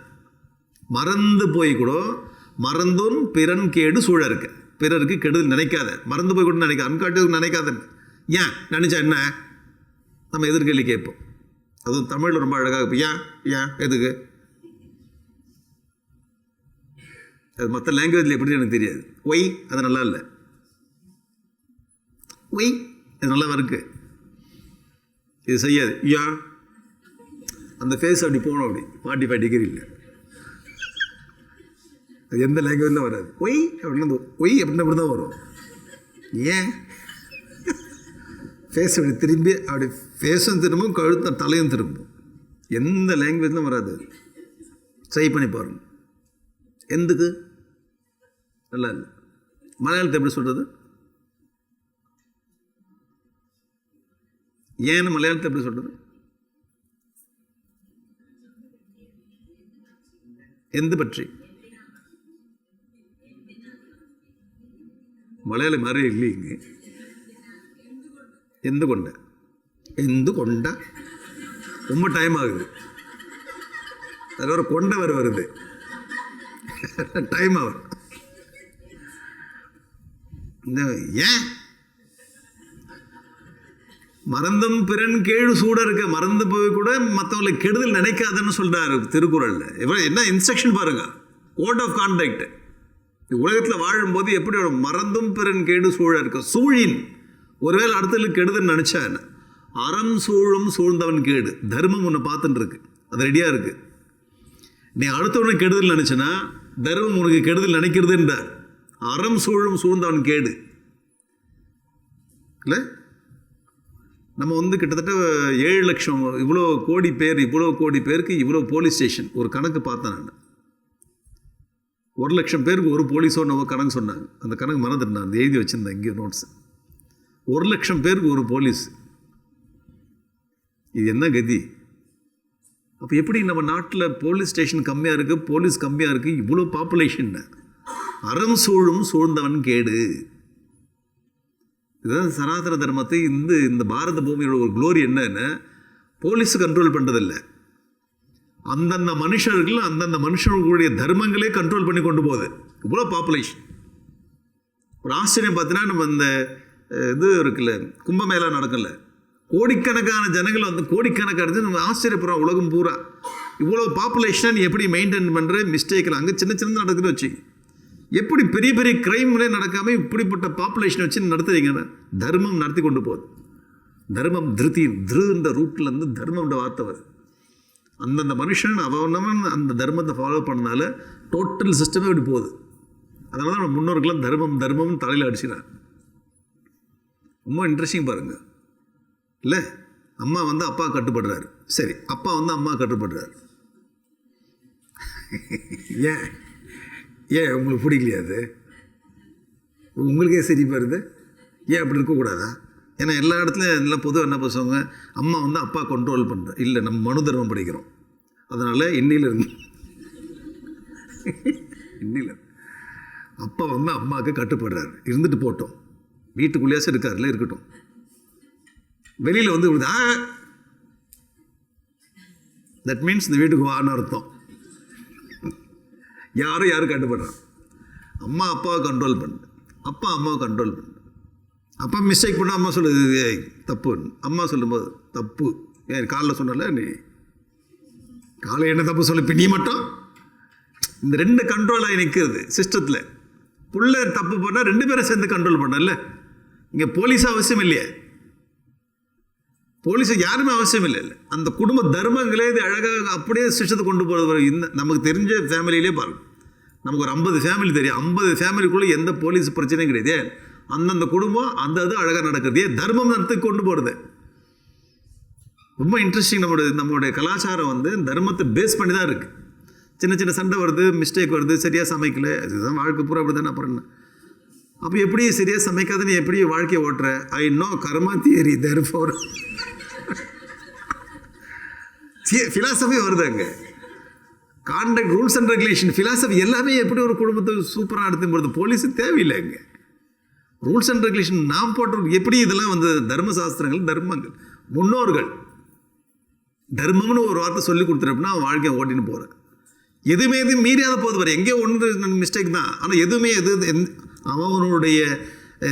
மறந்து போய் கூட, மறந்தும் பிறன் கேடு சூழறுக்க, பிறருக்கு கெடுதல் நினைக்காத. மறந்து போய் கூட நினைக்காத, அன்காட்டு நினைக்காத. ஏன் நினச்சா என்ன? நம்ம எதிர்கேள்வி கேட்போம். அதுவும் தமிழில் ரொம்ப அழகாக இப்போ ஏன் எதுக்கு, அது மற்ற லாங்குவேஜில் எப்படி எனக்கு தெரியாது. ஒய் அது நல்லா இல்லை, ஒய் அது நல்லா இருக்கு, இது செய்யாது. அந்த ஃபேஸ் அப்படி போகணும், அப்படி 45 டிகிரி இல்லை, அது எந்த லாங்குவேஜில் வராது. ஒய் அப்படின்னு ஒய் அப்படின்னு அப்படி தான் வரும். ஏன் ஃபேஸ் அப்படி திரும்பி, அப்படி ஃபேஸும் திரும்பும், கழுத்த தலையும் திரும்பும். எந்த லாங்குவேஜ்லாம் வராது. ட்ரை பண்ணி பாருங்க. எந்துக்கு நல்லா இல்லை. மலையாளத்தை எப்படி சொல்கிறது? ஏன்னு மலையாளத்தை எப்படி சொல்கிறது? எந்த பற்றி? மலையாளம் மாதிரி இல்லைங்க. எந்து கொண்ட ரொம்ப டைம் ஆகுது. அது ஒரு கொண்ட வருது, டைம் ஆகும். ஏன் மறந்தும் பிறன் கேடு சூட இருக்க, மறந்து போய் கூட மற்றவங்களை கெடுதல் நினைக்காதுன்னு சொல்றாரு திருக்குறள்ல. என்ன இன்ஸ்ட்ரக்ஷன் பாருங்க, கோட் ஆஃப் கான்டக்ட். உலகத்தில் வாழும்போது எப்படி மறந்தும் பிறன் கேடு சூழ இருக்க, சூழின் ஒருவேளை அடுத்தவங்களுக்கு கெடுதல் நினைச்சா என்ன? அறம் சூழும் சூழ்ந்தவன் கேடு. தர்மம் ஒன்று பார்த்துட்டு இருக்கு, அது ரெடியாக இருக்கு. நீ அடுத்தவனுக்கு கெடுதல் நினைச்சனா தர்மம் உனக்கு கெடுதல் நினைக்கிறதுன்ற. அறம் சூழும் சூழ்ந்தவன் கேடு இல்லை. நம்ம கிட்டத்தட்ட 7 லட்சம் இவ்வளோ கோடி பேருக்கு இவ்வளோ போலீஸ் ஸ்டேஷன். ஒரு கணக்கு பார்த்தேன் நான், 1 லட்சம் பேருக்கு ஒரு போலீஸோ நம்ம கணக்கு சொன்னாங்க. அந்த கணக்கு மறந்துட்டேன், அந்த எழுதி வச்சுருந்தேன் இங்கே நோட்ஸ். 1 லட்சம் பேருக்கு ஒரு போலீஸ். இது என்ன கதி? அப்போ எப்படி நம்ம நாட்டில் போலீஸ் ஸ்டேஷன் கம்மியாக இருக்குது, போலீஸ் கம்மியாக இருக்குது, இவ்வளோ பாப்புலேஷன்? அறம் சூழும் சூழ்ந்தவன் கேடு. இதுதான் சனாதன தர்மத்தை இந்த பாரத பூமியோட ஒரு குளோரி என்னன்னு, போலீஸ் கண்ட்ரோல் பண்ணுறதில்லை, அந்தந்த மனுஷர்களுடைய தர்மங்களே கண்ட்ரோல் பண்ணி கொண்டு போகுது. இவ்வளோ பாப்புலேஷன். ஒரு ஆச்சரியம் பார்த்தீங்கன்னா, நம்ம இந்த இது இருக்குல்ல, கும்பமேளா நடக்கல, கோடிக்கணக்கான ஜனங்கள் கோடிக்கணக்கான நம்ம ஆச்சரியப்படுறோம். உலகம் பூரா இவ்வளோ பாப்புலேஷனை எப்படி மெயின்டைன் பண்ணுற? மிஸ்டேக்கில் அங்கே சின்ன நடக்குதுன்னு வச்சு, எப்படி பெரிய பெரிய கிரைம்களே நடக்காமல் இப்படிப்பட்ட பாப்புலேஷனை வச்சு நடத்துறீங்கன்னா, தர்மம் நடத்தி கொண்டு போகுது. தர்மம் திருந்த ரூட்லேருந்து தர்மம்ன்ற வார்த்தை வருது. அந்தந்த மனுஷன் அவனவன் அந்த தர்மத்தை ஃபாலோ பண்ணனால டோட்டல் சிஸ்டமே இப்படி போகுது. அதனால தான் நம்ம முன்னோர்கள்லாம் தர்மம்னு தலையில் அடிச்சுக்கிறாங்க. ரொம்ப இன்ட்ரெஸ்டிங் பாருங்கள் இல்லை. அம்மா அப்பா கட்டுப்படுறாரு, சரி, அப்பா அம்மா கட்டுப்படுறாரு. ஏன் உங்களுக்கு பிடிக்கலையா? அது உங்களுக்கே சரி பாருது. ஏன் அப்படி இருக்கக்கூடாதா? ஏன்னா எல்லா இடத்துலையும் எல்லாம் பொதுவாக என்ன பேசுவாங்க, அம்மா வந்து அப்பா கண்ட்ரோல் பண்ணுற. இல்லை, நம்ம மனு தர்மம் படிக்கிறோம். அதனால் இன்னிலிருந்து அப்பா வந்து அம்மாவுக்கு கட்டுப்படுறாரு. இருந்துட்டு போட்டோம், வீட்டுக்குள்ளேயாச்சும் இருக்காருல, இருக்கட்டும். வெளியில் வந்து தட் மீன்ஸ் இந்த வீட்டுக்கு வான்னு அர்த்தம். யாரும் கட்டுப்படுறாங்க. அம்மா அப்பாவை கண்ட்ரோல் பண்ணு, அப்பா அம்மாவை கண்ட்ரோல் பண்ணு. அப்பா மிஸ்டேக் பண்ண அம்மா சொல்லுது தப்பு, அம்மா சொல்லும்போது தப்பு. ஏன் காலைல சொன்னல, நீ காலை என்ன தப்பு சொல்லு, இப்போ நீ மட்டும். இந்த 2 கண்ட்ரோலாக நிற்கிறது சிஸ்டத்தில். புள்ள தப்பு பண்ணால் 2 பேரை சேர்ந்து கண்ட்ரோல் பண்ணல. இங்கே போலீஸ் அவசியம் இல்லையே, போலீஸை யாருமே அவசியம் இல்லை. அந்த குடும்ப தர்மங்களே இது அழகாக அப்படியே சிஸ்டத்தை கொண்டு போகிறது. இந்த நமக்கு தெரிஞ்ச ஃபேமிலியிலே பாருங்கள், நமக்கு ஒரு 50 ஃபேமிலி தெரியும். 50 ஃபேமிலிக்குள்ளே எந்த போலீஸ் பிரச்சனையும் கிடையாது. அந்தந்த குடும்பம் அந்த இது அழகாக நடக்கிறது. தர்மம் நடத்துக்கு கொண்டு போகிறது ரொம்ப இன்ட்ரெஸ்டிங். நம்மளுடைய கலாச்சாரம் வந்து தர்மத்தை பேஸ் பண்ணி தான் இருக்குது. சின்ன சின்ன சண்டை வருது, மிஸ்டேக் வருது, சரியாக சமைக்கல, அதுதான் வாழ்க்கை பூரா அப்படி தானே. அப்புறம் என்ன, அப்போ எப்படி சரியாக சமைக்காத நீ எப்படி வாழ்க்கையை ஓட்டுற? I know karma theory, therefore philosophy வருது அங்கே. Contact, rules and regulation, philosophy எல்லாமே எப்படி ஒரு குடும்பத்தை சூப்பராக நடத்தும் பொழுது போலீஸு தேவையில்லை. அங்கே ரூல்ஸ் அண்ட் ரெகுலேஷன் நாம் போட்டு எப்படி இதெல்லாம் வந்து தர்மசாஸ்திரங்கள், தர்மங்கள், முன்னோர்கள் தர்மம்னு ஒரு வார்த்தை சொல்லி கொடுத்துருப்போம்னா அவன் வாழ்க்கையை ஓட்டின்னு போகிறேன். எதுவுமே மீறியாத போது வர எங்கேயோ ஒன்று மிஸ்டேக் தான். ஆனால் எதுவுமே அவனுடைய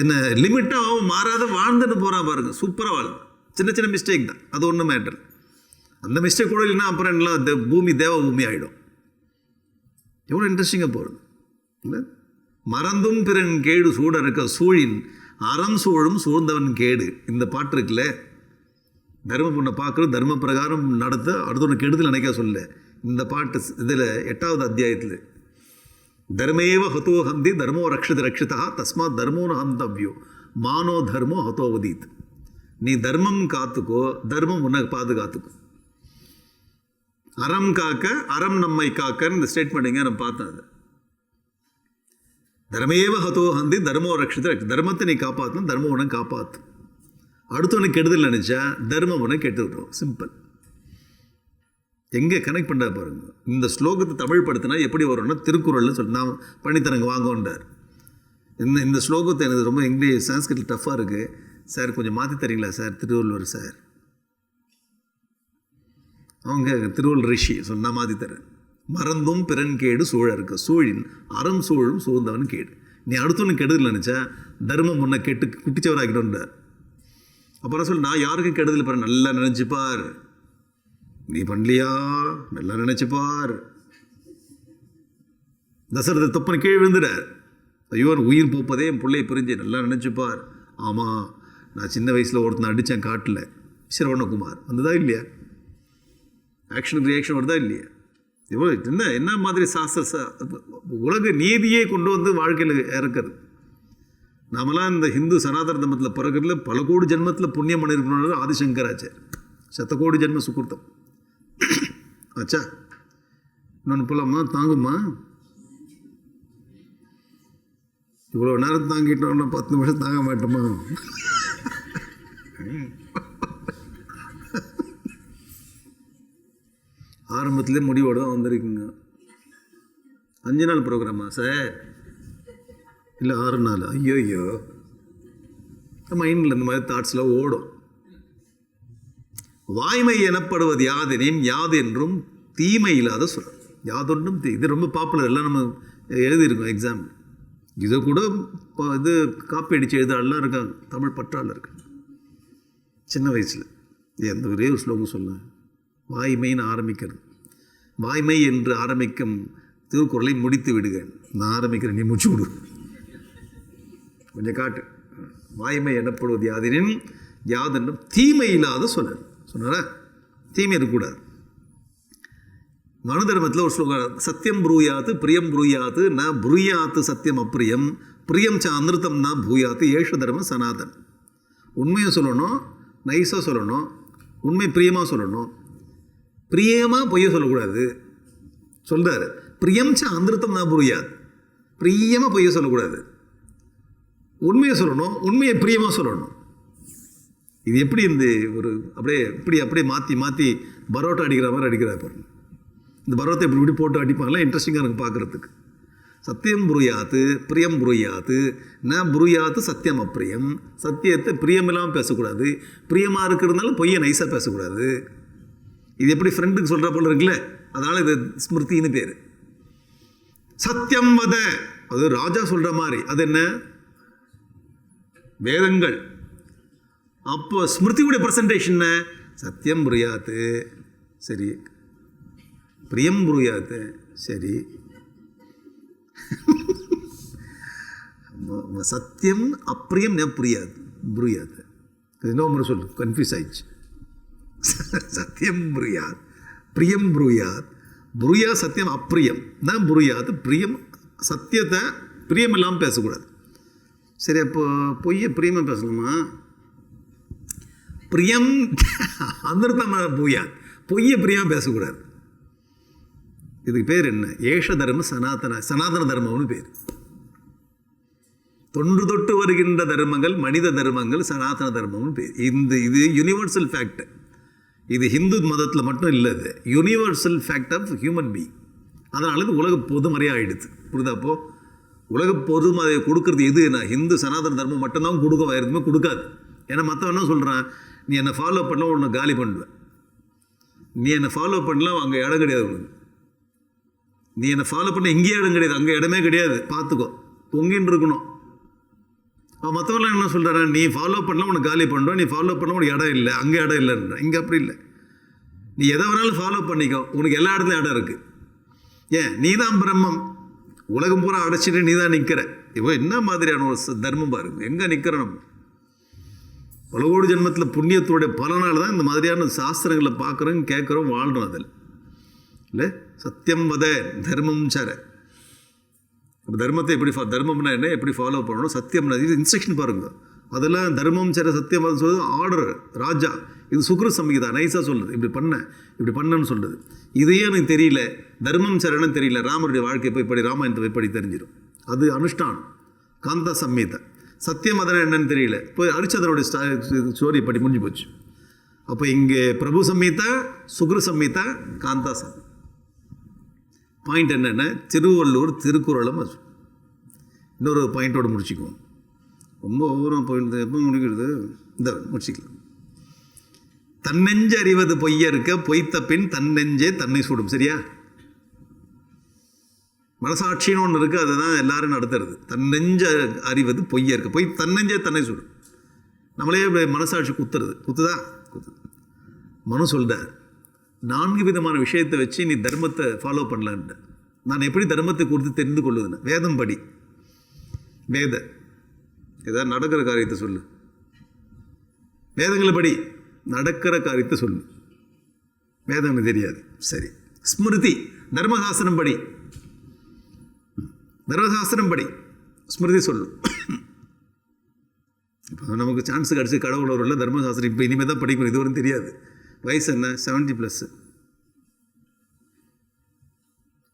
என்ன லிமிட்டாக அவன் மாறாத வாழ்ந்துன்னு போகிறான் பாருங்க, சூப்பராக வாழ். சின்ன சின்ன மிஸ்டேக் தான், அது ஒன்றும் மேட்டர். அந்த மிஸ்டேக் கூட இல்லைன்னா அப்புறம் எல்லாம் பூமி தேவ பூமி ஆகிடும். எவ்வளோ இன்ட்ரெஸ்டிங்காக போகிறது இல்லை. மறந்தும் பிறன் கேடு சூட இருக்க சூழின் அறம் சூழும் சூழ்ந்தவன் கேடு. இந்த பாட்டு இருக்குல்ல, தர்ம பொண்ணை பார்க்குறது, தர்ம பிரகாரம் நடத்த, அடுத்தவனை கெடுதல் நினைக்க சொல்ல. இந்த பாட்டு இதில் 8வது அத்தியாயத்தில் தர்மேவ ஹதோ ஹந்தி தர்மோ ரக்ஷிதா தஸ்மாத் தர்மோ ஹந்தவ்யோ மானோ தர்மோ ஹதோவதீத். நீ தர்மம் காத்துக்கோ, தர்மம் உன்னை பாதுகாத்துக்கோ. அறம் காக்க, அறம் நம்மை காக்கன்னு இந்த ஸ்டேட்மெண்ட்டுங்க நான் பார்த்தேன். அது தர்மேவ ஹதோ ஹந்தி தர்மோ ரக்ஷித, தர்மத்தை நீ காப்பாற்றணும், தர்மம் உனக்கு காப்பாற்று. அடுத்தவனுக்கு கெடுதல் நினச்சா தர்மம் உனக்கு கெட்டு விட்டுரும். சிம்பிள். எங்கே கனெக்ட் பண்ணுறா பாருங்க. இந்த ஸ்லோகத்தை தமிழ் படுத்தினா எப்படி வரும்னா, திருக்குறளில் சொல்லி நான் பண்ணித்தரங்க வாங்கன்றார். இந்த ஸ்லோகத்தை எனக்கு ரொம்ப இங்கிலீஷ் சான்ஸ்கிரிட்டில் டஃப்பாக இருக்குது சார், கொஞ்சம் மாற்றி தரீங்களா சார், திருவள்ளுவர் சார். அவங்க திருவள்ளுவர் ரிஷி சொன்னா மாற்றி தரேன். மறந்தும் பிறன் கேடு சூழ இருக்க சூழின் அறம் சூழும் சூழ்ந்தவன் கேடு. நீ அடுத்தவனுக்கு கெடுதல் நினச்சா தர்மம் முன்ன கெட்டு குட்டிச்சவராக்கிட்டோன்றார். அப்புறம் சொல்லி நான் யாருக்கும் கெடுதல் பாரு, நல்லா நினச்சிப்பார். நீ பண்ணலையா, நல்லா நினச்சிப்பார். தசரத தொப்பனை கீழ் விழுந்துடார். ஐயோ உயிர் போப்பதே என் பிள்ளையை பிரிஞ்சு, நல்லா நினச்சிப்பார். ஆமாம், நான் சின்ன வயசில் ஒருத்தனை அடித்தேன் காட்டில், சிரவணகுமார். வந்ததா இல்லையா? ஆக்ஷனுக்கு ரியாக்ஷன் வருதா இல்லையா? இவ்வளோ என்ன மாதிரி உலக நீதியை கொண்டு வந்து வாழ்க்கையில் இறக்கிறது. நாமெல்லாம் இந்த ஹிந்து சனாதன தர்மத்தில் பிறக்கிறதுல பல கோடி ஜென்மத்தில் புண்ணியம் பண்ணியிருக்கணும். ஆதிசங்கராச்சார் சத்தகோடி ஜென்ம சுக்குர்த்தம் ஆச்சா. இன்னொன்று போலாமா, தாங்குமா? இவ்வளோ நேரம் தாங்கிட்டோம்னா 10 நிமிஷம் தாங்க மாட்டோமா? ஆரம்பத்திலே முடிவோடு தான் வந்திருக்குங்க. 5 நாள் ப்ரோக்ராமா சார்? இல்லை 6 நாள். ஐயோ மைண்டில் இந்த மாதிரி தாட்ஸ்லாம் ஓடும். வாய்மை எனப்படுவது யாதெனின் யாது என்றும் தீமை இல்லாத சொல். யாதொன்றும் இது ரொம்ப பாப்புலர், எல்லாம் நம்ம எழுதியிருக்கோம் எக்ஸாம். இதை கூட இது காப்பி அடித்து எழுதாலாம் இருக்காங்க, தமிழ் பற்றாள் இருக்காங்க. சின்ன வயசில் எந்த ஒரே ஒரு ஸ்லோகம் சொல்ல, வாய்மைன்னு ஆரம்பிக்கிறது. வாய்மை என்று ஆரம்பிக்கும் திருக்குறளை முடித்து விடுக. நான் ஆரம்பிக்கிறேன், நீ முடிச்சு விடு, கொஞ்சம் காட்டு. வாய்மை எனப்படுவது யாதெனின் யாதென்றும் தீமை இல்லாத சொல்லல். சொன்னாரா? தீமை இருக்கக்கூடாது. மனு தர்மத்தில் ஒரு ஸ்லோகம், சத்தியம் ப்ரூயாத்து பிரியம் ப்ரூயாத்து ந ப்ரூயாத்து சத்தியம் அப்பிரியம் பிரியம் ச அமிர்தம் ந பூயாத்து ஏஷ தர்ம சனாதன். உண்மையை சொல்லணும், நைஸாக சொல்லணும், உண்மை பிரியமாக சொல்லணும். பிரியமாக பொய்ய சொல்லக்கூடாது சொல்கிறார். பிரியம் ச அமிர்தம் ந ப்ரூயாத், பிரியமாக பொய்ய சொல்லக்கூடாது. உண்மையை சொல்லணும், உண்மையை பிரியமாக சொல்லணும். இது எப்படி இந்த ஒரு அப்படியே மாற்றி பரோட்டா அடிக்கிற மாதிரி அடிக்கிறார் பாருங்க. இந்த பரோட்டை இப்படி போட்டு அடிப்பாங்களா, இன்ட்ரெஸ்டிங்காக எனக்கு பார்க்குறதுக்கு. சத்தியம் புரியாது பிரியம் புரியாது, ந புரியாது சத்தியம் அப்பிரியம். சத்தியத்தை பிரியமில்லாமல் பேசக்கூடாது, பிரியமாக இருக்கிறதுனால பொய்யை நைஸாக பேசக்கூடாது. இது எப்படி ஃப்ரெண்டுக்கு சொல்கிற போல இருக்குல்ல, அதனால் இது ஸ்மிருதின்னு பேர். சத்தியம் வத, அது ராஜா சொல்கிற மாதிரி. அது என்ன, வேதங்கள். அப்போ ஸ்மிருதியுடைய ப்ரெசன்டேஷன் சத்தியம் புரியாது, சரி, பிரியம் புரியாது, சரி, சத்தியம் அப்பிரியம் புரியாது. இன்னொரு சொல்லு, கன்ஃபியூஸ் ஆயிடுச்சு. சத்தியம் புரியாது, பிரியம் புரியா சத்தியம் அப்பிரியம் தான் புரியாது. பிரியம், சத்தியத்தை பிரியம் இல்லாமல் பேசக்கூடாது. சரி, அப்போ பொய்யை பிரியமாக பேசணுமா? பிரியம் அமிர்தமாக புரியாது, பொய்யை பிரியமாக பேசக்கூடாது. இதுக்கு பேர் என்ன? ஏஷ தர்ம சனாதன தர்மம்னு பேர். தொன்று தொட்டு வருகின்ற தர்மங்கள் மனித தர்மங்கள், சனாதன தர்மம்னு பேர். இது யூனிவர்சல் ஃபேக்ட். இது ஹிந்து மதத்தில் மட்டும் இல்லை, இது universal fact of human being. அதனால இது உலக பொதுமறையாக ஆகிடுது. புரியுதா? அப்போது உலக பொதுமறையை கொடுக்குறது எது? நான் ஹிந்து சனாதன தர்மம் மட்டும்தான் கொடுக்க, வேறு எதுவுமே கொடுக்காது. ஏன்னா மற்றவன் என்ன சொல்கிறான், நீ என்னை ஃபாலோ பண்ணலாம் உன்னை காலி பண்ணுவேன், நீ என்னை ஃபாலோ பண்ணலாம் அங்கே இடம் கிடையாது உனக்கு, நீ என்னை ஃபாலோ பண்ண இங்கேயே இடம் கிடையாது, அங்கே இடமே கிடையாது, பார்த்துக்கோ, தொங்கின்னு இருக்கணும். அவன் மற்றவங்களாம் என்ன சொல்கிறாரு, நீ ஃபாலோ பண்ணலாம் உனக்கு காலி பண்ணுவேன், நீ ஃபாலோ பண்ண உனக்கு இடம் இல்லை, அங்கே இடம் இல்லைன்ற. இங்கே அப்படி இல்லை, நீ எதை வேணாலும் ஃபாலோ பண்ணிக்கோ, உனக்கு எல்லா இடத்துலையும் இடம் இருக்குது. ஏன்? நீ தான் பிரம்மம், உலகம் பூரா அடைச்சிட்டு நீ தான் நிற்கிற. இப்போ என்ன மாதிரியான ஒரு தர்மம் பாருங்க, எங்கே நிற்கிற நம்ம. பல கோடி ஜென்மத்தில் புண்ணியத்தோடைய பலனால் தான் இந்த மாதிரியான சாஸ்திரங்களை பார்க்குறோம், கேட்குறோம், வாழ்கிறோம். அதில் இல்லை சத்தியம் வத தர்மம் சர. இப்போ தர்மத்தை எப்படி தர்மம்னா என்ன, எப்படி ஃபாலோ பண்ணணும், சத்தியம்னா இது இன்ஸ்ட்ரக்ஷன் பாருங்க. அதெல்லாம் தர்மம் சர சத்தியம் சொல்லுது ஆர்டர் ராஜா. இது சுக்ர சம்ஹிதா நைஸாக சொல்லுது, இப்படி பண்ணன்னு சொல்லுது. இதையே எனக்கு தெரியல, தர்மம் சரணம் தெரியல, ராமருடைய வாழ்க்கையை போய் படி, ராமாயணத்தை போய் தெரிஞ்சிடும். அது அனுஷ்டானம், காந்தா சம்ஹிதா. சத்தியம் அதனால் என்னன்னு தெரியல, போய் ஹரிச்சந்திரனுடைய ஸ்டோரி படி முடிஞ்சு போச்சு. அப்போ இங்கே பிரபு சம்ஹிதா, சுக்ர சம்ஹிதா, காந்தா சம்ஹிதா. பாயிண்ட் என்னென்ன, திருவள்ளூர் திருக்குறளும் இன்னொரு பாயிண்டோடு முடிச்சுக்குவோம். ரொம்ப ஒவ்வொரு பாயிண்ட் எப்போ முடிக்கிறது, இந்த முடிச்சுக்கலாம். தன்னெஞ்சு அறிவது பொய்யற்க, பொய்த்த பின் தன்னெஞ்சே தன்னை சுடும். சரியா? மனசாட்சின்னு ஒன்று இருக்குது, அதுதான் எல்லாரும் நடத்துறது. தன்னெஞ்சு அறிவது பொய்யற்க, பொய் தன்னெஞ்சே தன்னை சுடும். நம்மளே மனசாட்சி குத்துதா. மனு சொல்கிறார், 4 விதமான விஷயத்தை வச்சு நீ தர்மத்தை ஃபாலோ பண்ணலான்ட்டு. நான் எப்படி தர்மத்தை குறித்து தெரிந்து கொள்ளுதுன்னு, வேதம் படி, ஏதாவது நடக்கிற காரியத்தை சொல்லு, வேதங்களை படி, நடக்கிற காரியத்தை சொல்லு. வேதம் எனக்கு தெரியாது, சரி. ஸ்மிருதி, தர்மசாஸ்திரம் படி, ஸ்மிருதி சொல்லு. இப்போ நமக்கு சான்ஸ் கிடச்சி கடவுள் வரல, தர்மசாஸ்திரம் இப்போ இனிமேல் தான் படிக்கணும், இதுவரையும் தெரியாது. வயசு என்ன, 70+.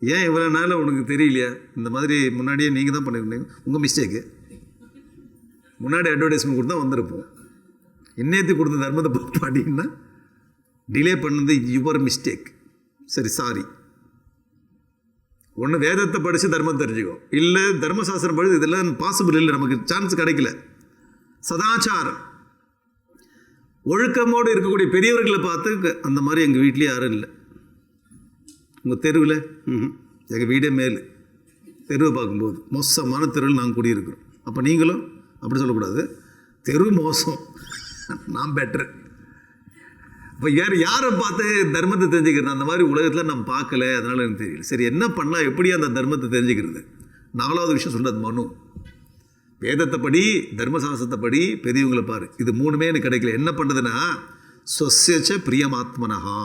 ஏன் இவ்வளோ நாள் உனக்கு தெரியலையா? இந்த மாதிரி முன்னாடியே நீங்கள் தான் பண்ணிருந்தீங்க, உங்கள் மிஸ்டேக்கு. முன்னாடி அட்வர்டைஸ்மெண்ட் கொடுத்தா வந்திருப்போம். இன்னேத்து கொடுத்த தர்மத்தை பாட்டிங்கன்னா டிலே பண்ணது யுவர் மிஸ்டேக். சரி, சாரி. ஒன்று வேதத்தை படித்து தர்மம் தெரிஞ்சுக்கோ, இல்லை தர்மசாஸ்திரம் படித்து, இதெல்லாம் பாசிபிள் இல்லை, நமக்கு சான்ஸ் கிடைக்கல. சதாச்சாரம், ஒழுக்கமோடு இருக்கக்கூடிய பெரியவர்களை பார்த்து, அந்த மாதிரி எங்கள் வீட்லேயே யாரும் இல்லை. உங்கள் தெருவில், எங்கள் வீடே மேல் தெருவை பார்க்கும்போது மோசமான தெருவில் நாங்கள் குடியிருக்கிறோம். அப்போ நீங்களும் அப்படி சொல்லக்கூடாது, தெரு மோசம், நான் பெட்ரு. இப்போ யாரை பார்த்து தர்மத்தை தெரிஞ்சுக்கிறது, அந்த மாதிரி உலகத்தில் நம்ம பார்க்கல, அதனால் எனக்கு தெரியல. சரி, என்ன பண்ணால் எப்படி அந்த தர்மத்தை தெரிஞ்சுக்கிறது? 4வது விஷயம் சொல்கிறது மனு. வேதத்தை படி, தர்மசாஸ்திரத்தை படி, பெரியவங்களை பாரு. இது 3மே எனக்கு கிடைக்கல. என்ன பண்ணுறதுன்னா, சொசேச்ச பிரியமாத்மனஹா,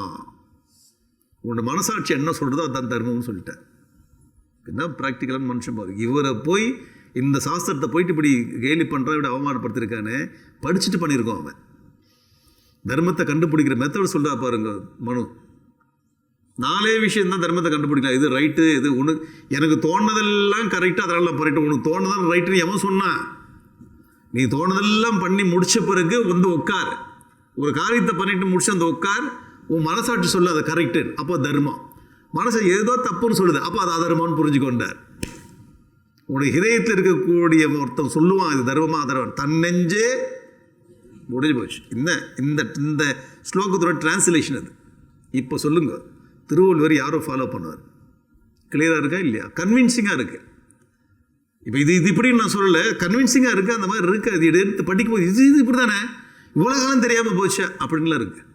உன்னோட மனசாட்சி என்ன சொல்கிறதோ அதுதான் தர்மம்னு சொல்லிட்டேன். என்ன ப்ராக்டிக்கலான மனுஷன் பாரு. இவரை போய் இந்த சாஸ்திரத்தை போயிட்டு இப்படி கேலி பண்ணுறான், இப்படி அவமானப்படுத்திருக்கானே, படிச்சுட்டு பண்ணியிருக்கோம். அவன் தர்மத்தை கண்டுபிடிக்கிற மெத்தட் சொல்கிறா பாருங்க மனு. 4 விஷயம் தான் தர்மத்தை கண்டுபிடிக்கலாம். இது ரைட்டு, இது ஒன்று எனக்கு தோணுதெல்லாம் கரெக்டாக, அதனால நான் பண்ணிட்டு, உனக்கு தோணுதான் ரைட்டுன்னு எவன் சொன்னான்? நீ தோணுதெல்லாம் பண்ணி முடித்த பிறகு வந்து உட்கார். ஒரு காரியத்தை பண்ணிட்டு முடிச்சு அந்த உட்கார், உன் மனசாட்சி சொல்ல அதை கரெக்டு, அப்போ தர்மம். மனசை ஏதோ தப்புன்னு சொல்லுது, அப்போ அது அதர்மம்னு புரிஞ்சுக்கொண்டார். உன்னுடைய ஹிதயத்தில் இருக்கக்கூடிய ஒருத்தன் சொல்லுவான் இது தர்மமா அதர்மம், தன்னெஞ்சே முடிஞ்சு போச்சு. இந்த ஸ்லோகத்தோட டிரான்ஸ்லேஷன் அது. இப்போ சொல்லுங்க, திருவள்ளுவர் யாரோ ஃபாலோ பண்ணுவார்? கிளியராக இருக்கா இல்லையா? கன்வின்சிங்காக இருக்குது. இப்போ இது இப்படின்னு நான் சொல்லலை, கன்வின்சிங்காக இருக்குது. அந்த மாதிரி இருக்குது. அது எடுத்து படிக்கும்போது இது இப்படி தானே, இவ்வளோ காலம் தெரியாமல் போச்சு அப்படின்லாம் இருக்குது.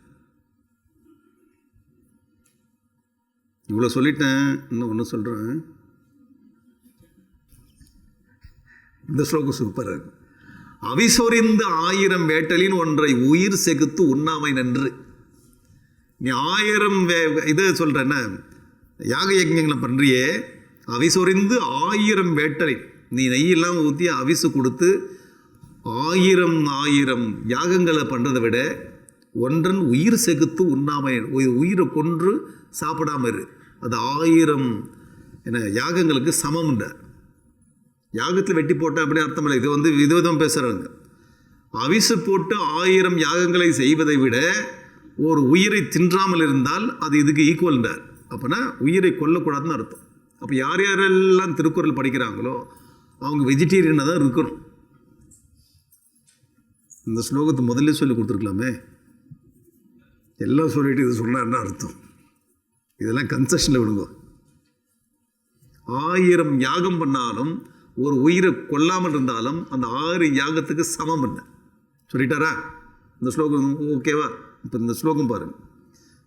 இவ்வளோ சொல்லிட்டேன், இன்னும் ஒன்று சொல்கிறேன். இந்த ஸ்லோகம் சூப்பராக இருக்கு. அவிசொரிந்து 1000 வேட்டலின் ஒன்றை உயிர் செகுத்து உண்ணாமை நன்று. நீ 1000 இது சொல்கிறேன்னா யாக யஜ்ஞங்களை பண்ணுறியே, அவிசொரிந்து 1000 வேட்டலின், நீ நெய்யெல்லாம் ஊற்றி அவிசு கொடுத்து 1000 யாகங்களை பண்ணுறதை விட ஒன்றன் உயிர் செகுத்து உண்ணாமை, உயிரை கொன்று சாப்பிடாம இரு, அது 1000 யாகங்களுக்கு சமம்ன்ற. யாகத்தில் வெட்டி போட்டால் அப்படி அர்த்தம் இல்லை. இது விதவிதம் பேசுகிறாங்க. அவிசு போட்டு 1000 யாகங்களை செய்வதை விட ஒரு உயிரை தின்றாமல் இருந்தால் அது இதுக்கு ஈக்குவல்ன்றார். அப்போனா உயிரை கொல்லக்கூடாதுன்னு அர்த்தம். அப்போ யார் யாரெல்லாம் திருக்குறள் படிக்கிறாங்களோ அவங்க வெஜிடேரியனாக தான் இருக்கணும். இந்த ஸ்லோகத்தை முதல்ல சொல்லி கொடுத்துருக்கலாமே, எல்லாம் சொல்லிட்டு இது சொன்னார்னா அர்த்தம். இதெல்லாம் கன்செஷனில் விடுங்க. 1000 யாகம் பண்ணாலும் ஒரு உயிரை கொல்லாமல் இருந்தாலும் அந்த 6 யாகத்துக்கு சமம் பண்ண சொல்லிட்டாரா? இந்த ஸ்லோகம் ஓகேவா? இப்போ இந்த ஸ்லோகம் பாருங்கள்.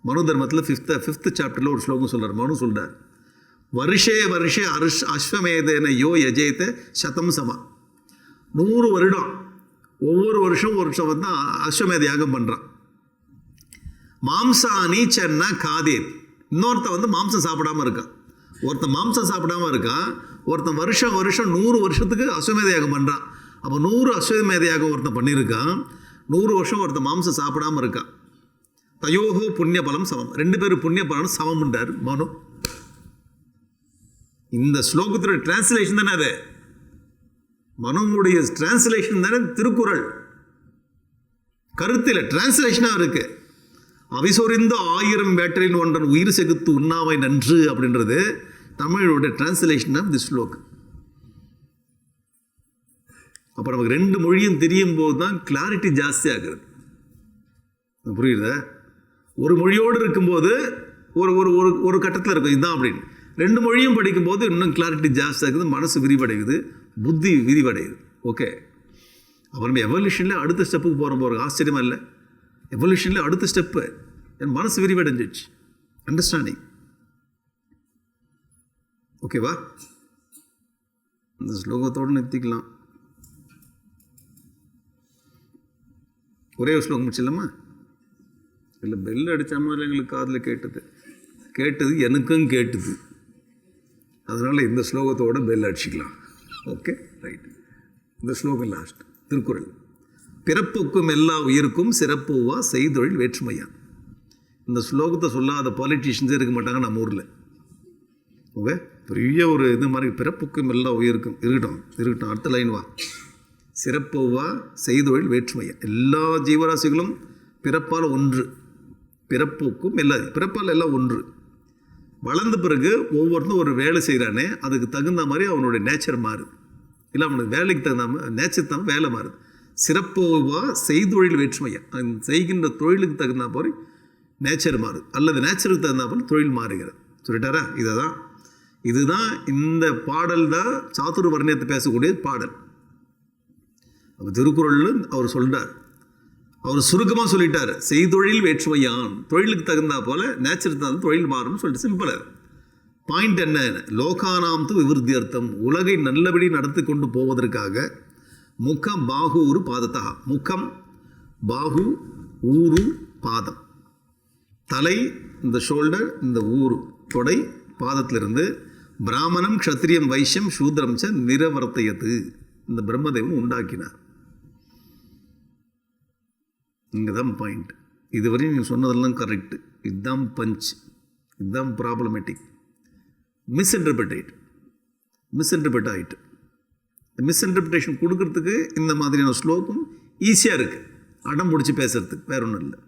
மனு தர்மத்தில் 5th சாப்டரில் ஒரு ஸ்லோகம் சொல்கிறார். மனு சொல்கிறார், வருஷே அஸ்வமேதேன யோ யஜேத சதம் சமா. 100 வருடம், ஒவ்வொரு வருஷம் வந்து அஸ்வமேத யாகம் பண்ணுறான். மாம்சானி சென்னா காதேத். இன்னொருத்தன் வந்து மாம்சம் சாப்பிடாமல் இருக்கான். ஒருத்தன் மாம்சம் சாப்பிடாமல் இருக்கான், ஒருத்தன் வருஷம் 100 வருஷத்துக்கு அஸ்வமேத யாகம் பண்ணுறான். அப்போ 100 அஸ்வமேத யாகம் ஒருத்தன் பண்ணியிருக்கான், 100 வருஷம் ஒருத்தன் மாம்சம் சாப்பிடாமல் இருக்கான். தயோகோ புண்ணிய பலம் சமம், 2 பேரும் புண்ணிய பலன் சமம்ன்றார் மனு. இந்த ஸ்லோகத்தோட டிரான்ஸ்லேஷன் தானே அது, மனுவுடைய டிரான்ஸ்லேஷன் தானே திருக்குறள். கருத்தில் டிரான்ஸ்லேஷனாக இருக்கு. அவிசொரிந்த 1000 வேட்டலின் ஒன்றன் உயிர் செகுத்து உண்ணாமை நன்று அப்படின்றது தமிழோட டிரான்ஸ்லேஷன் ஆஃப் தி ஸ்லோக். அப்போ நமக்கு 2 மொழியும் தெரியும் போது தான் கிளாரிட்டி ஜாஸ்தி ஆகுது. புரியுதா? ஒரு மொழியோடு இருக்கும்போது ஒரு ஒரு ஒரு கட்டத்தில் இருக்கும் இதுதான் அப்படின்னு. 2 மொழியும் படிக்கும்போது இன்னும் கிளாரிட்டி ஜாஸ்தி ஆகுது, மனசு விரிவடையுது, புத்தி விரிவடையுது. ஓகே, அப்போ நம்ம எவல்யூஷனில் அடுத்த ஸ்டெப்புக்கு போகிற ஆச்சரியமா இல்லை? எவல்யூஷனில் அடுத்த ஸ்டெப்பு என் மனசு விரிவடைஞ்சிச்சு, அண்டர்ஸ்டாண்டிங். ஓகேவா? இந்த ஸ்லோகத்தோடு நிறுத்திக்கலாம். ஒரே ஒரு ஸ்லோகம் முடிச்சிடலாமா? இல்லை, பெல் அடித்த மாதிரி எங்களுக்கு காதில் கேட்டது எனக்கும் கேட்டுது. அதனால் இந்த ஸ்லோகத்தோட பெல் அடிச்சிக்கலாம். Okay, right. இந்த ஸ்லோகம் லாஸ்ட். திருக்குறள். பிறப்புக்கும் எல்லா உயிருக்கும் சிறப்புவா செய்தொழில் வேற்றுமையா. இந்த ஸ்லோகத்தை சொல்லாத பாலிட்டிஷியன்ஸே இருக்க மாட்டாங்க நம்ம ஊரில். ஓகே, பெரிய ஒரு இது மாதிரி பிறப்புக்கும் எல்லா உயிருக்கும் இருக்கட்டும். அடுத்த லைன் வா. சிறப்புவா செய்தொழில் வேற்றுமையா. எல்லா ஜீவராசிகளும் பிறப்பால் ஒன்று. பிறப்புக்கும் பிறப்பால் எல்லாம் ஒன்று. வளர்ந்த பிறகு ஒவ்வொருத்தரும் ஒரு வேலை செய்கிறானே, அதுக்கு தகுந்த மாதிரி அவனுடைய நேச்சர் மாறுது. இல்லை, அவனுக்கு வேலைக்கு தகுந்த மாதிரி நேச்சர் தான் வேலை மாறுது. சிறப்புவா செய்தொழில் வேற்றுமையா. செய்கின்ற தொழிலுக்கு தகுந்த மாதிரி நேச்சர் மாறுது, அல்லது நேச்சருக்கு தகுந்த மாதிரி தொழில் மாறுகிறது. சொல்லிட்டாரா? இதுதான் இந்த பாடல் தான் சாதுர் வர்ணியத்தை பேசக்கூடிய பாடல். அப்போ திருக்குறள் அவர் சொல்கிறார், அவர் சுருக்கமாக சொல்லிட்டார், செய்தொழில் வேற்றுமையான். தொழிலுக்கு தகுந்தா போல் நேச்சருக்கு தகுந்த தொழில் மாறும்னு சொல்லிட்டு சிம்பிளாக. பாயிண்ட் என்ன? லோகானாம் து விவருத்தியர்த்தம். உலகை நல்லபடி நடத்தி கொண்டு போவதற்காக முகம் பாகு ஊரு பாதத்தா. முகம் பாகு ஊரு பாதம். தலை, இந்த ஷோல்டர், இந்த ஊரு தொடை, பாதத்திலிருந்து பிராமணம் க்ஷத்ரியம் வைஷ்யம் சூத்ரம் ச நிரவர்த்தையது. இந்த பிரம்மதேவன் உண்டாக்கினார். இங்கே தான் பாயிண்ட். இதுவரையும் நீங்கள் சொன்னதெல்லாம் கரெக்டு. இதுதான் பஞ்ச், இதுதான் ப்ராப்ளமேட்டிக். மிஸ்இன்டர்பிரட் ஆகிட்டு. மிஸ்இன்டர்பிரேஷன் கொடுக்கறதுக்கு இந்த மாதிரியான ஸ்லோகம் ஈஸியாக இருக்குது. அடம் பிடிச்சி பேசுறதுக்கு, வேற ஒன்றும் இல்லை.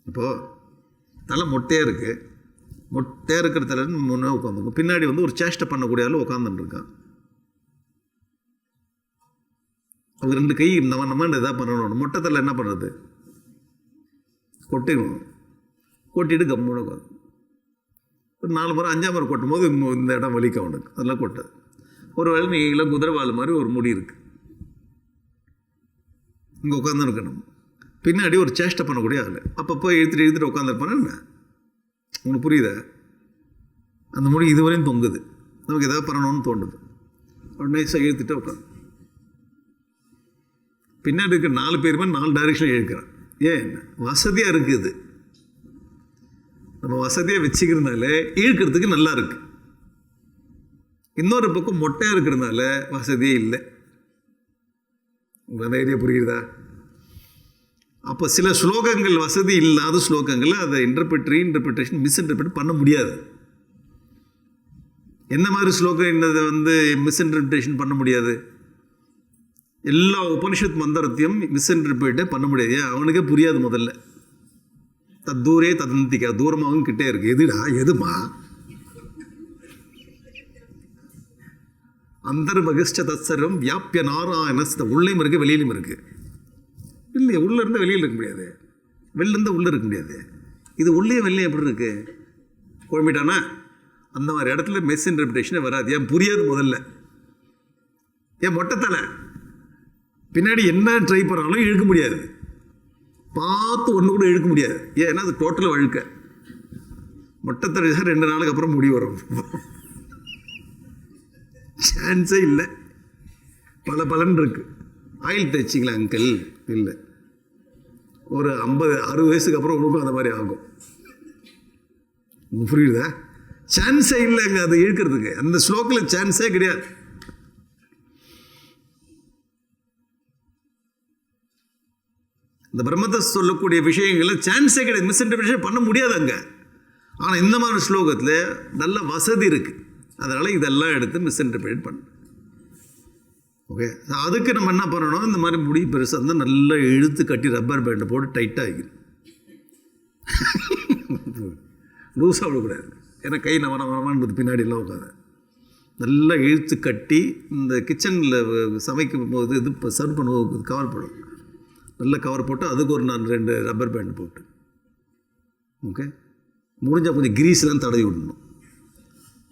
இப்போது தலை மொட்டையாக இருக்குது, மொட்டையாக இருக்கிற தலைன்னு முன்னே உட்காந்துருக்கும், பின்னாடி வந்து ஒரு சேஷ்டை பண்ணக்கூடிய ஆள் உட்காந்துட்டுருக்கான். அவங்க 2 கை நம்ம எதாவது பண்ணணும். மொட்டை தலை என்ன பண்ணுறது? கொட்டிடணும். கொட்டிட்டு கம்முன்னு உட்காந்து ஒரு 4 முறை 5ஆம் முறை கொட்டும் போது இந்த இடம் வலிக்க அவனுக்கு, அதெல்லாம் கொட்டாது. ஒரு வேளை நீங்களாம் குதிரைவாள் மாதிரி ஒரு முடி இருக்குது, இங்கே உட்காந்து இருக்கணும், பின்னாடி ஒரு சேஷ்டை பண்ணக்கூடிய ஆள் அப்பப்போ இழுத்துட்டு உட்காந்துருப்பானே என்ன, உங்களுக்கு புரியுதா? அந்த முடி இதுவரையும் தொங்குது, நமக்கு எதாவது பண்ணணும்னு தோண்டுது, உடனே இழுத்துட்டு உட்காந்து பின்னாடி இருக்க 4 பேருமே 4 டைரெக்ஷன் இழுக்கிறான். ஏன்? வசதியாக இருக்குது, நம்ம வசதியாக வச்சுக்கிறதுனால இழுக்கிறதுக்கு நல்லா இருக்கு. இன்னொரு பக்கம் மொட்டையாக இருக்கிறதுனால வசதியே இல்லை. உங்களுக்கு ஐடியா புரியுதா? அப்போ சில ஸ்லோகங்கள் வசதி இல்லாத ஸ்லோகங்கள், அதை இன்டர்பிரேஷன் மிஸ்இன்டர்பிரேட் பண்ண முடியாது. என்ன மாதிரி ஸ்லோகம் என்னதை வந்து மிஸ்இன்டர்பிரேஷன் பண்ண முடியாது? எல்லா உபனிஷத் மந்திரத்தையும் மிஸ்இன்டர்பிரேட்டே பண்ண முடியாது. ஏன்? அவனுக்கே புரியாது. முதல்ல தூரே ததந்திக்கா, தூரமாகவும் கிட்டே இருக்கு. எதுடா எதுமா? அந்தர்பகிஷ்ட தத்சர்வம் வியாபிய நாராயணஸ்த, உள்ளேயும் இருக்குது வெளியிலும் இருக்குது. இல்லையே, உள்ளே இருந்தால் வெளியில் இருக்க முடியாது, வெளில இருந்தால் உள்ளே இருக்க முடியாது. இது உள்ளே வெளியே எப்படி இருக்கு? குழம்பிட்டானா? அந்த மாதிரி இடத்துல மிஸ்இன்டர்பிரேஷனே வராது. ஏன்? புரியாது முதல்ல. ஏன்? மொட்டைத்தலை பின்னாடி என்ன ட்ரை பண்ணாலும் இழுக்க முடியாது, பார்த்து ஒன்று கூட இழுக்க முடியாது. ஏன்னா அது டோட்டலாக வழுக்க. மொட்டைத்தலை 2 நாளுக்கு அப்புறம் முடி வரும், சான்ஸே இல்லை. பலன் இருக்கு. ஆயில் தேய்ச்சிங்களா அங்கிள்? இல்லை. ஒரு 50-60 வயசுக்கு அப்புறம் உனக்கும் அந்த மாதிரி ஆகும். புரியுதா? சான்ஸே இல்லைங்க அதை இழுக்கிறதுக்கு. அந்த ஸ்லோக்கில் சான்ஸே கிடையாது. இந்த பிரம்மத்தை சொல்லக்கூடிய விஷயங்களில் சான்ஸே கிடையாது, மிஸ்இன்டர்பிரேஷன் பண்ண முடியாது அங்கே. ஆனால் இந்த மாதிரி ஸ்லோகத்தில் நல்ல வசதி இருக்குது, அதனால் இதெல்லாம் எடுத்து மிஸ்இன்டர்பிரேட் பண்ண. ஓகே, அதுக்கு நம்ம என்ன பண்ணணும்? இந்த மாதிரி முடி பெருசாக இருந்தால் நல்லா இழுத்து கட்டி ரப்பர் பேண்டை போட்டு டைட்டாக ஆகிடும். லூஸாக விடக்கூடாது. ஏன்னா கை நவனவனமானது பின்னாடிலாம் உட்காது. நல்லா இழுத்து கட்டி இந்த கிச்சனில் சமைக்கும் போது இது சர்வ் பண்ணும்போது கவர் போடும், நல்லா கவர் போட்டு அதுக்கு ஒரு 2 ரப்பர் பேண்ட் போட்டு, ஓகே, முடிஞ்சால் கொஞ்சம் கிரீஸ்லாம் தடவி விடணும்.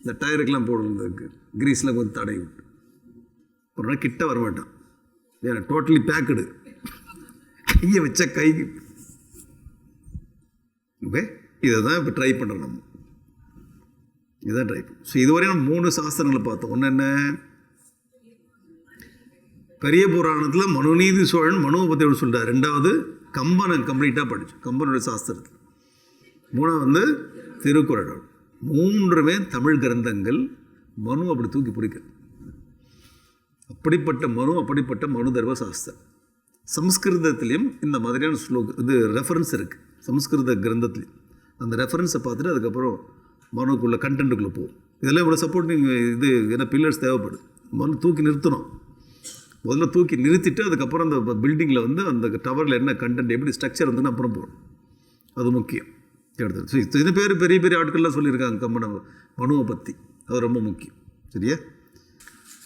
இந்த டயருக்கெலாம் போடுறதுக்கு கிரீஸ்லாம் கொஞ்சம் தடவி விட்டு ஒரு நாள் கிட்ட வரமாட்டான். ஏன்னா டோட்டலி பேக்கடு, கையை வச்ச கைக்கு. ஓகே, இதை தான் இப்போ ட்ரை பண்ணுறோம் நம்ம. இதுதான் ட்ரை பண்ணும். ஸோ இதுவரையும் நம்ம 3 சாஸ்திரங்களை பார்த்தோம். ஒன்று என்ன? பெரிய புராணத்தில் மனுநீதி சோழன் மனுவை பற்றி எப்படி சொல்கிறார். 2வது கம்பனை கம்ப்ளீட்டாக படித்தோம், கம்பனுடைய சாஸ்திரத்தில். 3வது திருக்குறள். 3மே தமிழ் கிரந்தங்கள். மனு அப்படி தூக்கி பிடிக்கிறது. அப்படிப்பட்ட மனு தர்ம சாஸ்திரம். சம்ஸ்கிருதத்துலேயும் இந்த மாதிரியான இது ரெஃபரன்ஸ் இருக்குது சம்ஸ்கிருத கிரந்தத்துலேயும். அந்த ரெஃபரன்ஸை பார்த்துட்டு அதுக்கப்புறம் மனுக்குள்ளே கண்டென்ட்டுக்குள்ளே போகும். இதெல்லாம் இவ்வளோ சப்போர்ட்டிங் இது ஏன்னா பில்லர்ஸ் தேவைப்படுது. முதல்ல தூக்கி நிறுத்தணும். முதல்ல தூக்கி நிறுத்திட்டு அதுக்கப்புறம் அந்த பில்டிங்கில் வந்து அந்த டவரில் என்ன கண்டென்ட் எப்படி ஸ்ட்ரக்சர் வந்துன்னு அப்புறம் போகணும். அது முக்கியம். எடுத்து இது பெரிய பெரிய ஆட்கள்லாம் சொல்லியிருக்காங்க கம்பன மனுவை பற்றி. அது ரொம்ப முக்கியம். சரியா?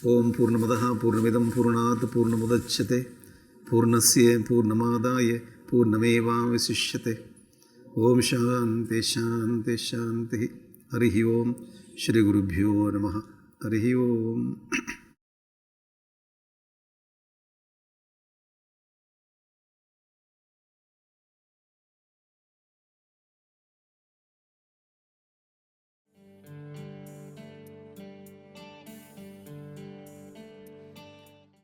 ஓம் பூர்ணமதः பூர்ணமிதம் பூர்ணாத் பூர்ணமுதச்யதே பூர்ணஸ்ய பூர்ணமாதாய பூர்ணமேவாவசிஷ்யதே. ஓம் சாந்தி சாந்தி சாந்தி. ஹரி ஓம். ஸ்ரீ குருभ्यो நமः. ஹரி ஓம்.